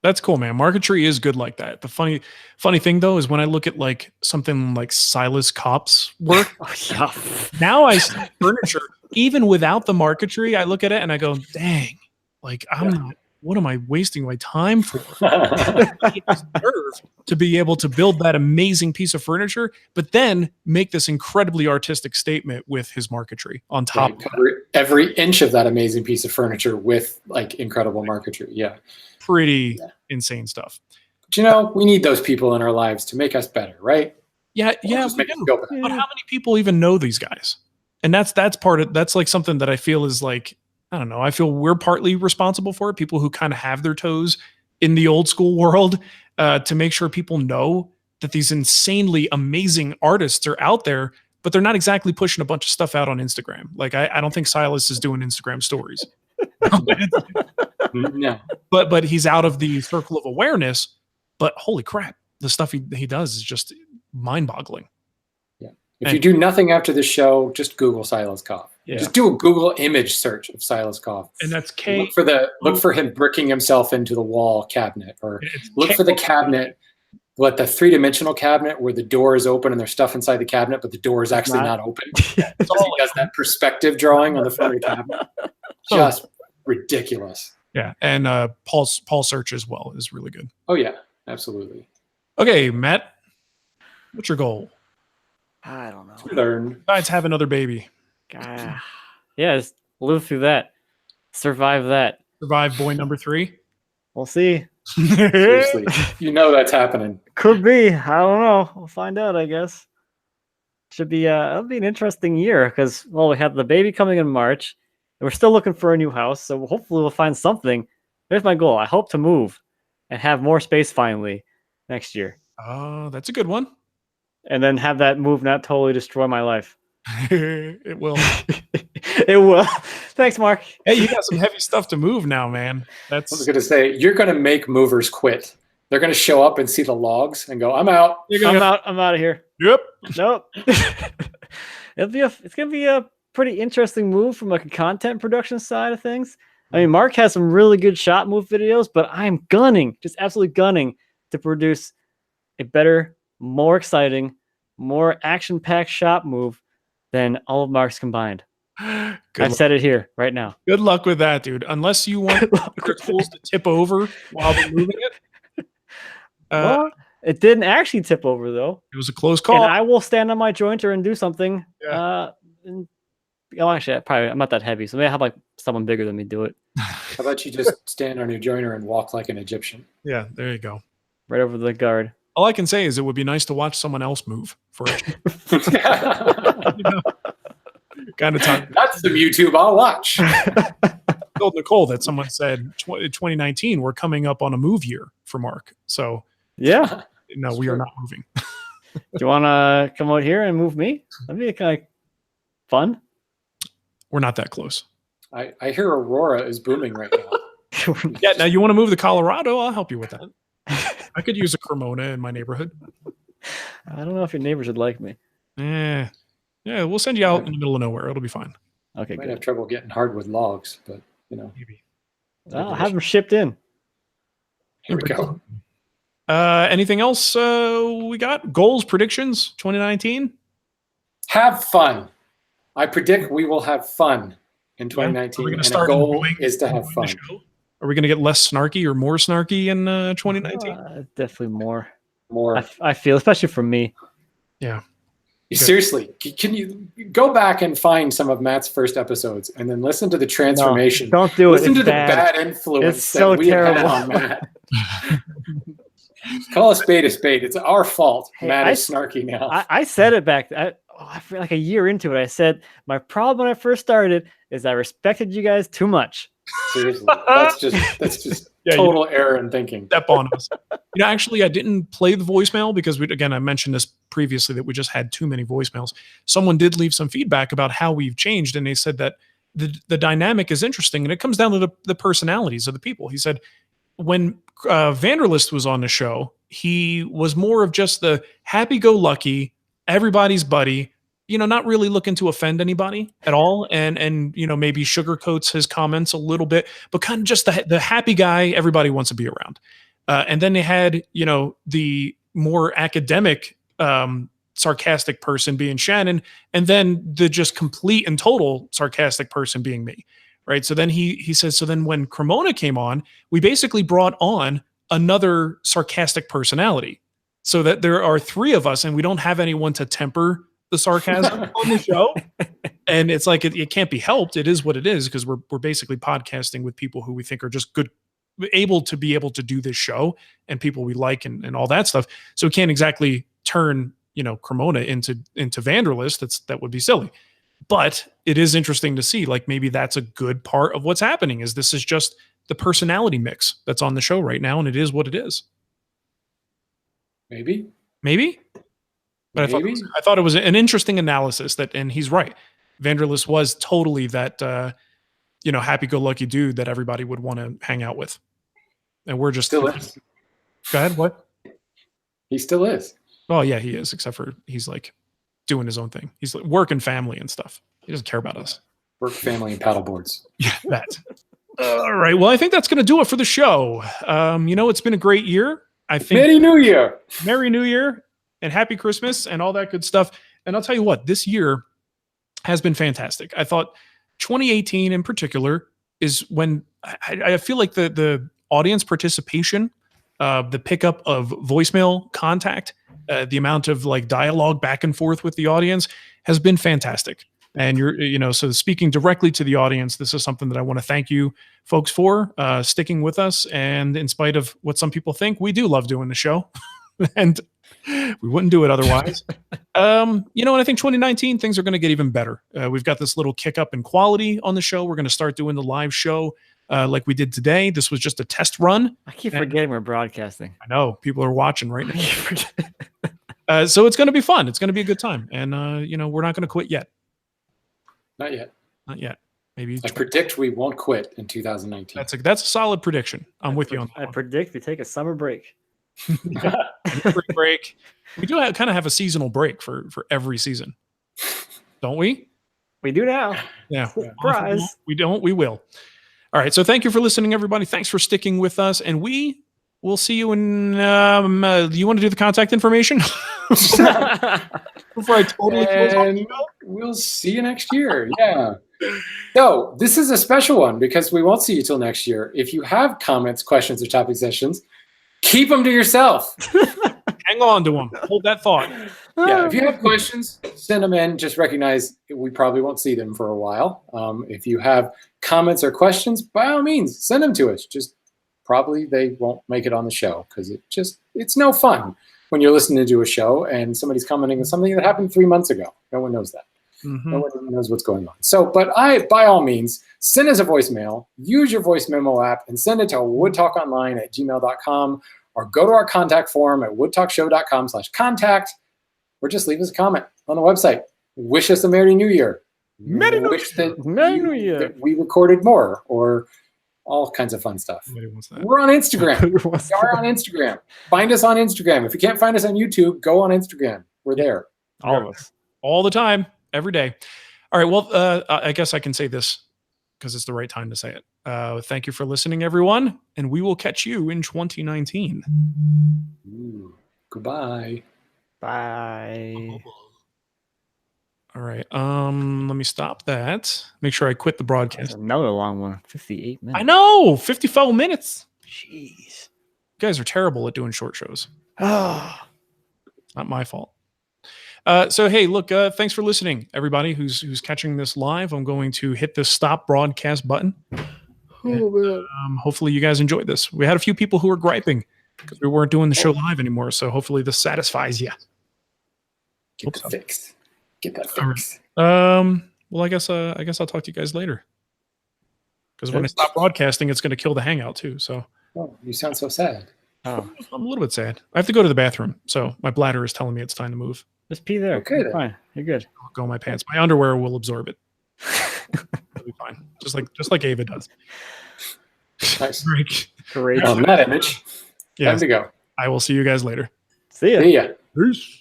That's cool, man. Marquetry is good like that. The funny thing though is when I look at like something like Silas Kopp's work, now I see furniture even without the marquetry. I look at it and I go, dang, like I'm not. What am I wasting my time for? He deserves to be able to build that amazing piece of furniture, but then make this incredibly artistic statement with his marquetry on top. Cover every inch of that amazing piece of furniture with like incredible marquetry. Yeah. Pretty insane stuff. But we need those people in our lives to make us better, right? Yeah, we do. But how many people even know these guys? And that's like something that I feel is like, I don't know. I feel we're partly responsible for it. People who kind of have their toes in the old school world, to make sure people know that these insanely amazing artists are out there, but they're not exactly pushing a bunch of stuff out on Instagram. Like I don't think Silas is doing Instagram stories. No. But he's out of the circle of awareness. But holy crap, the stuff he does is just mind-boggling. Yeah. If you do nothing after the show, just Google Silas Kopp. Yeah. Just do a Google image search of Silas Kopp. And that's K. Look for him bricking himself into the wall cabinet, or look for the cabinet, the 3-dimensional cabinet where the door is open and there's stuff inside the cabinet, but the door is actually not open. He does that perspective drawing on the front of the cabinet. Just ridiculous. Yeah, and Paul Search as well is really good. Oh yeah, absolutely. Okay, Matt, what's your goal? I don't know. To learn. Besides have another baby. Yeah, just live through that. Survive that. Survive boy number 3. We'll see. Seriously, that's happening. Could be. I don't know. We'll find out, I guess. Should be it'll be an interesting year because we have the baby coming in March, and we're still looking for a new house. So hopefully we'll find something. There's my goal. I hope to move and have more space finally next year. Oh, that's a good one. And then have that move not totally destroy my life. It will. It will. Thanks, Mark. Hey, you got some heavy stuff to move now, man. I was going to say, you're going to make movers quit. They're going to show up and see the logs and go, I'm out. I'm out of here. Yep. Nope. It's going to be a pretty interesting move from like a content production side of things. I mean, Mark has some really good shop move videos, but I'm absolutely gunning to produce a better, more exciting, more action-packed shop move than all of Mark's combined. I've said it here right now. Good luck with that, dude. Unless you want your tools to tip over while they're moving it. Well, it didn't actually tip over, though. It was a close call. And I will stand on my jointer and do something. Yeah. Actually, I'm not that heavy, so maybe I have like someone bigger than me do it. How about you just stand on your jointer and walk like an Egyptian? Yeah, there you go. Right over the guard. All I can say is it would be nice to watch someone else move for it. Kind of time. That's the YouTube I'll watch. Told Nicole that someone said 2019 we're coming up on a move year for Mark. So yeah, no, we are not moving. Do you want to come out here and move me? That'd be kind of fun. We're not that close. I hear Aurora is booming right now. Yeah, now you want to move to Colorado? I'll help you with that. I could use a Cremona in my neighborhood. I don't know if your neighbors would like me. Yeah, we'll send you out in the middle of nowhere. It'll be fine. Okay, might good. have trouble getting hardwood logs, but maybe. I'll have them shipped in. Here we go. Anything else we got? Goals, predictions, 2019? Have fun. I predict we will have fun in 2019. We're going to and start the goal is to have fun. Are we going to get less snarky or more snarky in 2019? Definitely more. More. I feel, especially from me. Yeah. Seriously, can you go back and find some of Matt's first episodes and then listen to the transformation? No, don't do it. Listen to It's the bad. bad influence It's so that we have terrible. had on Matt. Call a spade a spade. It's our fault. Hey, Matt is snarky now. I said it back. I feel like a year into it. I said my problem when I first started is I respected you guys too much. Seriously, that's just total error in thinking. Step on us. Actually, I didn't play the voicemail because I mentioned this previously that we just had too many voicemails. Someone did leave some feedback about how we've changed, and they said that the dynamic is interesting, and it comes down to the personalities of the people. He said when Vanderlist was on the show, he was more of just the happy-go-lucky, everybody's buddy, not really looking to offend anybody at all, and maybe sugarcoats his comments a little bit, but kind of just the happy guy everybody wants to be around. And then they had the more academic, sarcastic person being Shannon, and then the just complete and total sarcastic person being me, right? So then he says, so then when Cremona came on, we basically brought on another sarcastic personality, so that there are three of us, and we don't have anyone to temper the sarcasm on the show. And it's like, it can't be helped. It is what it is, because we're basically podcasting with people who we think are just good, able to do this show, and people we like and all that stuff. So we can't exactly turn, Cremona into Vanderlist. That would be silly. But it is interesting to see, like, maybe that's a good part of what's happening, is this is just the personality mix that's on the show right now. And it is what it is. Maybe. But I thought it was an interesting analysis and he's right. Vanderlist was totally that, happy-go-lucky dude that everybody would want to hang out with. And we're just still is. Go ahead. What? He still is. Oh yeah, he is. Except for he's like doing his own thing. He's like work and family and stuff. He doesn't care about us. Work, family, and paddle boards. Yeah, that. All right. Well, I think that's going to do it for the show. It's been a great year. I think. Merry New Year. Merry New Year. And happy Christmas and all that good stuff. And I'll tell you what, this year has been fantastic. I thought 2018 in particular is when I feel like the audience participation, the pickup of voicemail contact, the amount of like dialogue back and forth with the audience has been fantastic. And so speaking directly to the audience, this is something that I want to thank you folks for sticking with us. And in spite of what some people think, we do love doing the show. And we wouldn't do it otherwise. And I think 2019, things are going to get even better. We've got this little kick up in quality on the show. We're going to start doing the live show like we did today. This was just a test run. I keep forgetting we're broadcasting. I know. People are watching right now. So it's going to be fun. It's going to be a good time. And, we're not going to quit yet. Not yet. Not yet. Maybe. I predict we won't quit in 2019. That's a solid prediction. I'm with you on that. I predict we take a summer break. break. We do kind of have a seasonal break for every season, don't we? We do now. Yeah. Surprise. We don't. We will. All right. So thank you for listening, everybody. Thanks for sticking with us, and we will see you in. You want to do the contact information before I totally close on we'll see you next year. Yeah. So this is a special one because we won't see you till next year. If you have comments, questions, or topic sessions, keep them to yourself. Hang on to them. Hold that thought. Yeah, if you have questions, send them in. Just recognize we probably won't see them for a while. If you have comments or questions, by all means, send them to us. Just probably they won't make it on the show because it's no fun when you're listening to a show and somebody's commenting on something that happened 3 months ago. No one knows that. Mm-hmm. No one knows what's going on. So, but by all means, send us a voicemail, use your voice memo app, and send it to woodtalkonline@gmail.com, or go to our contact form at woodtalkshow.com/contact, or just leave us a comment on the website. Wish us a Merry New Year. Merry New Year. That we recorded more, or all kinds of fun stuff. We're on Instagram. We are on Instagram. Find us on Instagram. If you can't find us on YouTube, go on Instagram. We're there. All of us. All the time. Every day. All right. Well, I guess I can say this because it's the right time to say it. Thank you for listening, everyone. And we will catch you in 2019. Ooh, goodbye. Bye. All All right. Let me stop that. Make sure I quit the broadcast. Another long one. 58 minutes. I know. 54 minutes. Jeez. You guys are terrible at doing short shows. Oh. Not my fault. So hey, look, thanks for listening, everybody who's catching this live. I'm going to hit the stop broadcast button. And, hopefully you guys enjoyed this. We had a few people who were griping because we weren't doing the show live anymore. So hopefully this satisfies you. Get that fixed. Get that fixed. Well, I guess I'll talk to you guys later. Because when I stop broadcasting, it's going to kill the Hangout too. So. Oh, you sound so sad. Oh. I'm a little bit sad. I have to go to the bathroom, so my bladder is telling me it's time to move. Just pee there. Okay, You're fine. You're good. I'll go in my pants. My underwear will absorb it. It'll be fine. Just like Ava does. Nice. Great. On that image, Yeah. time to go. I will see you guys later. See ya. See ya. Peace.